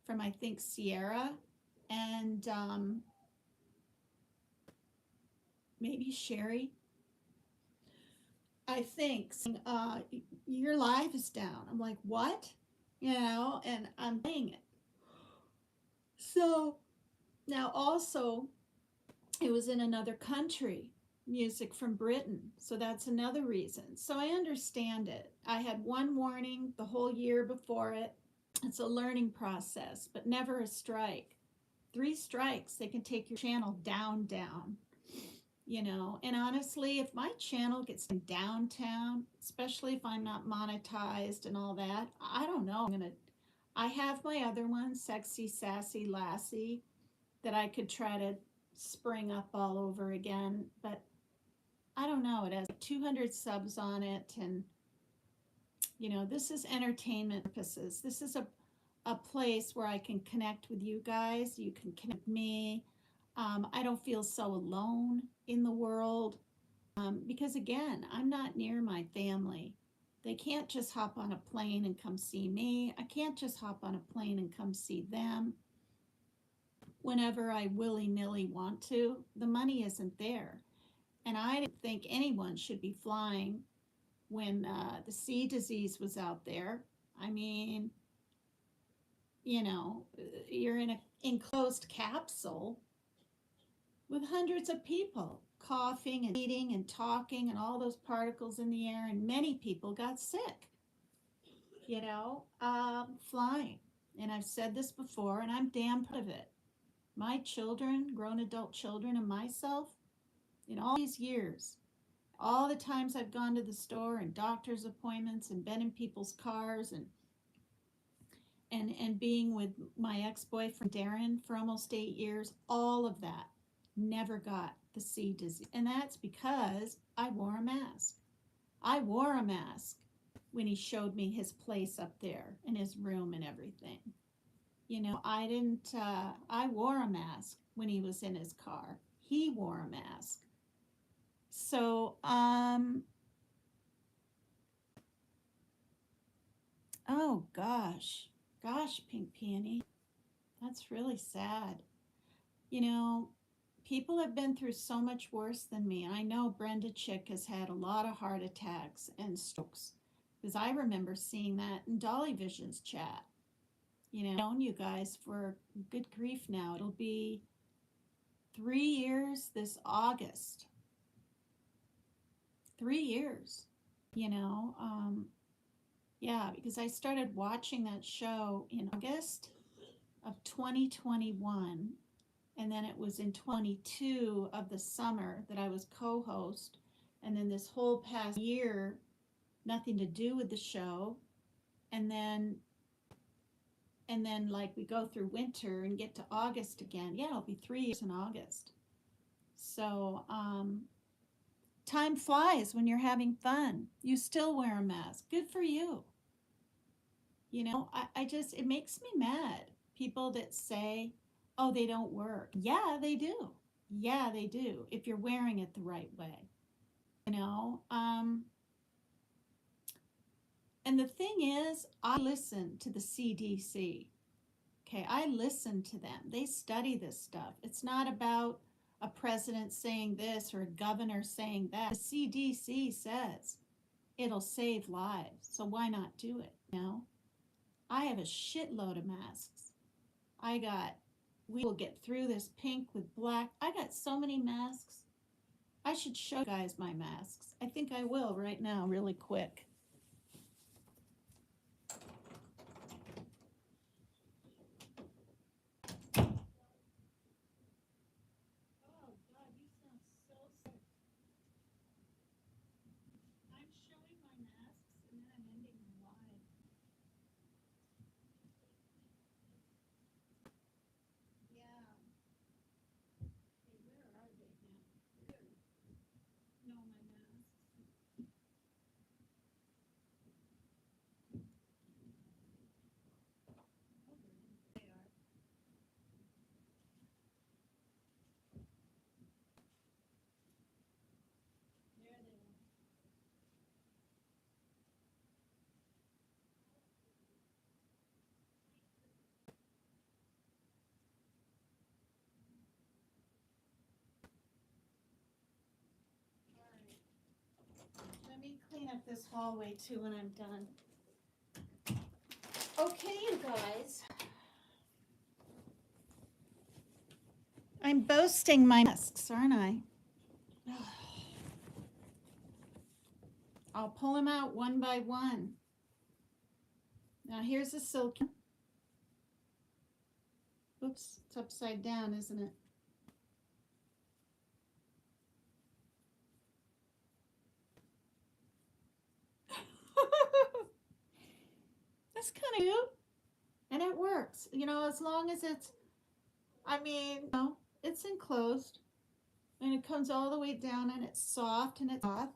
from, I think, Sierra and maybe Sherry, I think, saying, your live is down. I'm like, what? and I'm playing it. So now also, it was in another country, music from Britain. So that's another reason. So I understand it. I had one warning the whole year before it. It's a learning process, but never a strike. 3 strikes, they can take your channel down. And honestly, if my channel gets downtown, especially if I'm not monetized and all that, I don't know. I have my other one, Sexy Sassy Lassie, that I could try to spring up all over again, but I don't know. It has 200 subs on it, and this is entertainment purposes. This is a place where I can connect with you guys. You can connect with me. I don't feel so alone in the world because, again, I'm not near my family. They can't just hop on a plane and come see me. I can't just hop on a plane and come see them whenever I willy nilly want to. The money isn't there. And I didn't think anyone should be flying when the C disease was out there. I mean, you know, you're in an enclosed capsule with hundreds of people coughing and eating and talking and all those particles in the air, and many people got sick, flying. And I've said this before, and I'm damn proud of it. My children, grown adult children, and myself, in all these years, all the times I've gone to the store and doctor's appointments and been in people's cars and being with my ex-boyfriend Darren for almost 8 years, all of that never got the C disease. And that's because I wore a mask. I wore a mask when he showed me his place up there and his room and everything. I didn't, I wore a mask when he was in his car. He wore a mask. So, oh gosh, Pink Peony, that's really sad. You know, people have been through so much worse than me. I know Brenda Chick has had a lot of heart attacks and strokes because I remember seeing that in Dolly Vision's chat. I've known you guys for good grief now. It'll be 3 years this August. 3 years, you know. Yeah, because I started watching that show in August of 2021, and then it was in 22 of the summer that I was co-host, and then this whole past year, nothing to do with the show, and then like we go through winter and get to August again. Yeah, it'll be 3 years in August. So time flies when you're having fun. You still wear a mask. Good for you. I just, it makes me mad. People that say, oh, they don't work. Yeah, they do. Yeah, they do. If you're wearing it the right way, you know. And the thing is, I listen to the CDC. Okay, I listen to them. They study this stuff. It's not about a president saying this or a governor saying that. The CDC says it'll save lives. So why not do it? I have a shitload of masks. We will get through this pink with black. I got so many masks. I should show you guys my masks. I think I will right now, really quick. Oh, God, you sound so sick. I'm showing my masks and then I'm ending my live. Yeah. Hey, where are they now? Where? No, my masks. Oh, they are. There they are. All right. Let me clean up this hallway too when I'm done. Okay, you guys. I'm boasting my masks, aren't I? I'll pull them out one by one. Now here's the silky. Oops, it's upside down, isn't it? That's kind of cute. And it works, you know, as long as it's, I mean, no, it's enclosed. And it comes all the way down and it's soft and it's soft.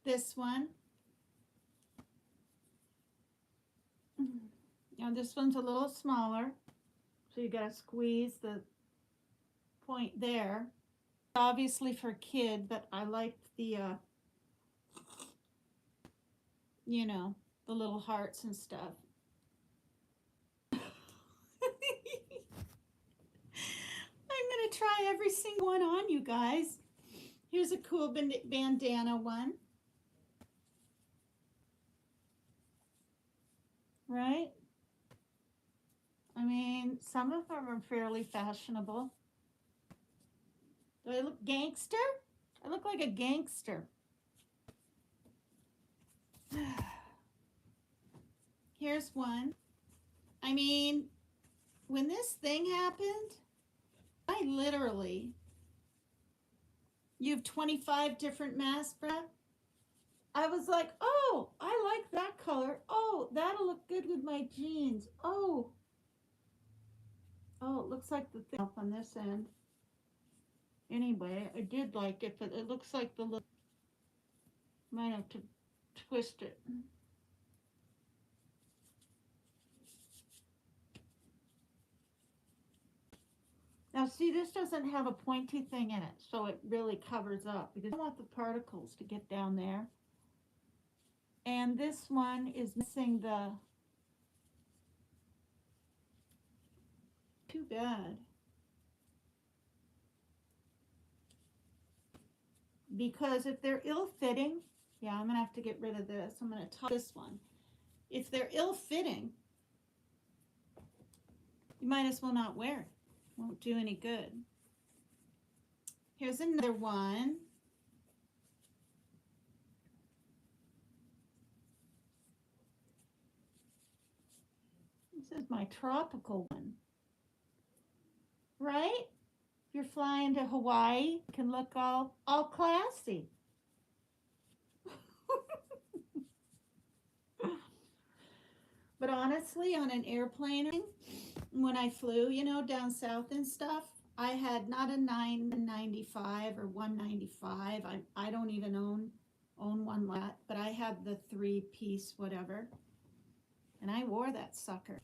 This one. Now this one's a little smaller. So you gotta squeeze the point there. Obviously for a kid, but I like the, you know, the little hearts and stuff. I'm gonna try every single one on you guys. Here's a cool bandana one. Right? I mean, some of them are fairly fashionable. Do I look gangster? I look like a gangster. Here's one. I mean, when this thing happened, I literally, you have 25 different masks, Brad? I was like, oh, I like that color. Oh, that'll look good with my jeans. Oh, it looks like the thing up on this end. Anyway, I did like it, but it looks like the little, might have to twist it. Now see, this doesn't have a pointy thing in it, so it really covers up because I want the particles to get down there. And this one is missing the, too bad. Because if they're ill-fitting, yeah, I'm gonna have to get rid of this. I'm gonna top this one. If they're ill-fitting, you might as well not wear it. Won't do any good. Here's another one. This is my tropical one. Right? If you're flying to Hawaii, it can look all classy. But honestly, on an airplane, when I flew, you know, down south and stuff, I had not a 995 or 195. I don't even own one like that, but I had the 3-piece whatever. And I wore that sucker.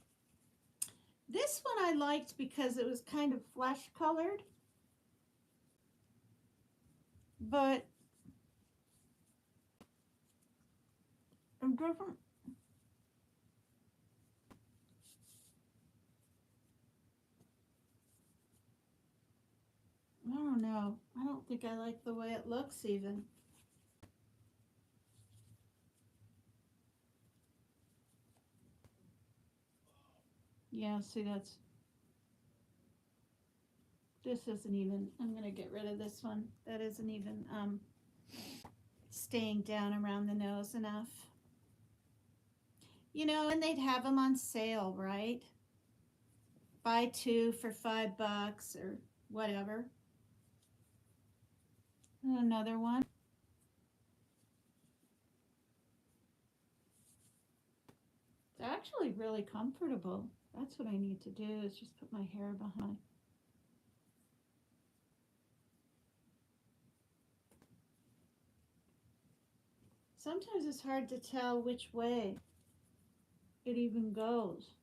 This one I liked because it was kind of flesh colored. But it doesn't. I don't know. I don't think I like the way it looks even. Yeah, see this isn't even, I'm going to get rid of this one. That isn't even staying down around the nose enough. You know, and they'd have them on sale, right? Buy 2 for $5 or whatever. And another one. It's actually really comfortable. That's what I need to do is just put my hair behind. Sometimes it's hard to tell which way it even goes.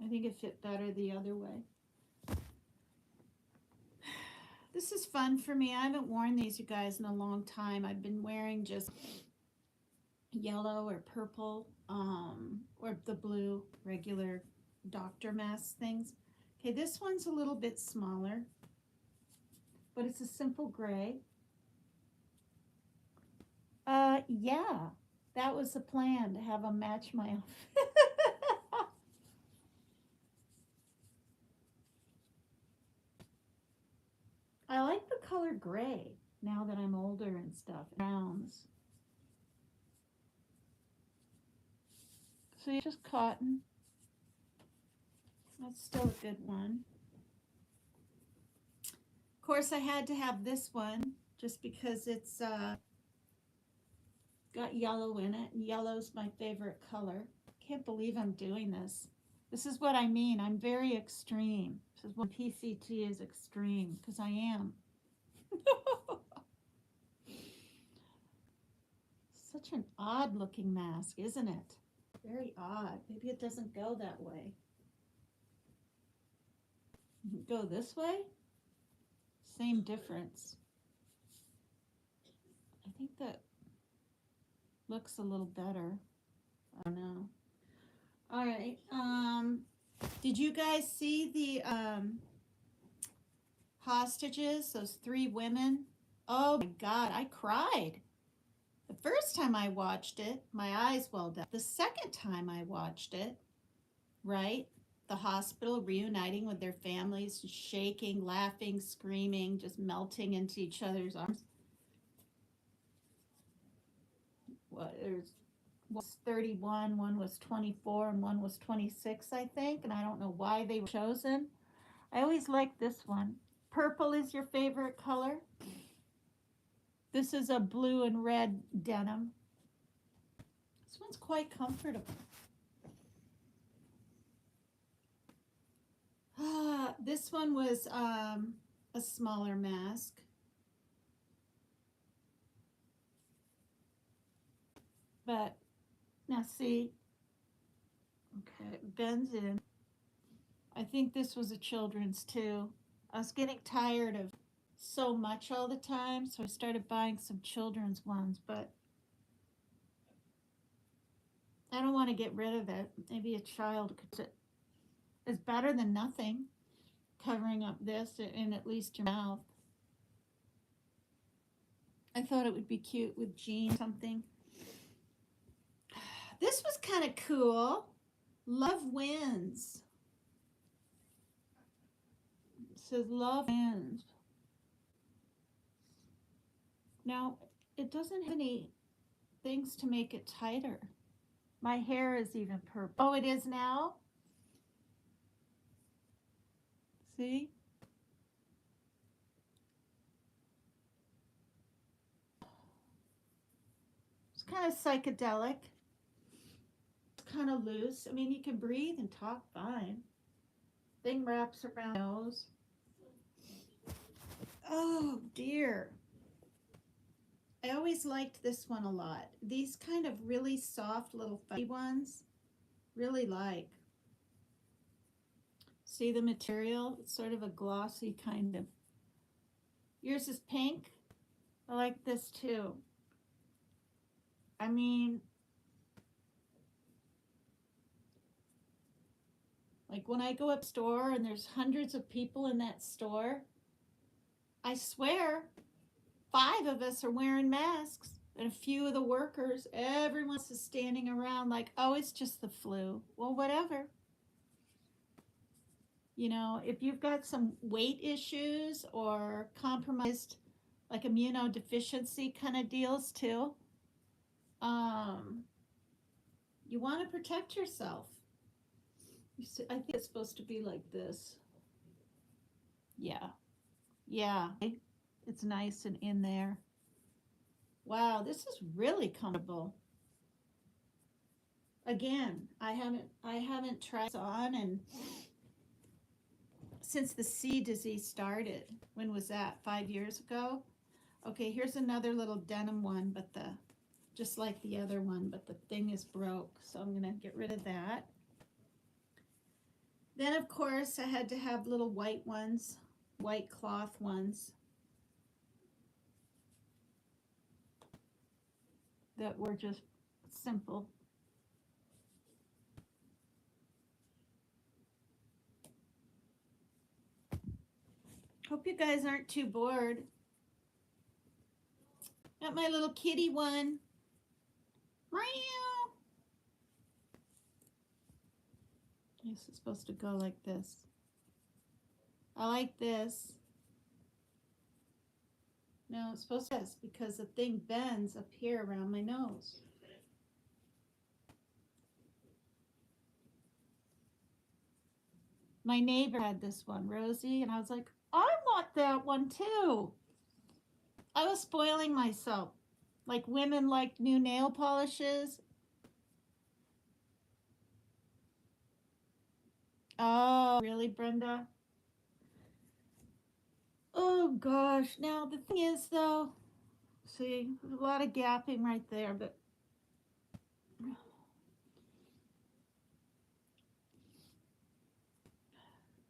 I think it fit better the other way. This is fun for me. I haven't worn these, you guys, in a long time. I've been wearing just yellow or purple, or the blue regular doctor mask things. Okay, this one's a little bit smaller, but it's a simple gray. Yeah, that was the plan, to have them match my outfit. I like the color gray now that I'm older and stuff. Browns. So it's just cotton. That's still a good one. Of course, I had to have this one just because it's got yellow in it. And yellow's my favorite color. Can't believe I'm doing this. This is what I mean. I'm very extreme. This is when PCT is extreme, because I am. Such an odd looking mask, isn't it? Very odd. Maybe it doesn't go that way. Go this way? Same difference. I think that looks a little better. I don't know. All right. Did you guys see the hostages? Those 3 women? Oh my God, I cried. The first time I watched it, my eyes welled up. The second time I watched it, right? The hospital reuniting with their families, shaking, laughing, screaming, just melting into each other's arms. There's one was 31, one was 24, and one was 26, I think. And I don't know why they were chosen. I always like this one. Purple is your favorite color. This is a blue and red denim. This one's quite comfortable. This one was a smaller mask. But now see, okay, it bends in. I think this was a children's too. I was getting tired of so much all the time, so I started buying some children's ones, but I don't want to get rid of it. Maybe a child could. It's better than nothing, covering up this in at least your mouth. I thought it would be cute with jeans, something. This was kind of cool. Love wins. It says love wins. Now, it doesn't have any things to make it tighter. My hair is even purple. Oh, it is now? See? It's kind of psychedelic. It's kind of loose. I mean, you can breathe and talk fine. Thing wraps around the nose. Oh, dear. I always liked this one a lot. These kind of really soft little fuzzy ones, really like. See the material? It's sort of a glossy kind of. Yours is pink. I like this too. I mean, like when I go up store and there's hundreds of people in that store, I swear 5 of us are wearing masks. And a few of the workers, everyone else is standing around like, oh, it's just the flu. Well, whatever. You know, if you've got some weight issues or compromised, like immunodeficiency kind of deals too, you want to protect yourself. I think it's supposed to be like this. Yeah. Yeah. It's nice and in there. Wow, this is really comfortable. Again, I haven't tried this on and since the C disease started. When was that? 5 years ago? Okay, here's another little denim one, but just like the other one, but the thing is broke. So I'm gonna get rid of that. Then of course I had to have little white ones, white cloth ones that were just simple. Hope you guys aren't too bored. Got my little kitty one. Meow. This is supposed to go like this. I like this. No, it's supposed to because the thing bends up here around my nose. My neighbor had this one, Rosie, and I was like, I want that one too. I was spoiling myself. Like women like new nail polishes. Oh, really, Brenda? Oh gosh. Now the thing is though, see, a lot of gapping right there, but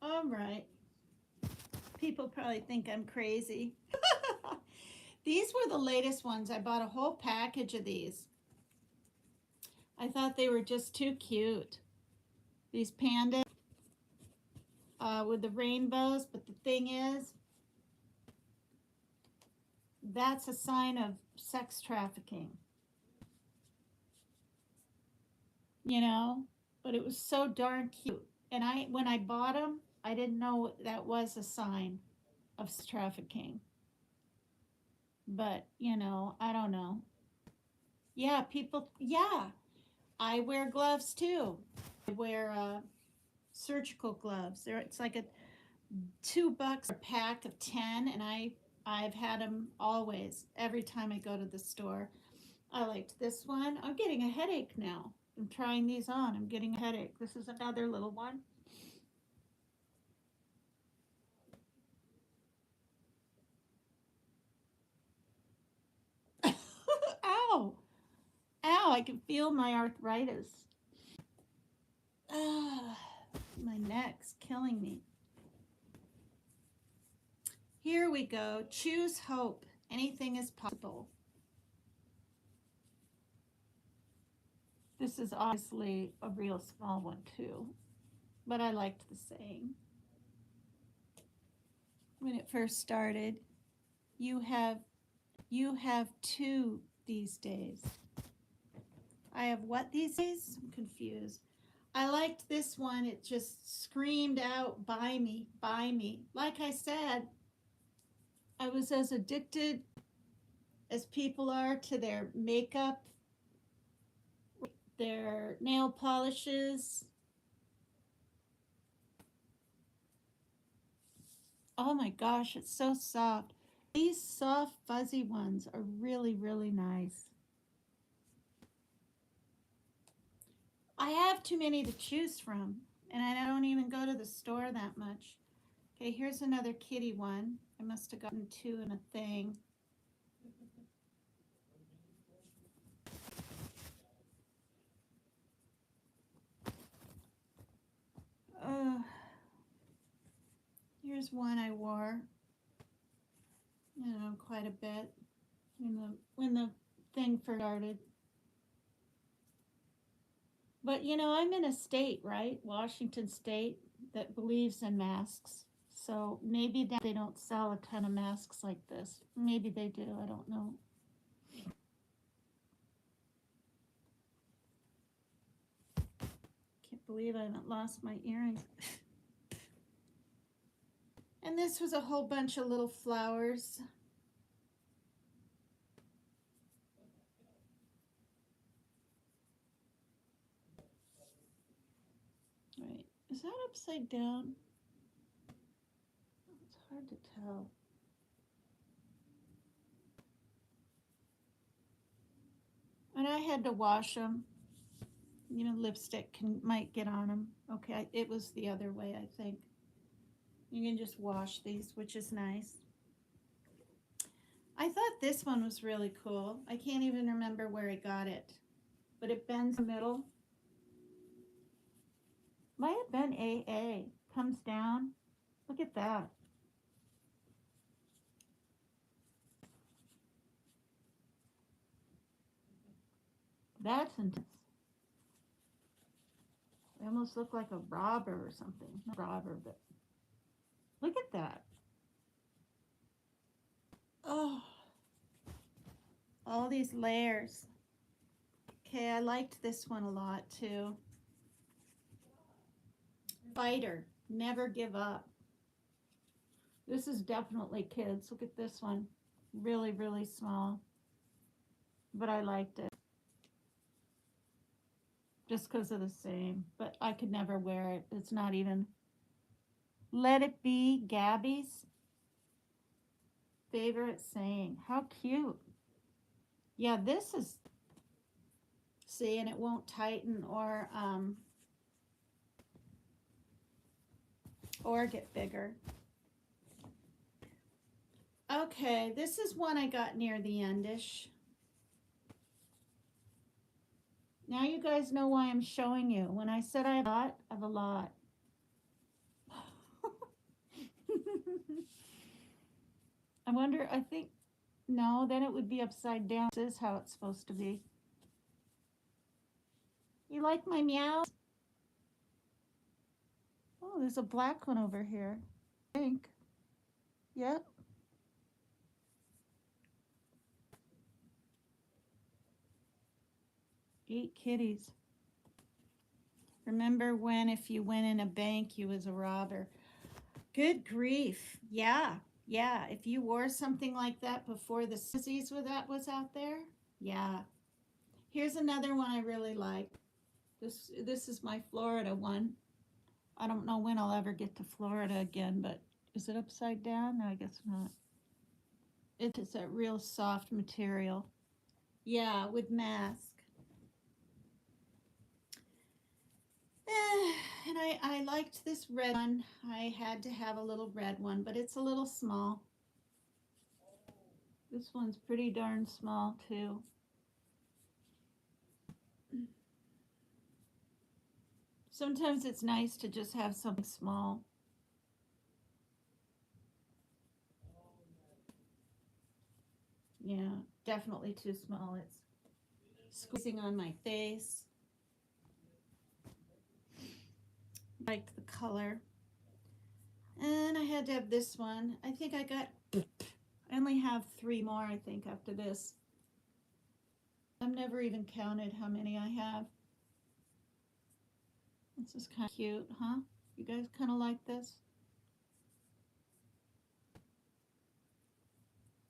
all right. People probably think I'm crazy. These were the latest ones. I bought a whole package of these. I thought they were just too cute. These pandas with the rainbows, but the thing is, that's a sign of sex trafficking. You know, but it was so darn cute. And when I bought them, I didn't know that was a sign of trafficking. But, you know, I don't know. Yeah, people, yeah. I wear gloves too. I wear surgical gloves. It's like a $2 a pack of 10, and I've had them always, every time I go to the store. I liked this one. I'm getting a headache now. I'm trying these on. I'm getting a headache. This is another little one. Ow! Ow, I can feel my arthritis. Ah, my neck's killing me. Here we go. Choose hope. Anything is possible. This is obviously a real small one too, but I liked the saying. When it first started, you have two these days. I have what these days? I'm confused. I liked this one. It just screamed out, buy me, buy me. Like I said, I was as addicted as people are to their makeup, their nail polishes. Oh my gosh, it's so soft. These soft, fuzzy ones are really, really nice. I have too many to choose from, and I don't even go to the store that much. Okay, here's another kitty one. I must have gotten two in a thing. Here's one I wore, quite a bit when the thing first started. But I'm in a state, right? Washington State that believes in masks. So maybe they don't sell a ton of masks like this. Maybe they do. I don't know. Can't believe I haven't lost my earrings. And this was a whole bunch of little flowers. Right. Is that upside down? It's hard to tell. And I had to wash them. Lipstick might get on them. Okay, it was the other way, I think. You can just wash these, which is nice. I thought this one was really cool. I can't even remember where I got it, but it bends the middle. Might have been AA. Comes down. Look at that. That's intense. They almost look like a robber or something. Not robber, but look at that. Oh, all these layers. Okay, I liked this one a lot too. Fighter, never give up. This is definitely kids. Look at this one. Really, really small. But I liked it. Just because of the same. But I could never wear it. It's not even. Let it be Gabby's favorite saying. How cute. Yeah, this is. See, and it won't tighten or get bigger. Okay, this is one I got near the endish. Now you guys know why I'm showing you. When I said I have a lot. I wonder, I think, no, then it would be upside down. This is how it's supposed to be. You like my meow? Oh, there's a black one over here. Pink. Yep. Eight kitties. Remember when if you went in a bank, you was a robber. Good grief. Yeah. Yeah. If you wore something like that before the disease was out there. Yeah. Here's another one I really like. This is my Florida one. I don't know when I'll ever get to Florida again, but is it upside down? No, I guess not. It's a real soft material. Yeah, with mask. And I liked this red one. I had to have a little red one, but it's a little small. This one's pretty darn small too. Sometimes it's nice to just have something small. Yeah, definitely too small. It's squeezing on my face. Liked the color. And I had to have this one. I think I only have 3 more, I think, after this. I've never even counted how many I have. This is kind of cute, huh? You guys kind of like this?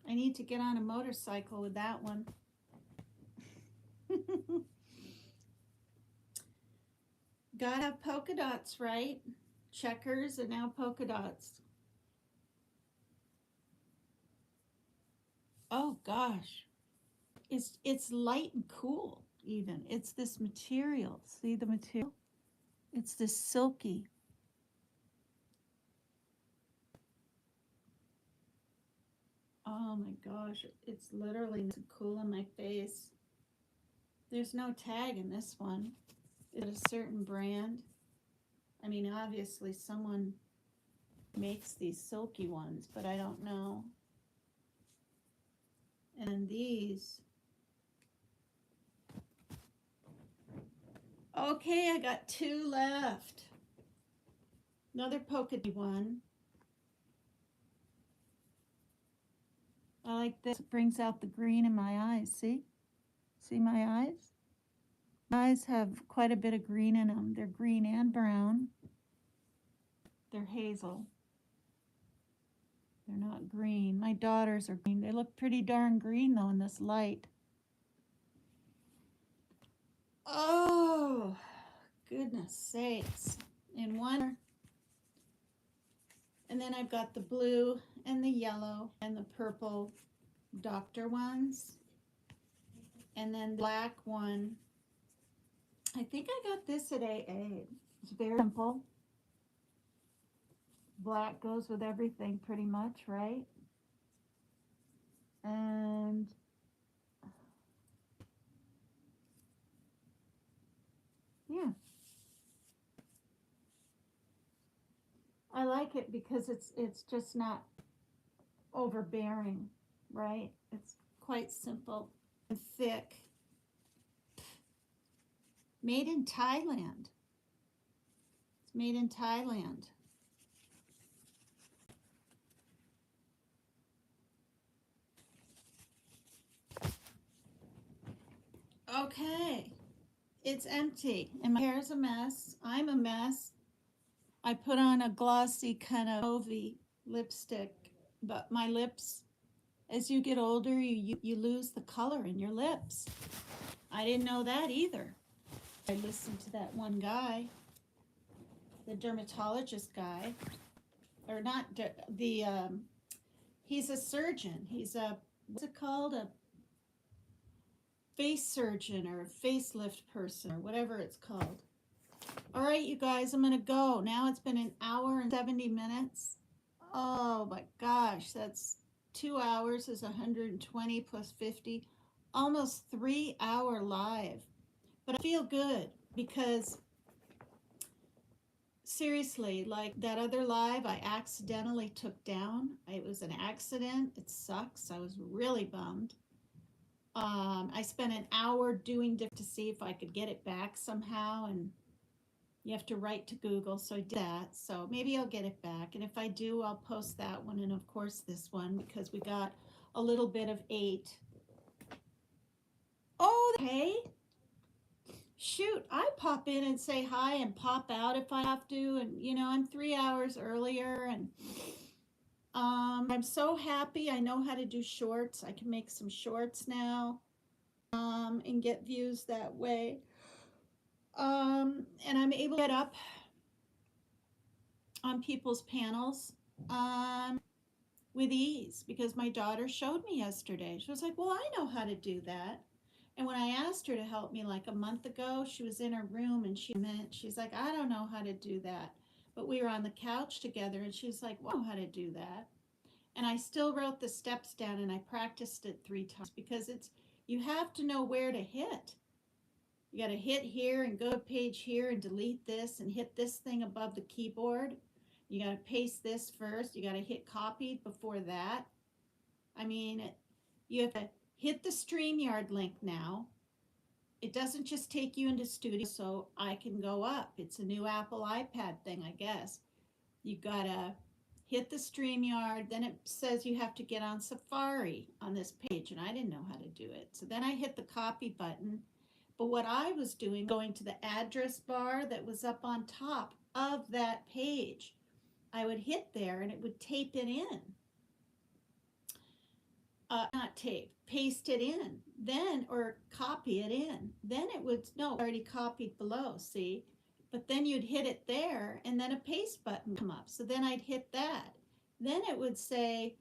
I need to get on a motorcycle with that one. Gotta have polka dots, right? Checkers and now polka dots. Oh gosh. It's light and cool even. It's this material. See the material? It's this silky. Oh my gosh, it's literally cool on my face. There's no tag in this one. It's a certain brand. I mean, obviously someone makes these silky ones, but I don't know. And these. Okay, I got 2 left. Another polka dot one. I like this. It brings out the green in my eyes. See? See my eyes? My eyes have quite a bit of green in them. They're green and brown. They're hazel. They're not green. My daughters are green. They look pretty darn green though in this light. Oh, goodness sakes. In one. And then I've got the blue and the yellow and the purple doctor ones. And then the black one. I think I got this at AA. It's very simple. Black goes with everything pretty much, right? And yeah. I like it because it's just not overbearing, right? It's quite simple and thick. Made in Thailand. It's made in Thailand. Okay, it's empty, and my hair's a mess. I'm a mess. I put on a glossy kind of mauvey lipstick, but my lips, as you get older, you lose the color in your lips. I didn't know that either. I listened to that one guy, the dermatologist guy, or not the he's a surgeon. He's a, what's it called, a face surgeon or a facelift person or whatever it's called. All right, you guys, I'm gonna go now. It's been an hour and 70 minutes. Oh my gosh, that's 2 hours is 120 plus 50, almost 3 hour live. But I feel good because seriously, like that other live I accidentally took down. It was an accident. It sucks. I was really bummed. I spent an hour doing to see if I could get it back somehow, and you have to write to Google, so I did that. So maybe I'll get it back, and if I do, I'll post that one and of course this one because we got a little bit of 8. Oh, hey, shoot, I pop in and say hi and pop out if I have to, and I'm 3 hours earlier, and I'm so happy. I know how to do shorts. I can make some shorts now, and get views that way. And I'm able to get up on people's panels with ease because my daughter showed me yesterday. She was like, well, I know how to do that. And when I asked her to help me like a month ago, she was in her room and she's like, I don't know how to do that. But we were on the couch together and she's like, well, I know how to do that. And I still wrote the steps down and I practiced it 3 times because you have to know where to hit. You got to hit here and go to page here and delete this and hit this thing above the keyboard. You got to paste this first. You got to hit copy before that. I mean, you have to hit the StreamYard link now. It doesn't just take you into Studio so I can go up. It's a new Apple iPad thing, I guess. You got to hit the StreamYard. Then it says you have to get on Safari on this page, and I didn't know how to do it. So then I hit the copy button. But what I was doing, going to the address bar that was up on top of that page, I would hit there and it would tape it in. Not tape, paste it in, then, or copy it in. Then it would, no, already copied below, see? But then you'd hit it there and then a paste button come up. So then I'd hit that. Then it would say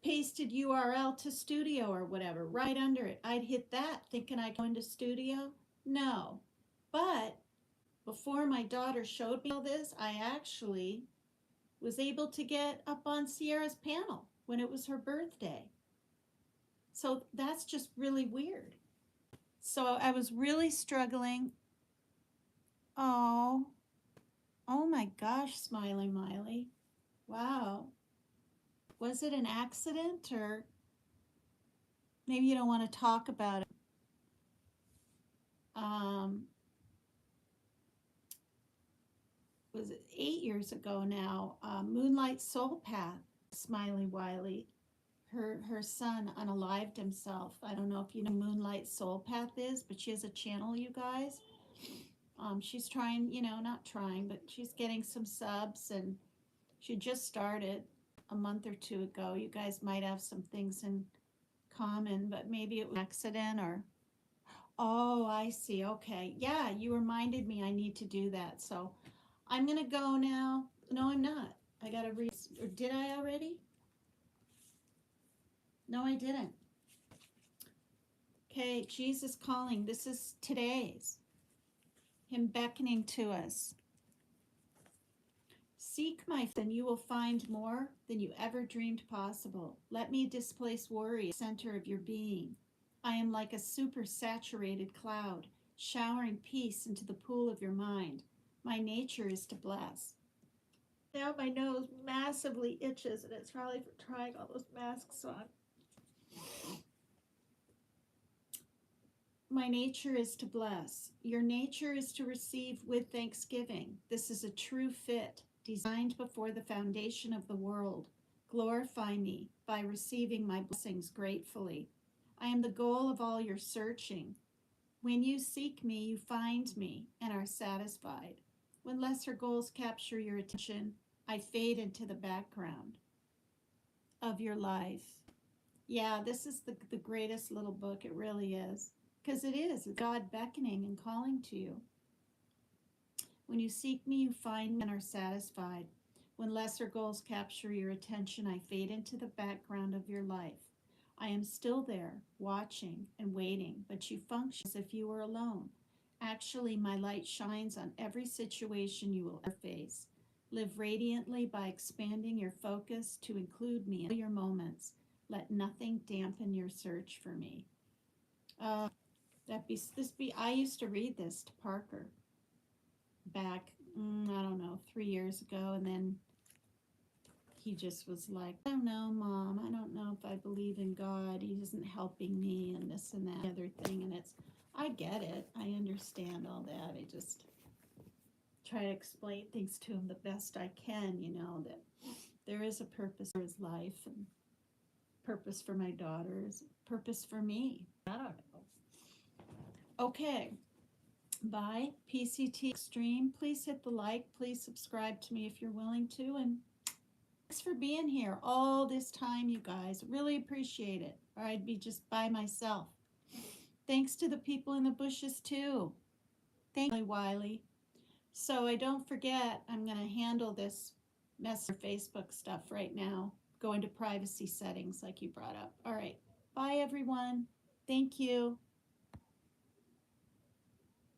pasted URL to Studio or whatever right under it. I'd hit that thinking I'd go into Studio. No. But before my daughter showed me all this, I actually was able to get up on Sierra's panel when it was her birthday. So that's just really weird. So I was really struggling. Oh, oh my gosh, Smiley Miley. Wow. Was it an accident or maybe you don't want to talk about it? Was it 8 years ago now? Moonlight Soul Path, Smiley Wiley. Her son unalived himself. I don't know if you know Moonlight Soul Path is, but she has a channel, you guys. She's trying, not trying, but she's getting some subs, and she just started a month or two ago. You guys might have some things in common, but maybe it was an accident or, oh, I see. Okay. Yeah, you reminded me I need to do that. So I'm going to go now. No, I'm not. I got to read, or did I already? No, I didn't. Okay, Jesus calling. This is today's. Him beckoning to us. Seek my faith, and you will find more than you ever dreamed possible. Let me displace worry at the center of your being. I am like a super saturated cloud, showering peace into the pool of your mind. My nature is to bless. Now my nose massively itches, and it's probably for trying all those masks on. My nature is to bless. Your nature is to receive with thanksgiving. This is a true fit, designed before the foundation of the world. Glorify me by receiving my blessings gratefully. I am the goal of all your searching. When you seek me, you find me and are satisfied. When lesser goals capture your attention, I fade into the background of your life. Yeah, this is the greatest little book. It really is. Because it is. It's God beckoning and calling to you. When you seek me, you find me and are satisfied. When lesser goals capture your attention, I fade into the background of your life. I am still there, watching and waiting, but you function as if you were alone. Actually, my light shines on every situation you will ever face. Live radiantly by expanding your focus to include me in all your moments. Let nothing dampen your search for me. Uh, I used to read this to Parker back, I don't know, 3 years ago, and then he just was like, I don't know, Mom, I don't know if I believe in God. He isn't helping me, and this and that other thing. And I get it. I understand all that. I just try to explain things to him the best I can, that there is a purpose for his life and purpose for my daughters, purpose for me. I don't know. Okay. Bye. PCT Extreme. Please hit the like. Please subscribe to me if you're willing to. And thanks for being here all this time, you guys. Really appreciate it. Or I'd be just by myself. Thanks to the people in the bushes, too. Thank you, Wiley. So I don't forget, I'm going to handle this Messenger Facebook stuff right now. Go into privacy settings like you brought up. All right. Bye, everyone. Thank you.